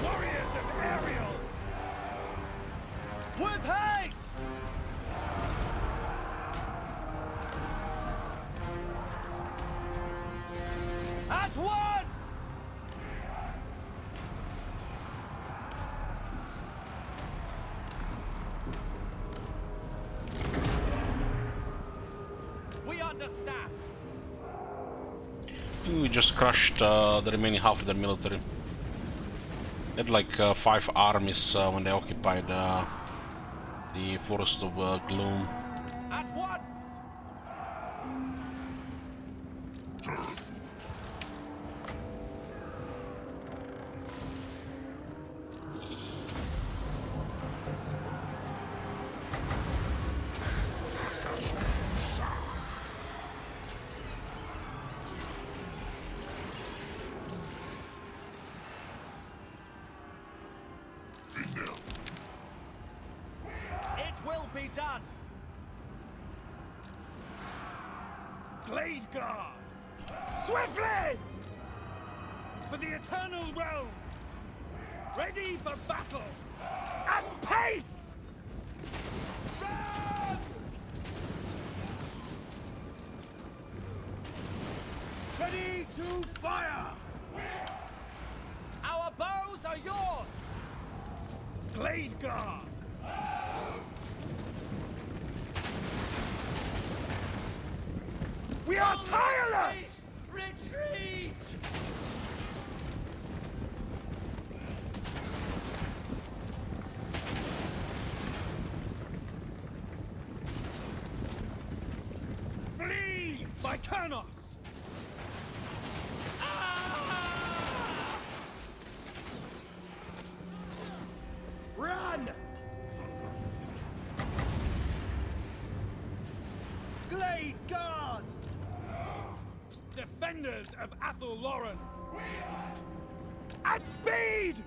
Warriors of Ariel! With haste! At once! We understand. We just crushed the remaining half of their military. They had like 5 armies when they occupied the Forest of Gloom. At once! It will be done! Blade guard! Swiftly! For the eternal realm! Ready for battle! At pace! Run! Ready to fire! Our bows are yours! Blade guard! We are tireless! Retreat! Flee! By Kernos! Run! Glade Guard! Defenders of Argwylon! At speed!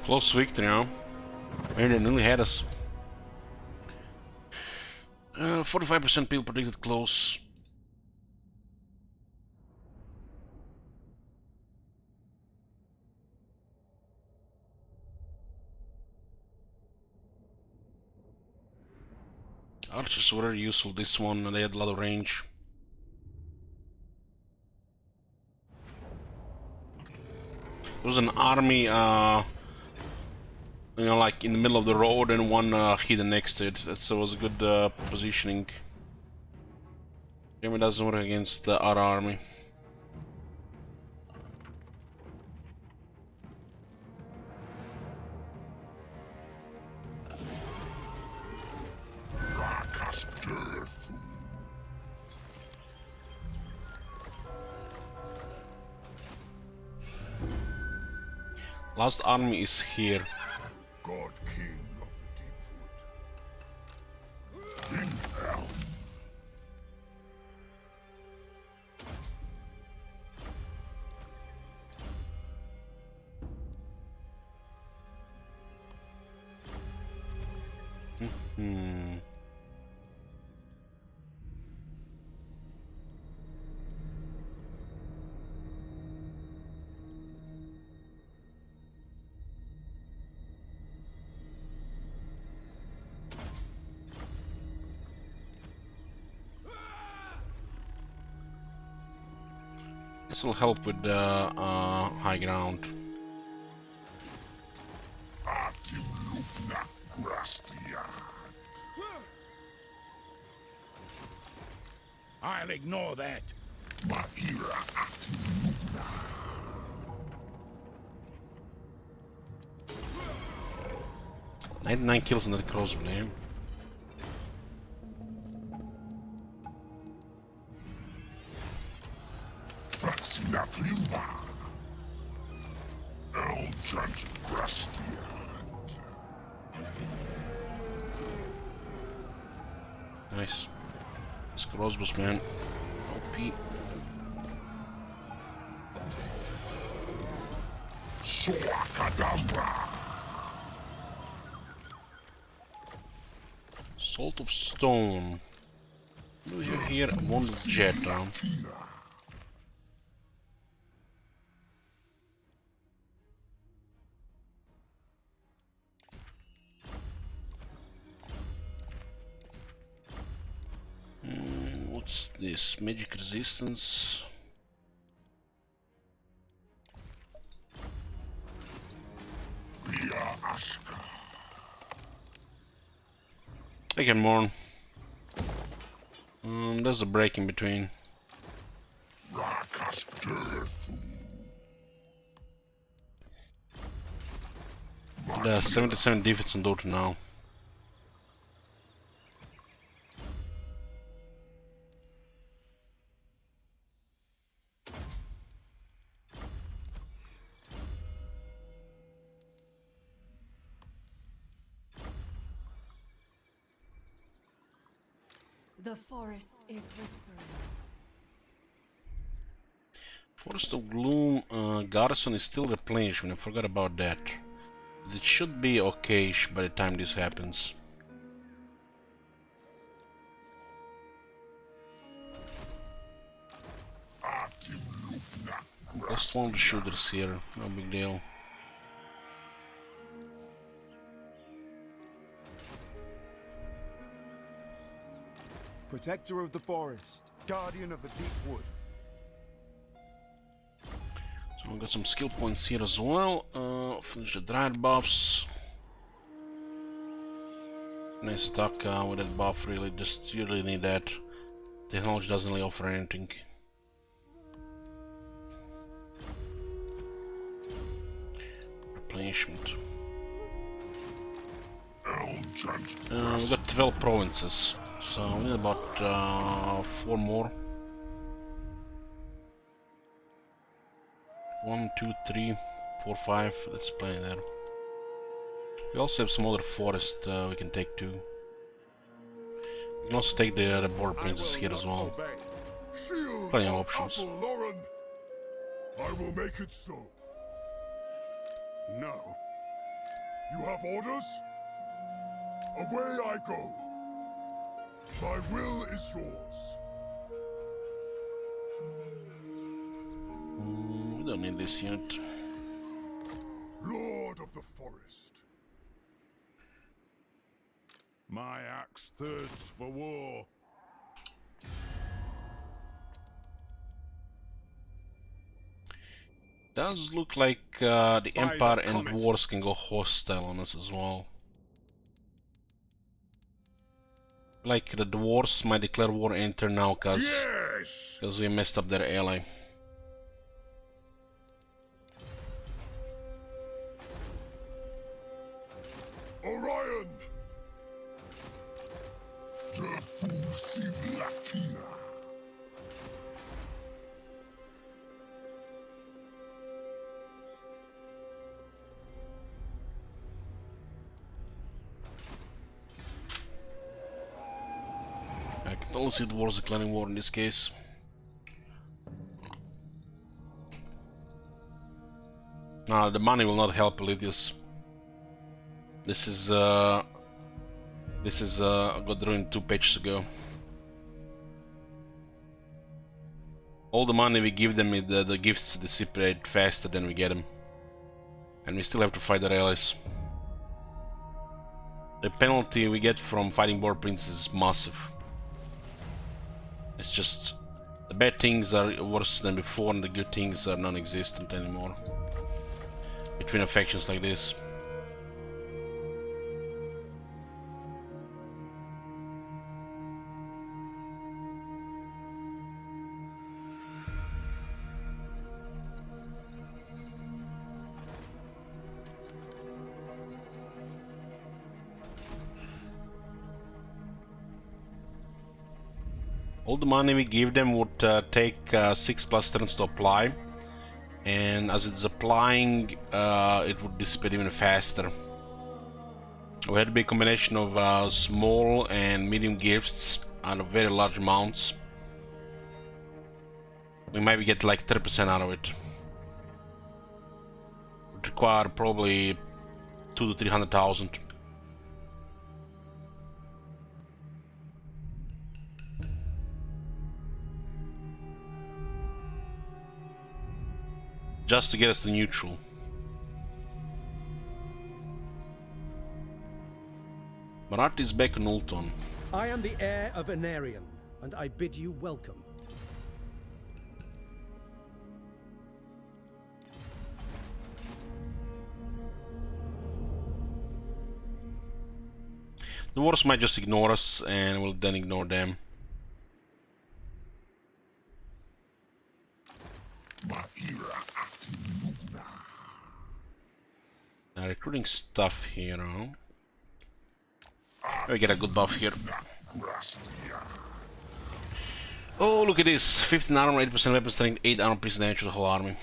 Close victory now. Man, they nearly had us. 45% people predicted close. Archers were very useful this one, and they had a lot of range. There was an army, you know, like in the middle of the road, and one hidden next to it. That was a good positioning. It doesn't work against our army. Last army is here. God King of the Deepwood. In hell. This will help with the high ground. I'll ignore that. 99 kills in that crossbow. Nice. This crossbows, man. OP. Salt of Stone. What do we have here? One jet down. What's this? Magic resistance. I can mourn. There's a break in between. The 77 defense on Dota now. The forest is whispering. Forest of Gloom garrison is still replenished. I forgot about that. It should be okay by the time this happens. Lost one of the shooters here, no big deal. Protector of the forest, guardian of the deep wood. So we got some skill points here as well. Finish the dried buffs. Nice attack with that buff, really. Just you really need that. Technology doesn't really offer anything. Replenishment. We got 12 provinces, so we need about 4 more. 1, 2, 3, 4, 5. That's plenty there. We also have some other forest we can take too. We can also take the border princess here as well. Plenty of options. Lauren, I will make it so. Now, you have orders? Away I go. My will is yours. We don't need this yet. Lord of the forest. My axe thirsts for war. Does look like the Empire and Dwarves can go hostile on us as well. Like the Dwarves might declare war enter now because we messed up their ally. Orion! I can totally see Dwarves declaring war in this case. Nah, the money will not help Elidius. This is got ruined 2 pages ago. All the money we give them, the gifts dissipate faster than we get them, and we still have to fight their allies. The penalty we get from fighting border princes is massive. It's just the bad things are worse than before, and the good things are non-existent anymore between factions like this. All the money we give them would take 6+ turns to apply, and as it's applying, it would dissipate even faster. We had to be a combination of small and medium gifts out of very large amounts. We maybe get like 30% out of it. It would require probably 200,000 to 300,000. Just to get us to neutral. Marat is back on Ulton. I am the heir of Anarion, and I bid you welcome. The Dwarves might just ignore us, and we'll then ignore them. Now recruiting stuff here, huh? We get a good buff here. Oh, look at this! 15 armor, 8% weapon strength, 8 armor piece damage to the whole army.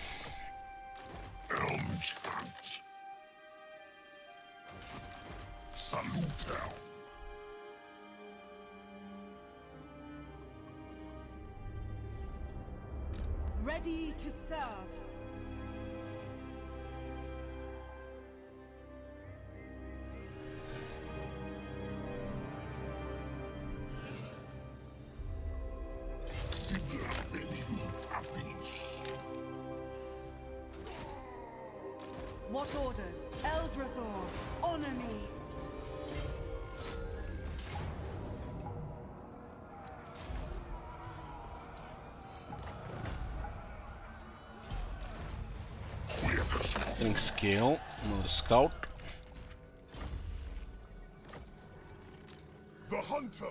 Ready to serve. God's orders. Eldrazor, honor me. Getting scale, another scout. The hunter.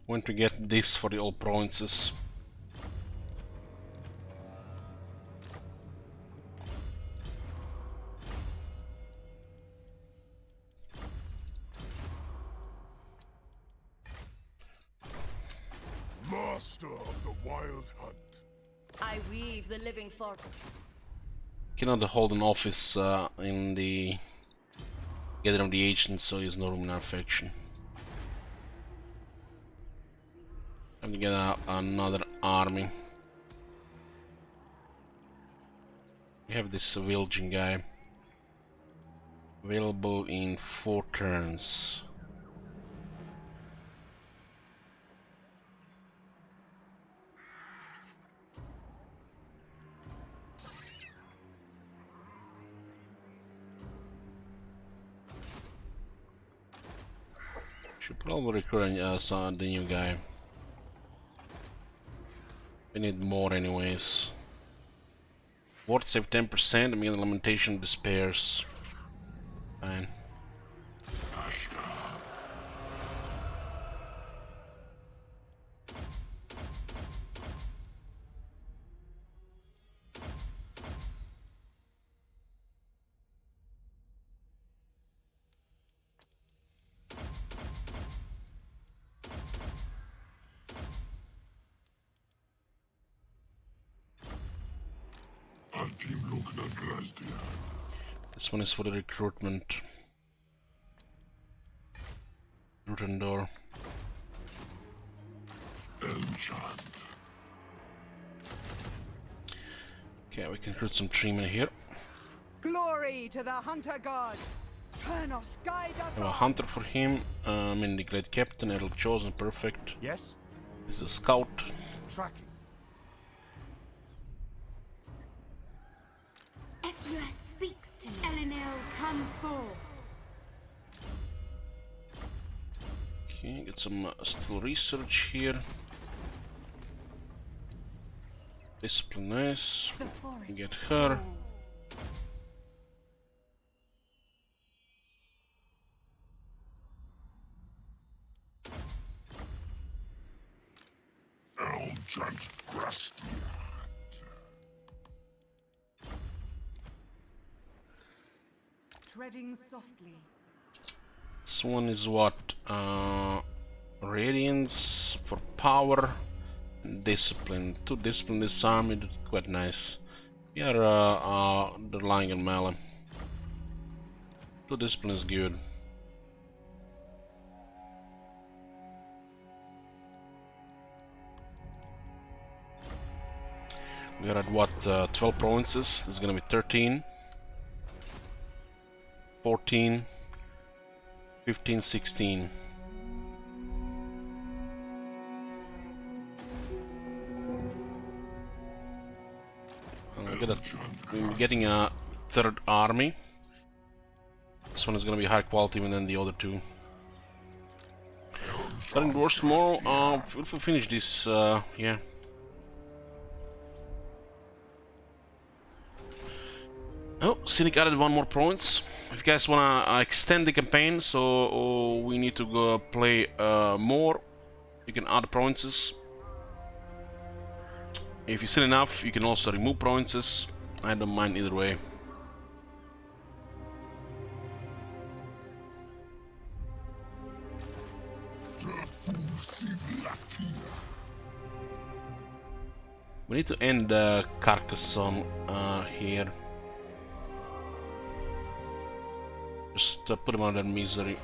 Want to get this for the old provinces. Master of the wild hunt. I weave the living for. Cannot hold an office in the Gathering of the Ancients, so there's no room in our faction. Time to get another army. We have this Wilgin guy. Available in 4 turns. Should probably recruit the new guy. We need more anyways. Ward save 10%, Immediate Lamentation Despairs. Fine. This one is for the recruitment. Rutendor. Okay, we can recruit some treemen here. Glory to the hunter god. Kernos, guide us. I have a hunter for him. In the great captain, it'll chosen perfect. Yes? This is a scout. Tracking. Ephraim speaks to me. Elinel, come forth. Okay, get some still research here. Discipline, nice. The forest Get her. calls. Treading softly. This one is what? Radiance for power and discipline. 2 discipline this army, that's quite nice. We are the lying in melee. 2 discipline is good. We are at what? 12 provinces. This is gonna be 13. 14, 15, 16. We're getting a 3rd army. This one is gonna be high quality even than the other 2. Starting wars tomorrow. If we finish this, yeah. Oh, Cynic added 1 more province. If you guys wanna extend the campaign, so we need to go play more, you can add provinces. If you send enough, you can also remove provinces. I don't mind either way. We need to end Carcassonne here. Just put him under misery.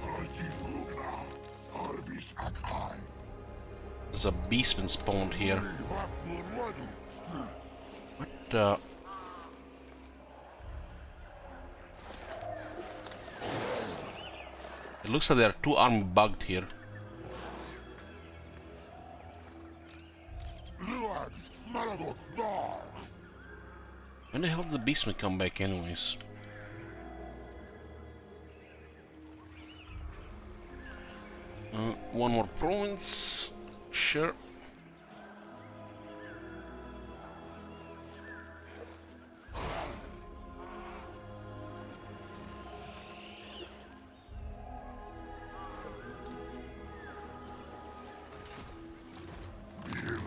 There's a beastman spawned here. What? It looks like there are 2 army bugged here. When the hell did the beastmen come back anyways? One more province. Sure.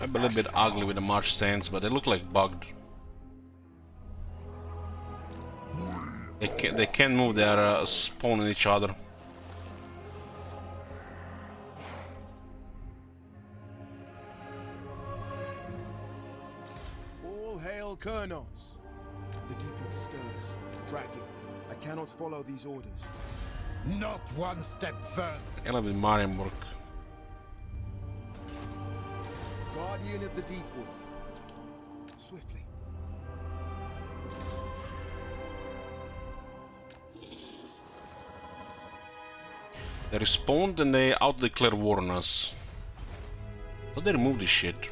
Maybe a little bit ugly with the march stands, but they look like bugged. They can move, they are spawning each other. All hail Kurnos. The Deepwood stirs. Dragon, I cannot follow these orders. Not one step further. Hela with Marienburg. Guardian of the Deepwood. Swiftly. They respawned and they out-declare war on us. How they remove this shit?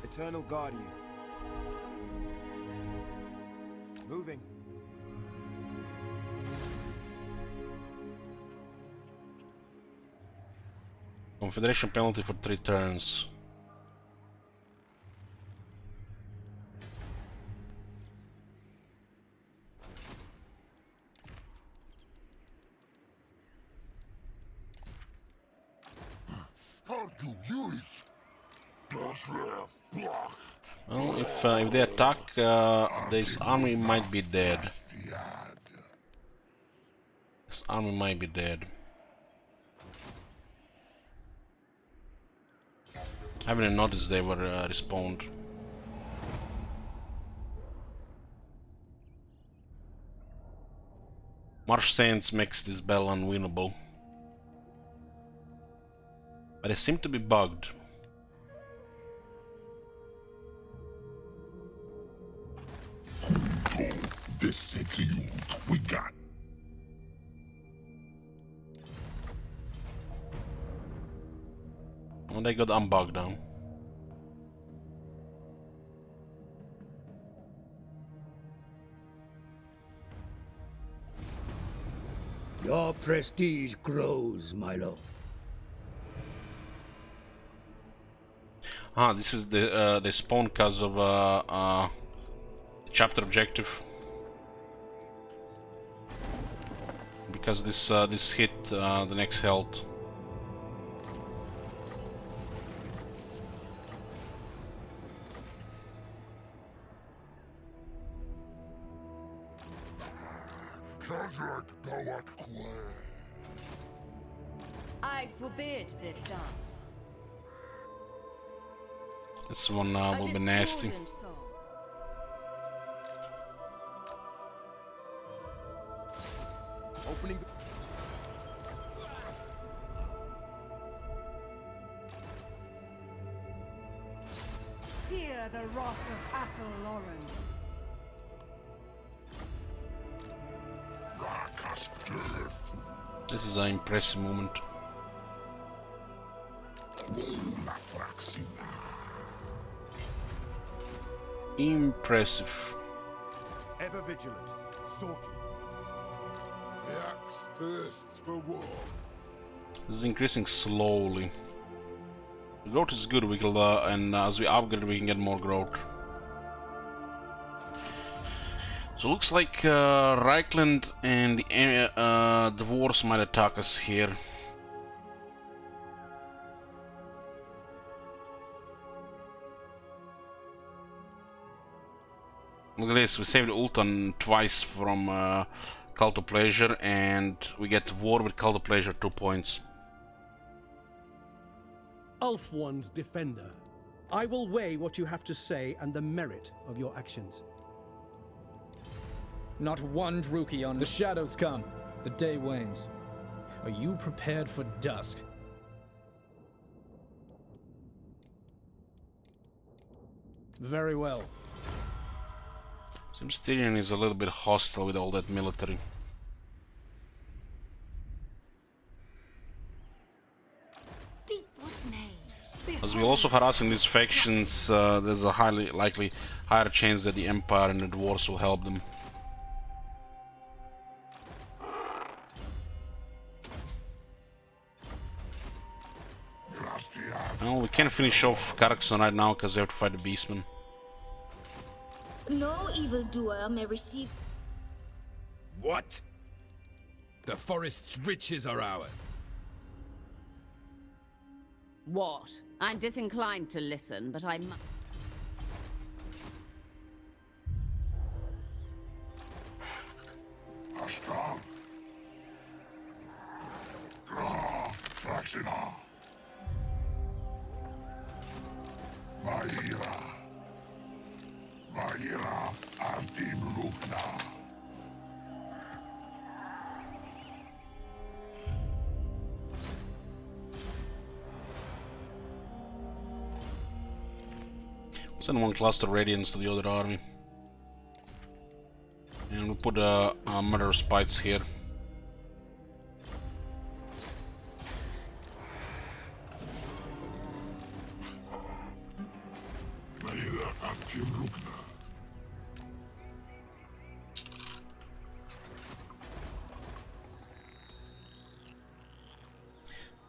Eternal Guardian. Moving. Confederation penalty for 3 turns. Well, if they attack, this army might be dead. This army might be dead. I haven't noticed they were respawned. Marsh Sands makes this battle unwinnable. But they seem to be bugged. This city we got. Oh, they got unbugged now. Your prestige grows, my lord. Ah, this is the spawn because of chapter objective. Because this hit the next health. I forbid this dance. This one will be nasty. Opening. Fear the wrath of Argwylon. This is an impressive moment. Impressive. Ever vigilant. Stalking. The axe thirsts for war. This is increasing slowly. The growth is good, we can, and as we upgrade we can get more growth. So looks like Reichland and the dwarves might attack us here. Look at this, we saved Ultan twice from Cult of Pleasure, and we get war with Cult of Pleasure 2 points. Ulfwan's defender. I will weigh what you have to say and the merit of your actions. Not one Druki on. The shadows come. The day wanes. Are you prepared for dusk? Very well. Seems Tyrion is a little bit hostile with all that military. Deepwood Mage. As we're also harassing these factions, there's a higher chance that the Empire and the Dwarves will help them. Well, we can't finish off Carcassonne right now because we have to fight the Beastmen. No evildoer may receive. What? The forest's riches are ours. What? I'm disinclined to listen, but I must. Ashtar. Gra Fraxina. Vaira. Vaira Artim Lugna. Send one cluster radiance to the other army. And we'll put murder spites here.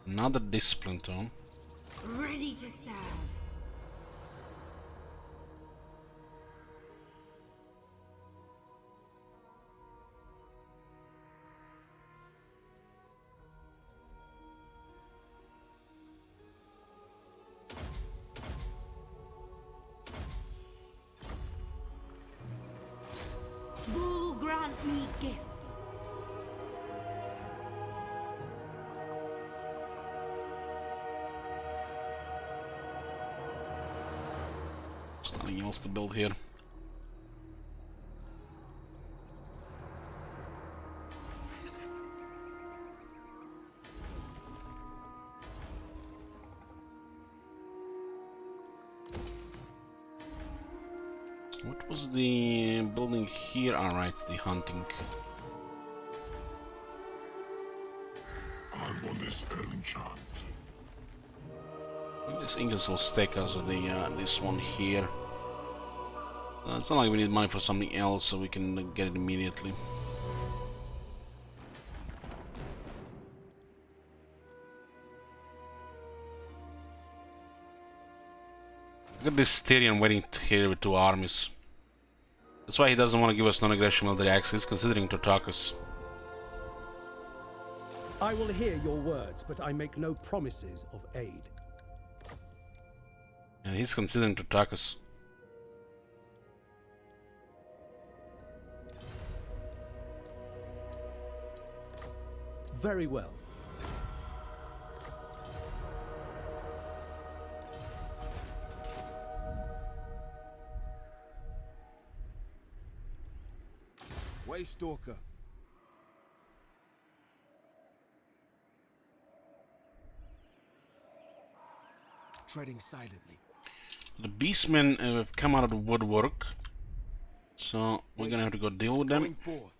Another discipline tone. Ready to serve. Bull grant me gifts. There's nothing else to build here. What was the building here? Alright, the hunting. I'm on this enchant. This Ingus will stack us with the this one here. It's not like we need money for something else, so we can get it immediately. Look at this Tyrion waiting here with 2 armies. That's why he doesn't want to give us non-aggression military access. He's considering to attack us. I will hear your words, but I make no promises of aid. And he's considering to attack us. Very well. Waystalker. Treading silently. The Beastmen have come out of the woodwork, so we're gonna have to go deal with them. Going forth.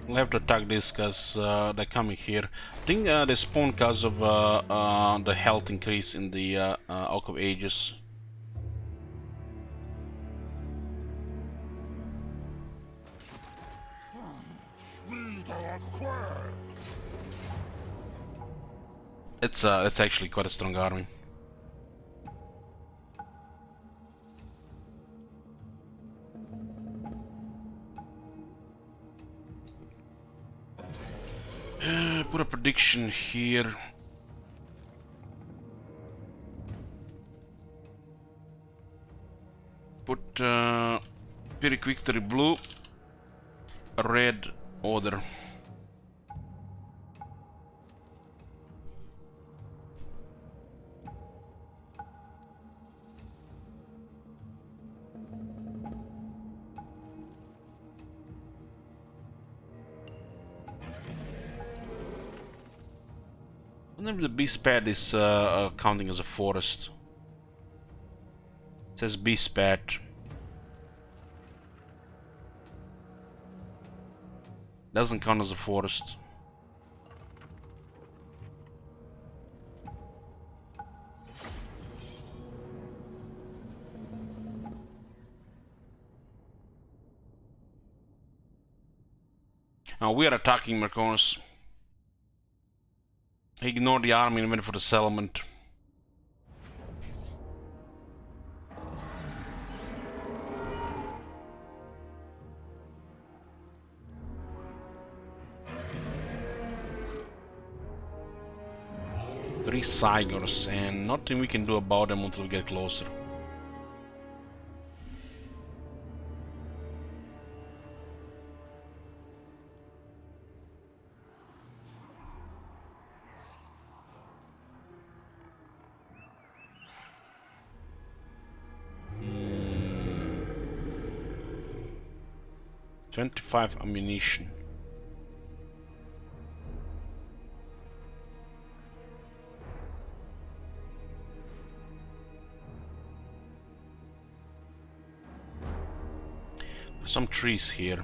We'll have to attack this because they're coming here. I think they spawn because of the health increase in the Oak of Ages. It's actually quite a strong army. Put a prediction here. Put Pyrrhic Victory blue, red order. I wonder if the beast pad is counting as a forest. It says beast pad. Doesn't count as a forest. Now we are attacking Merconis. Ignore the army and went for the settlement. Three Cygors, and nothing we can do about them until we get closer. Hmm. 25 ammunition. Some trees here.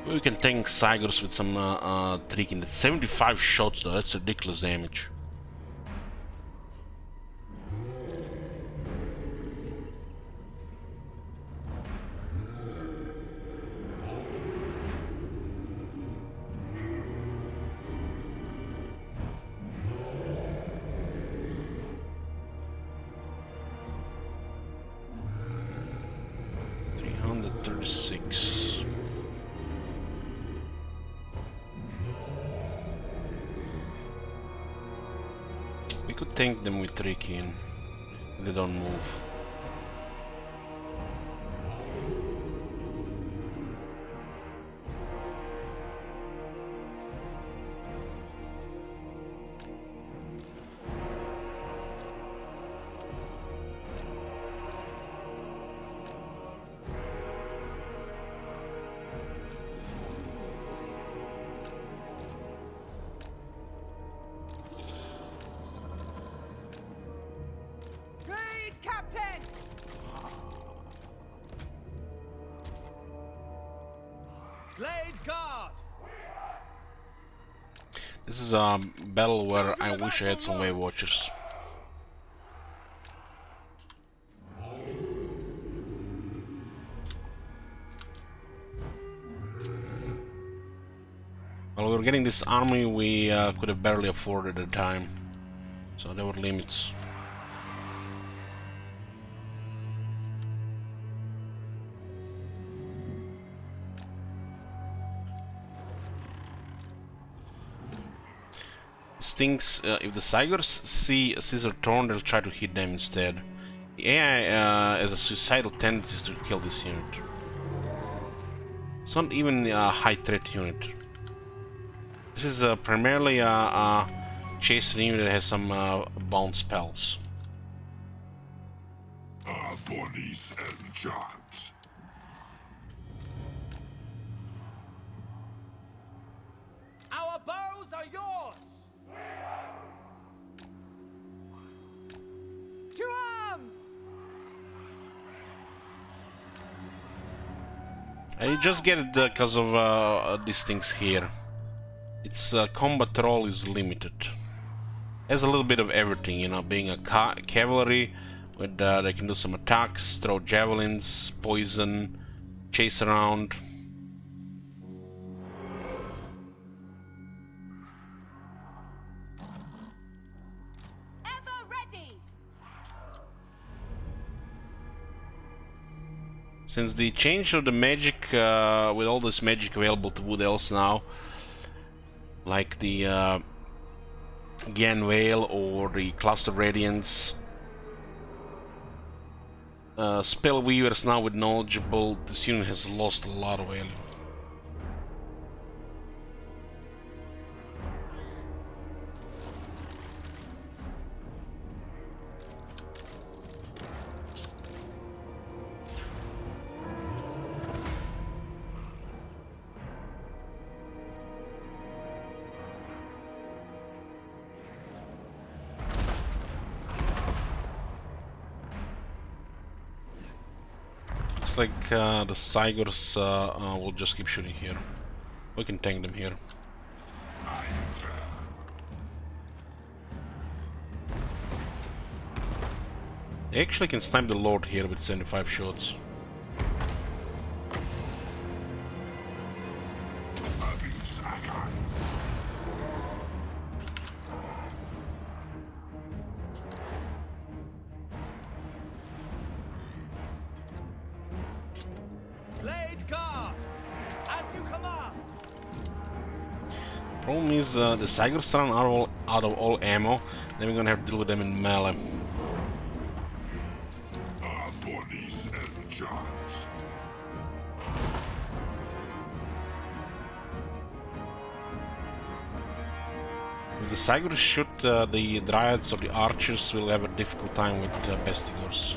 We can tank Cygors with some tricking. That's 75 shots though, that's ridiculous damage. We could tank them with tricking. They don't move. This is a battle where I wish I had some Wave Watchers. While we were getting this army, we could have barely afforded at the time, so there were limits. Things, if the Cygors see a Caesar turn, they'll try to hit them instead. The AI has a suicidal tendency to kill this unit. It's not even a high threat unit. This is primarily a chaser unit that has some bound spells. Our bodies enchant. Our bows are yours! To arms! I just get it because of these things here. Its combat roll is limited. Has a little bit of everything, you know, being a cavalry, with they can do some attacks, throw javelins, poison, chase around. Since the change of the magic, with all this magic available to Wood Elves now, like the Gan Veil or the Cluster Radiance, Spell Weavers now with Knowledgeable, this unit has lost a lot of value. looks like the Cygors will just keep shooting here. We can tank them here. They actually can snipe the Lord here with 75 shots. Blade guard, as you command. Problem is the Cygors run out of all ammo, then we're gonna have to deal with them in melee. Our bodies and jars. If the Cygors shoot the Dryads or the Archers, we'll have a difficult time with Pestigors.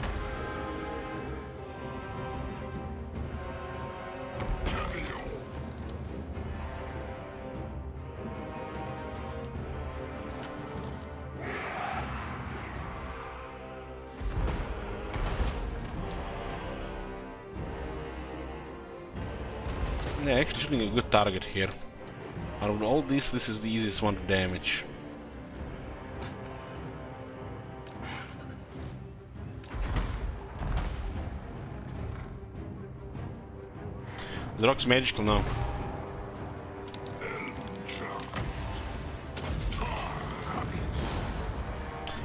Yeah, actually shooting a good target here. Out of all this is the easiest one to damage. The rock's magical now.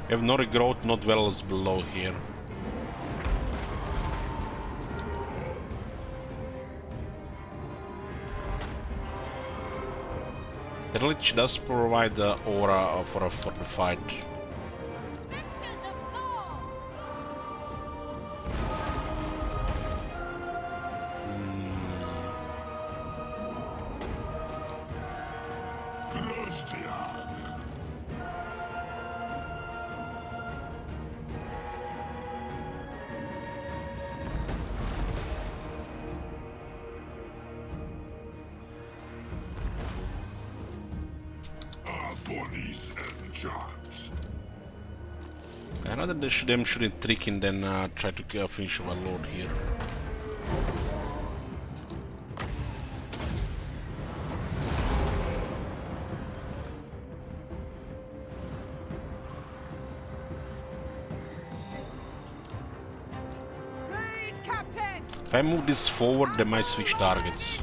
We have no regrowth, not wells below here. The Lich does provide the aura for the fight. Bodies and jars. I'd rather them shooting tricking than try to finish our Lord here. Raid, Captain! If I move this forward, they might switch targets.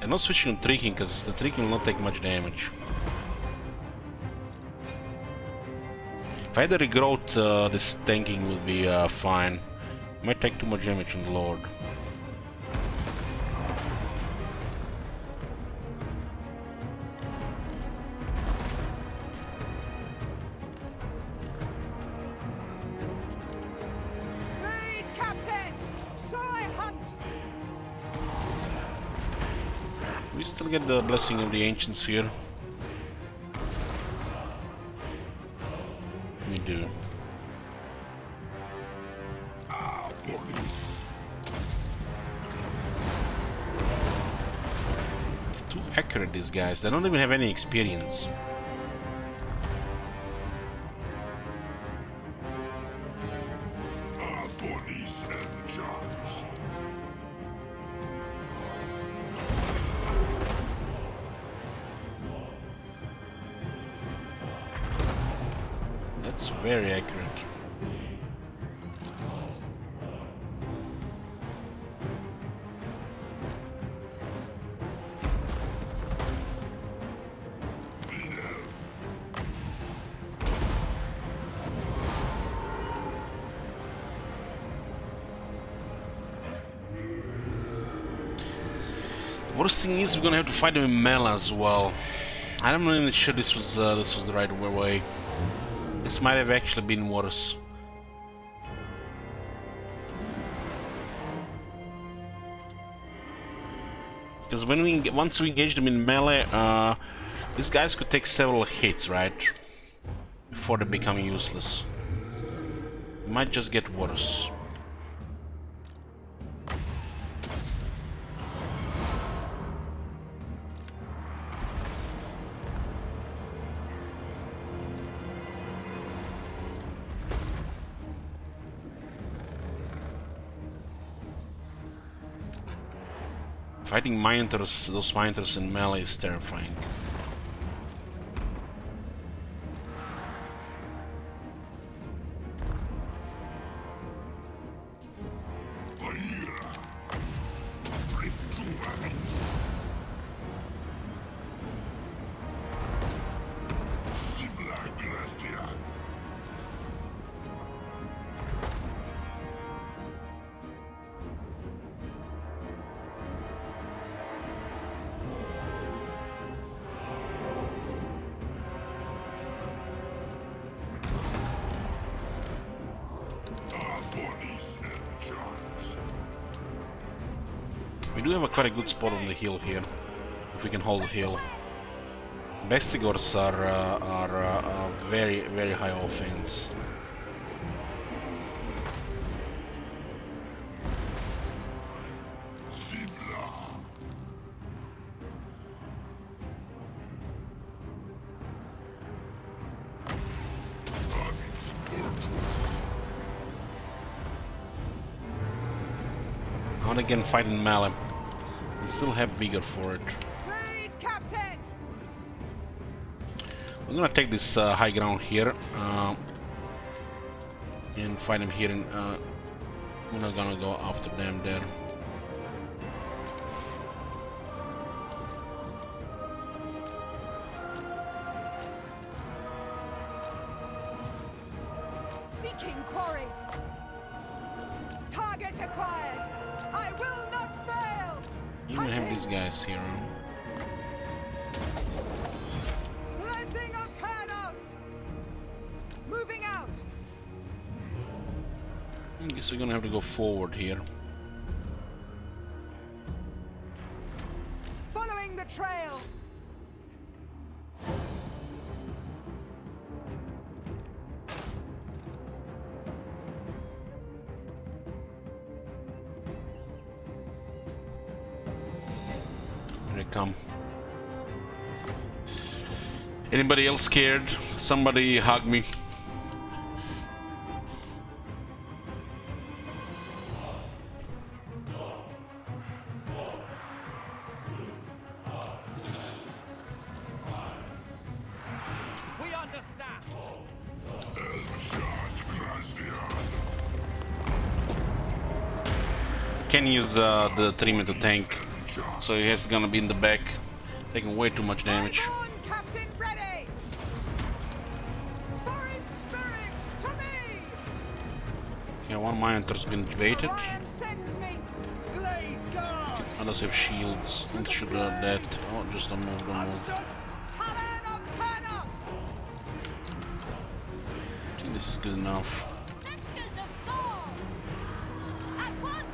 I'm not switching on tricking because the tricking will not take much damage. If I had a regrowth, this tanking will be fine. Might take too much damage on the Lord. Raid, Captain! So I hunt! We still get the blessing of the ancients here. We do. Too accurate, these guys. They don't even have any experience. Our bodies and jars. That's very accurate. Worst thing is we're gonna have to fight them in melee as well. I'm not even sure this was the right way. This might have actually been worse. Because once we engage them in melee, these guys could take several hits, right? Before they become useless. It might just get worse. Fighting Minotaurs, those Minotaurs in melee is terrifying. We do have a quite a good spot on the hill here, if we can hold the hill. Bestigors are very, very high offense. And again, fighting melee. We still have vigor for it. Raid, Captain! I'm gonna take this high ground here and fight him here. And we're not gonna go after them there. Seeking quarry. Target acquired. I will not fail. You even have these guys here. Blessing of Panos. Moving out. I guess we're gonna have to go forward here. Following the trail. Here they come. Anybody else scared? Somebody hug me. We understand. Can use the 3 to tank, so he has gonna be in the back, taking way too much damage. Captain ready. Foreign spirits to me. Yeah, one Minotaur's been baited. Orion sends me. Blade guard. Others have shields. Let's shoot that. Oh, just don't move, don't move. Talon of Panos. I think this is good enough. Sisters of Thor! At once!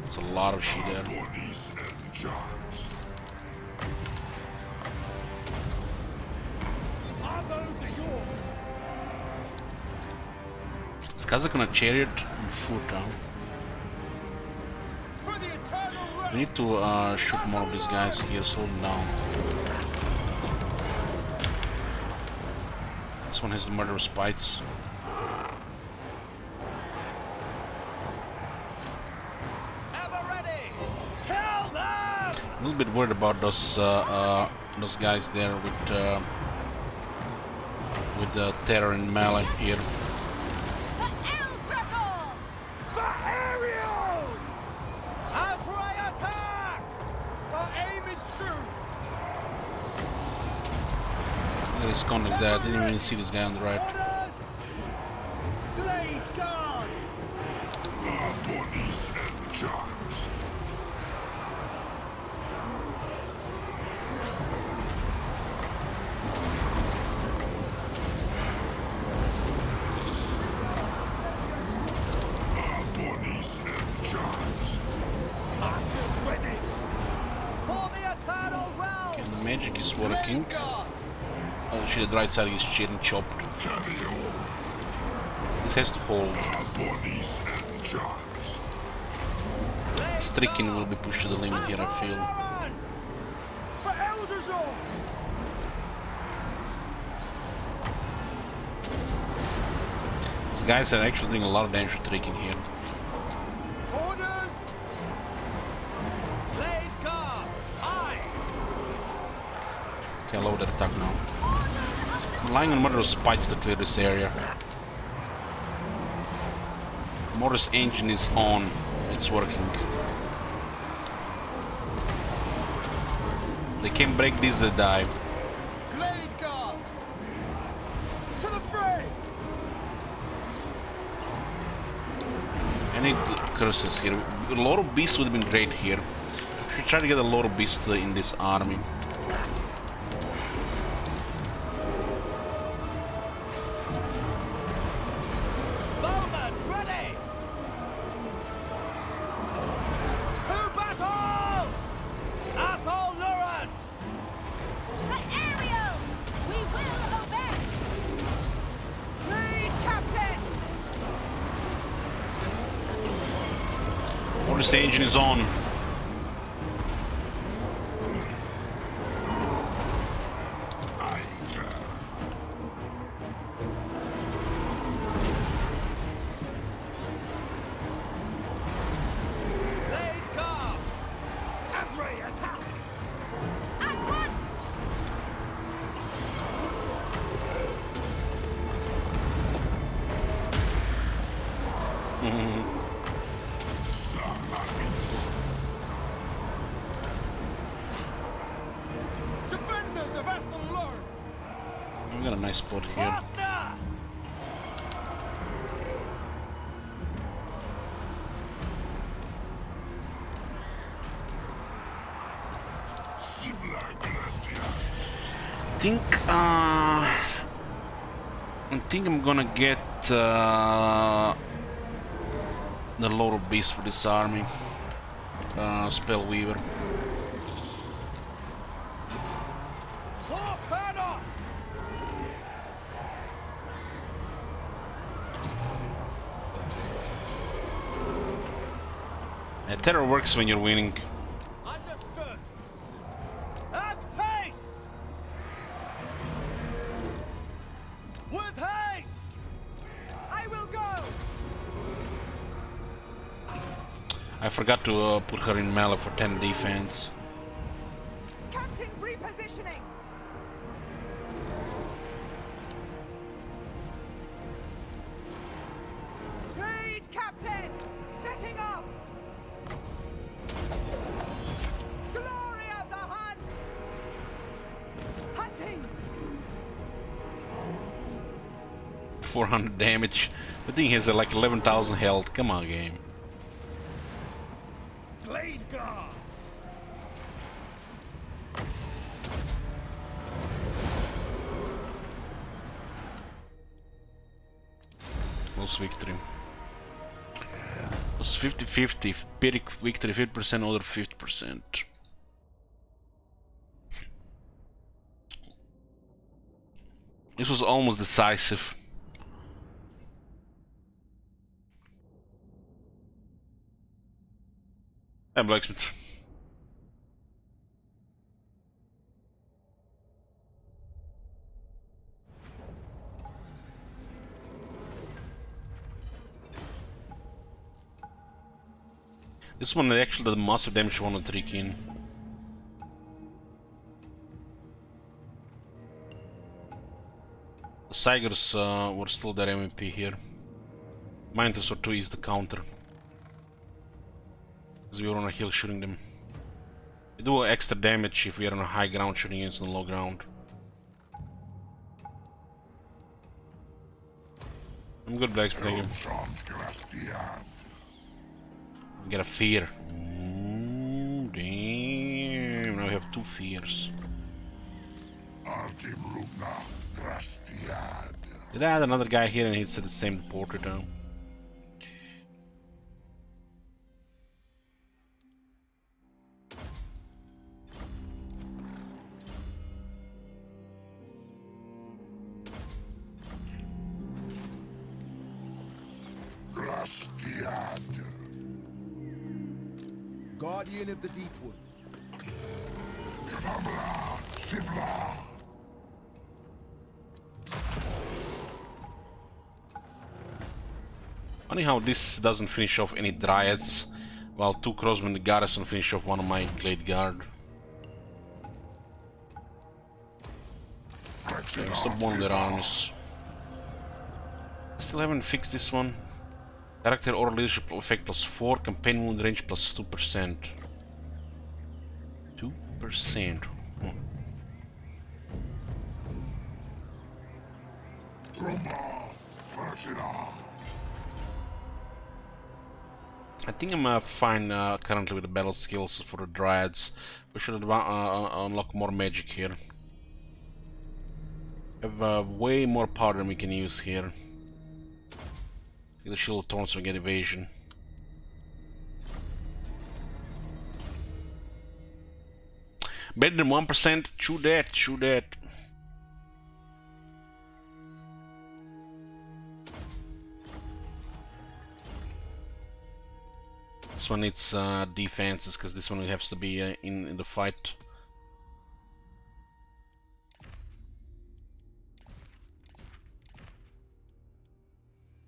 It's a lot of shit there. These guys are gonna chariot on foot, huh? We need to shoot more of these guys here, slow them down. This one has the murderous bites. A little bit worried about those guys there with the terror and melee here. Look at this contact there. I didn't even see this guy on the right. Blade guard. And the magic is working. Oh shit, the right side is getting chopped. This has to hold. Stricken will be pushed to the limit here, I feel. These guys are actually doing a lot of damage to Stricken here. Okay, load that attack now. I'm relying on Murderous Spikes to clear this area. Mortis engine is on. It's working. They can break this, they die. Blade guard! To the fray! I need curses here. A lot of beasts would have been great here. Should try to get a lot of beasts in this army. Bowman, ready! To battle! Athol Luran! For Ariel! We will obey! Lead, Captain! Mortis engine is on. Blade guard! Azray, attack! At once! Defenders of Athol Luran! We got a nice spot here. Faster! I think I'm gonna get the Lord of Beasts for this army. Spell Weaver. Torpedos! Terror works when you're winning. Understood! At pace! With haste! I will go! I forgot to put her in melee for 10 defense. Captain, repositioning! Lead, Captain! Setting up! Glory of the hunt! Hunting! 400 damage. The thing has like 11,000 health. Come on, game. Blade guard! Lost victory. It was 50-50. Pyrrhic victory 50%, other 50%. This was almost decisive. Hey, Blacksmith. This one actually did massive damage to one on 3 kin. The Sigurs were still their MVP here. Minus or 2 is the counter. Because we were on a hill shooting them. We do extra damage if we are on a high ground shooting against on low ground. I'm good, Blacksmith. Thank you. We get a fear. Damn, now we have 2 fears. Did I add another guy here and he said the same portrait now? Guardian of the Deepwood. Funny how this doesn't finish off any Dryads, while 2 Crossmen in the Garrison finish off one of my Glade Guard. Okay, stop one of their armies. I still haven't fixed this one. Character or leadership effect +4, campaign wound range +2%. 2%. I think I'm fine currently with the battle skills for the dryads. We should unlock more magic here. Have way more power than we can use here. The shield of thorns, we get evasion. Better than 1%. True that. True that. This one needs defenses, because this one has to be in the fight.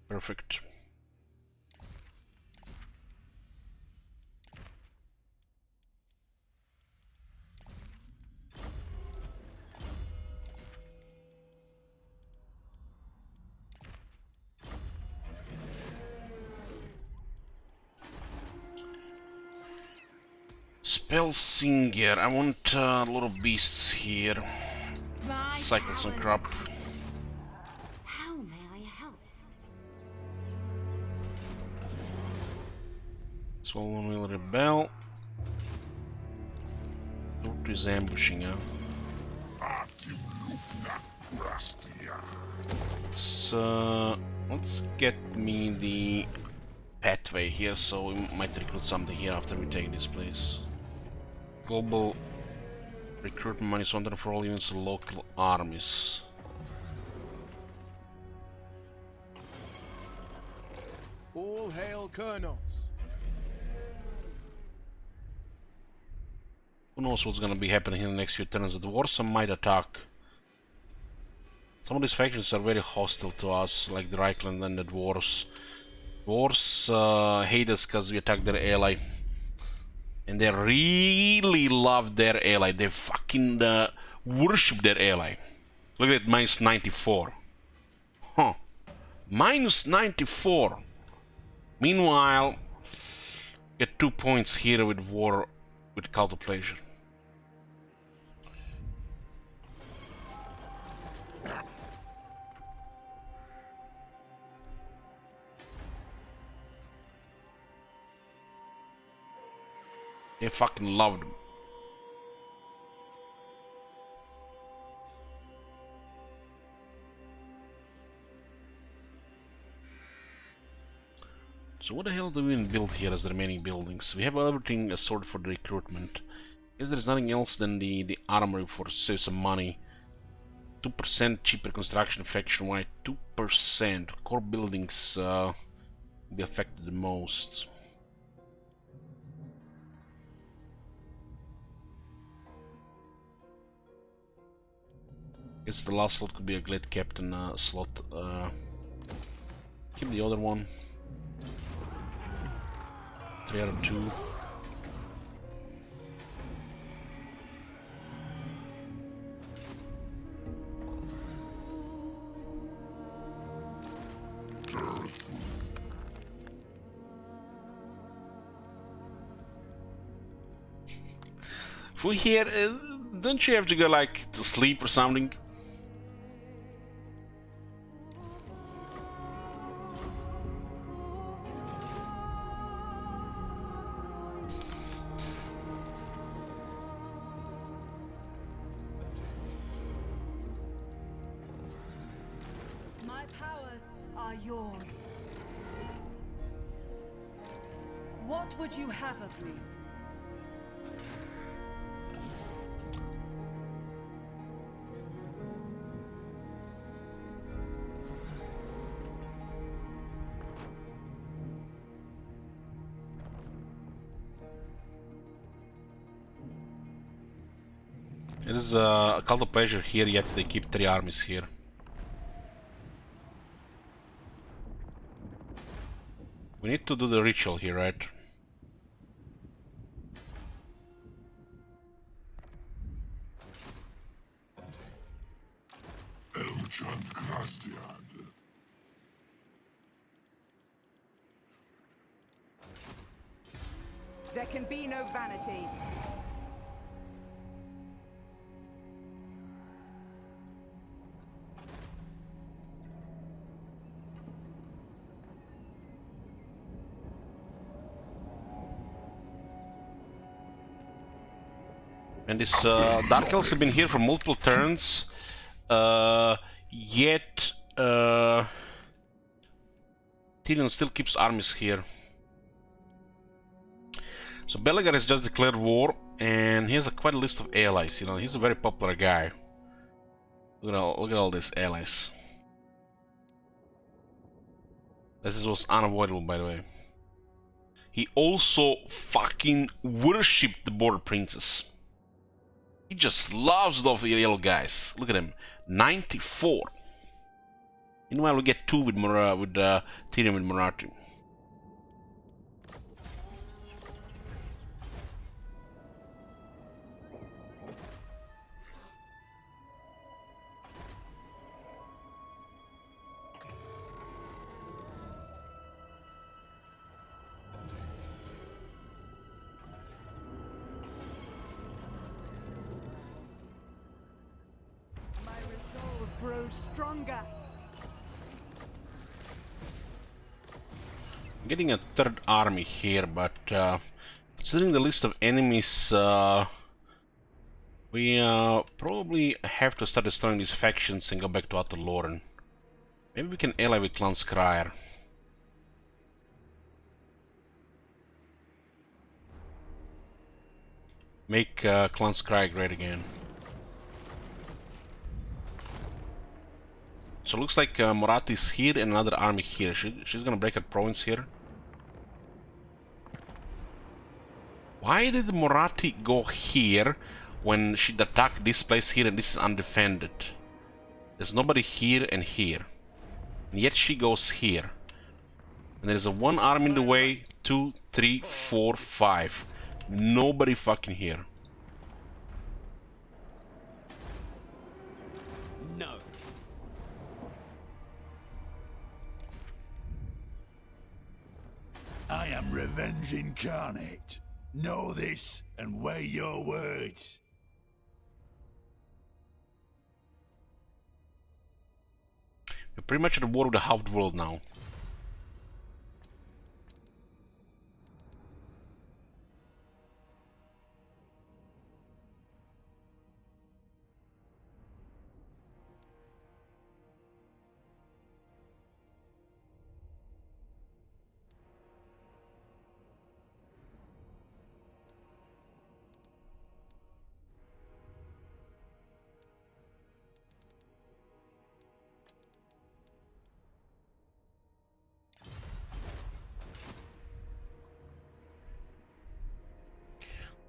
Perfect. Spell Singer. I want a lot of beasts here. Cycle some crap. How may I help? Swollen will rebel. Dort is ambushing, huh? So let's get me the pathway here, so we might recruit something here after we take this place. Global recruitment money is wanted for all units of local armies. All hail colonels. Who knows what's gonna be happening in the next few turns? The dwarves might attack. Some of these factions are very hostile to us, like the Argwylon and the dwarves. Dwarves hate us because we attack their ally. And they really love their ally. They fucking worship their ally. Look at that, -94. Huh. -94. Meanwhile, get 2 points here with war with Cult of Pleasure. They fucking loved him. So what the hell do we even build here as the remaining buildings? We have everything sorted for the recruitment. Is there's nothing else than the armory for save some money. 2% cheaper construction faction-wide. 2%. Core buildings be affected the most. Guess the last slot could be a Glade Captain slot. Keep the other one. 3 out of 2. For here, don't you have to go like to sleep or something? My powers are yours. What would you have of me? It is a Cult of Pleasure here, yet they keep 3 armies here. We need to do the ritual here, right? There can be no vanity. And this Dark Elves have been here for multiple turns, yet Tyrion still keeps armies here. So Belegar has just declared war, and he has quite a list of allies. You know, he's a very popular guy. Look at all these allies. This was unavoidable, by the way. He also fucking worshipped the Border Princess. He just loves those yellow guys. Look at him, 94. Meanwhile, we get 2 with Tyrion with Marathi. Stronger. I'm getting a 3rd army here, but considering the list of enemies, we probably have to start destroying these factions and go back to Outer Loren. Maybe we can ally with Clan Skryre. Make Clan Skryre great again. So it looks like Moratti is here and another army here. She's gonna break her province here. Why did Moratti go here when she'd attack this place here and this is undefended? There's nobody here and here. And yet she goes here. And there's a 1 army in the way, 2, 3, 4, 5. Nobody fucking here. No. I am revenge incarnate. Know this and weigh your words. We're pretty much at war with the half world now.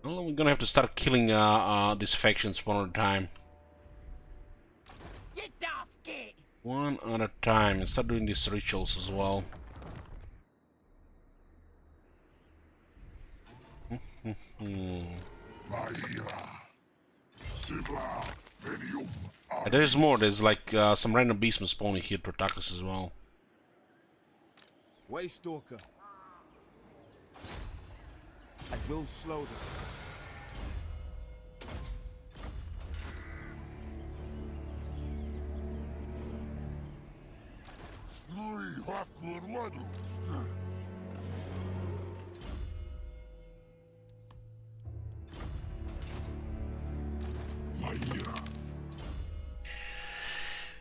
Well, we're gonna have to start killing these factions one at a time. Get off, get. One at a time, and start doing these rituals as well. There's more. There's like some random beastmen spawning here to attack us as well. Way Stalker. I will slow them.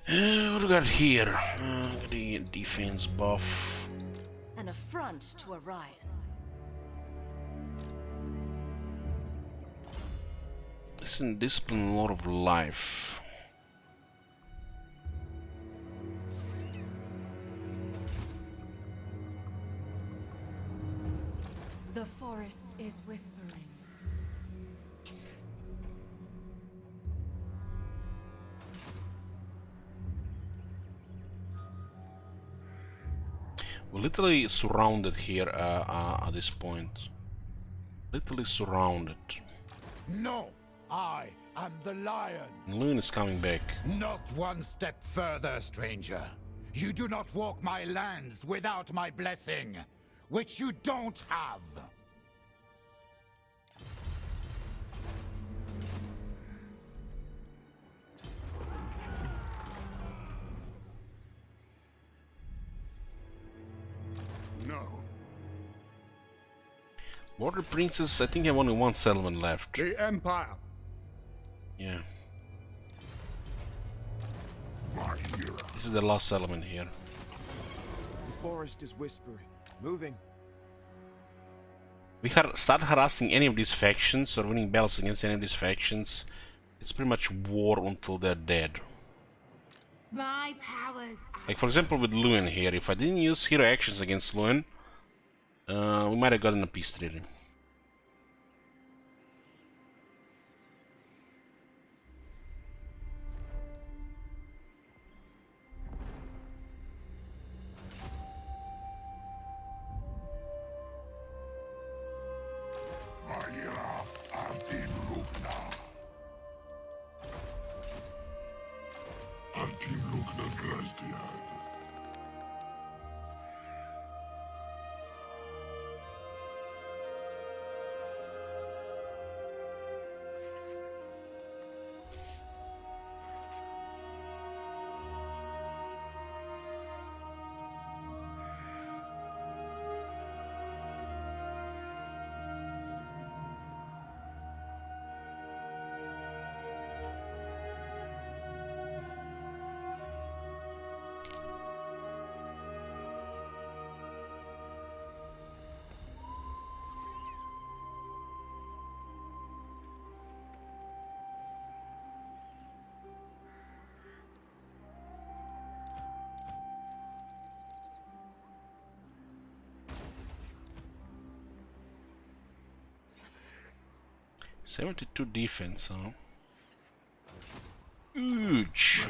What do we got here? The defense buff. An affront to Orion. Isn't discipline a lot of life? The forest is whispering. We're literally surrounded here at this point. Literally surrounded. No, I am the lion. Loon is coming back. Not one step further, stranger. You do not walk my lands without my blessing, which you don't have. No. Border Princes, I think I have only one settlement left. The Empire. Yeah. My hero. This is the last settlement here. The forest is whispering. Moving. We start harassing any of these factions or winning battles against any of these factions. It's pretty much war until they're dead. My powers are... Like for example with Luen here, if I didn't use hero actions against Luen, we might have gotten a peace treaty. .72 defense, huh? Huge!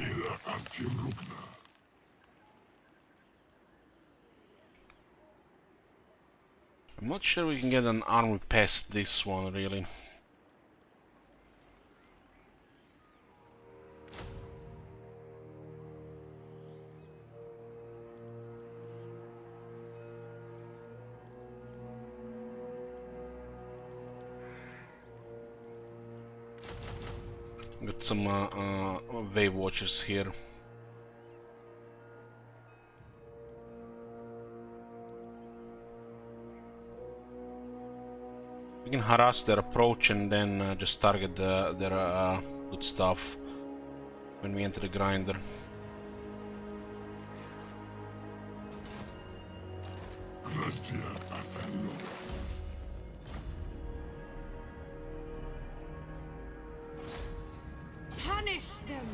I'm not sure we can get an army past this one, really. Got some wave watchers here. We can harass their approach and then just target their good stuff when we enter the grinder. Punish them!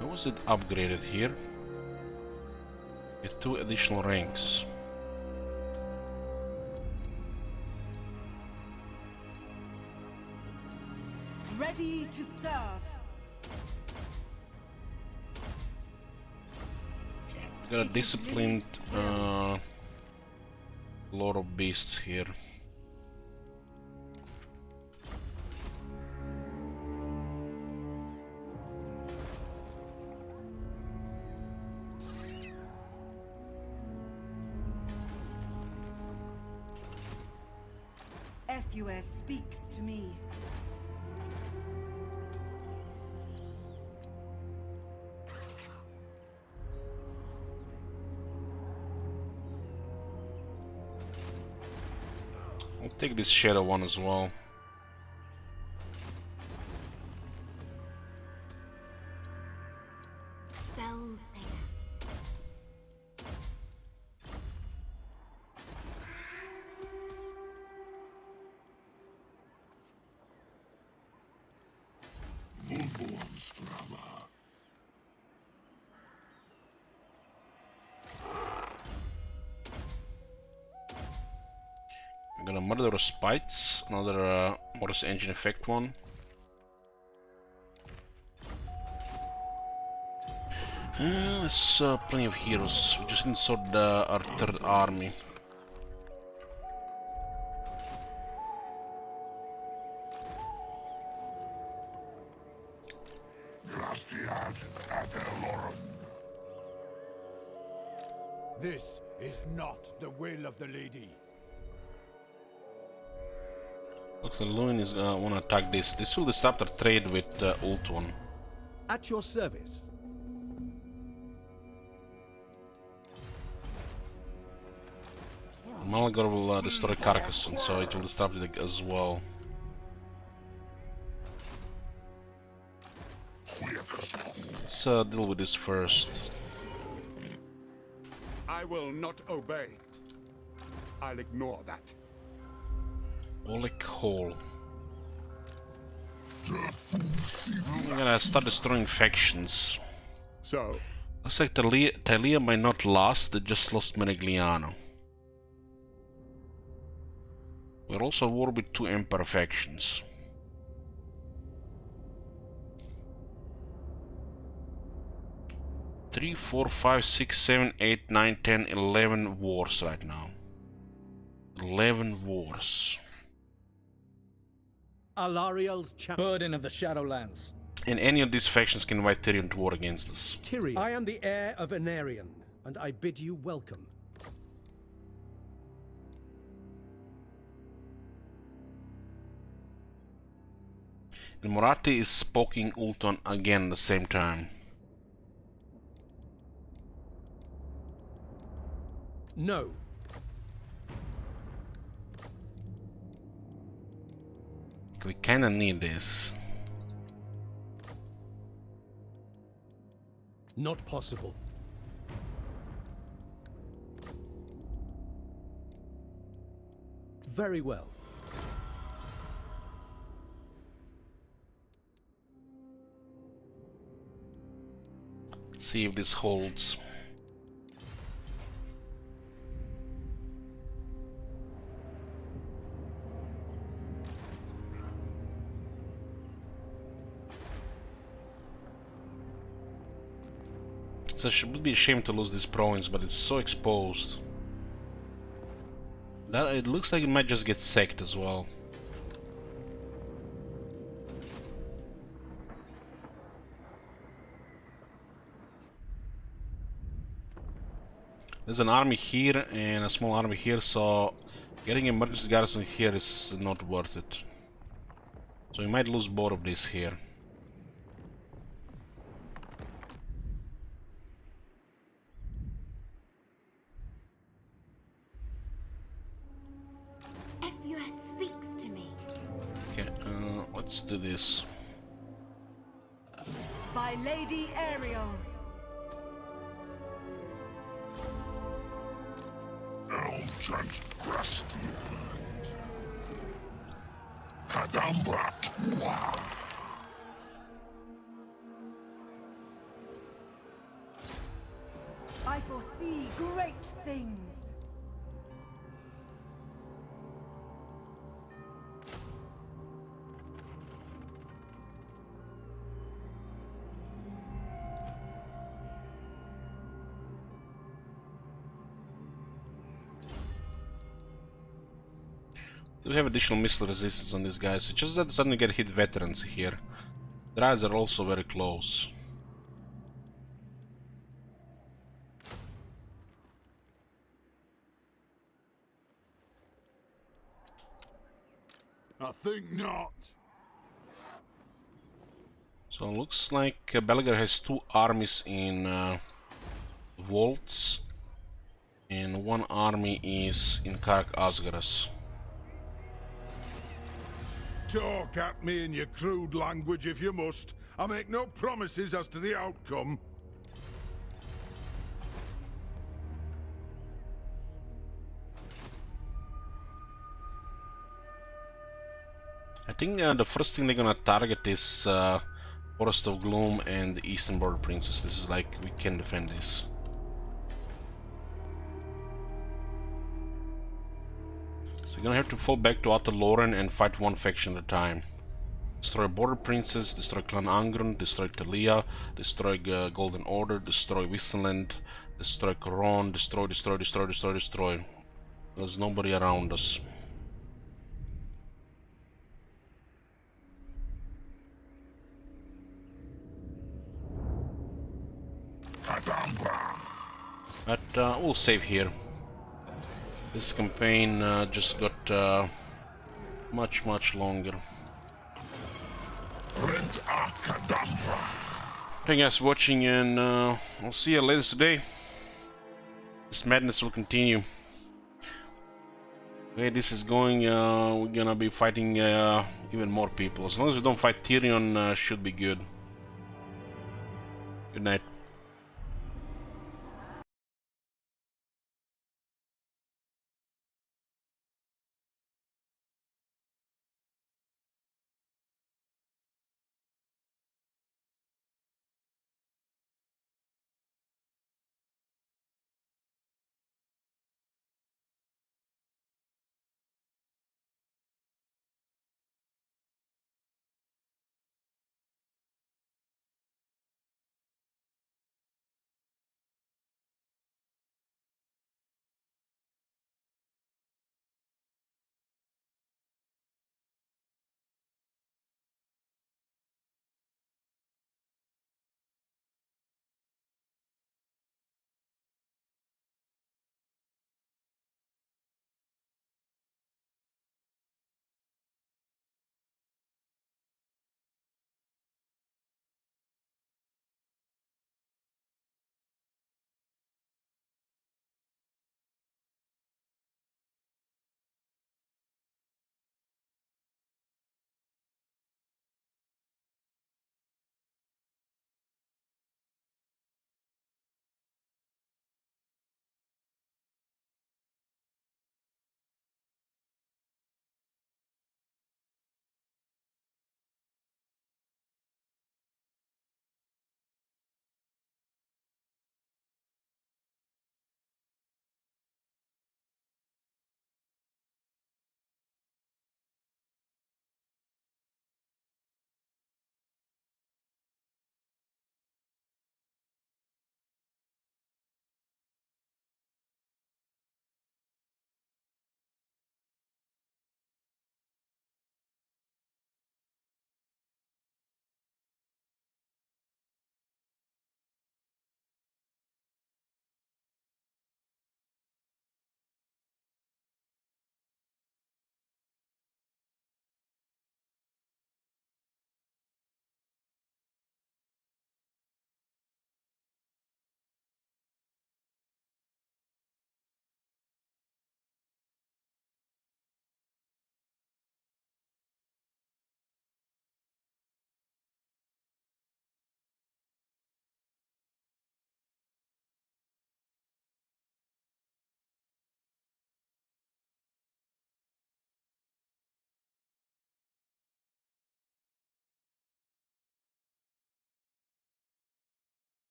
How was it upgraded here? Get 2 additional ranks. Ready to serve. Got a disciplined lot of beasts here. FUS speaks to me. I'll take this shadow one as well. Spell singer. I'm gonna Murder Spites, another Morris Engine effect one. There's plenty of heroes. We just need to sort our third army. This is not the will of the lady. Looks like Luin is wanna attack this. This will disrupt our trade with Ultuan. At your service. Malagor will destroy Carcassonne, so it will disrupt it as well. Let's deal with this first. I will not obey. I'll ignore that. Oleg Hall. We're gonna start destroying factions. So, Looks like Thalia might not last, they just lost Merigliano. We're also at war with two Emperor factions. Three, 4, 5, 6, 7, 8, 9, 10, 11 wars right now. 11 wars. Alariel's burden of the Shadowlands. And any of these factions can invite Tyrion to war against us. Tyrion. I am the heir of Anarion, and I bid you welcome. And Moratti is poking Ulton again at the same time. No. We kinda need this. Not possible. Very well. Let's see if this holds. So it would be a shame to lose this province, but it's so exposed. That it looks like it might just get sacked as well. There's an army here and a small army here, so getting emergency garrison here is not worth it. So we might lose both of these here. Let's do this. By Lady Ariel. Elgent Grastian. Kadambra. I foresee great things. We have additional missile resistance on these guys, it's just that suddenly get hit veterans here. Dryads are also very close. I think not. So it looks like Belgar has two armies in Volts, and one army is in Kark Asgaras. Talk at me in your crude language if you must. I make no promises as to the outcome. I think the first thing they're gonna target is Forest of Gloom and the Eastern Border Princess. This is like, we can defend this. So you're gonna have to fall back to Outer Loren and fight one faction at a time. Destroy Border Princess, destroy Clan Angron, destroy Talia, destroy Golden Order, destroy Wissenland, destroy Coron, destroy. There's nobody around us. But we'll save here. This campaign just got much longer. Thank you guys for watching, and I'll see you later today. This madness will continue. The way this is going, we're gonna be fighting even more people. As long as we don't fight Tyrion, should be good. Good night.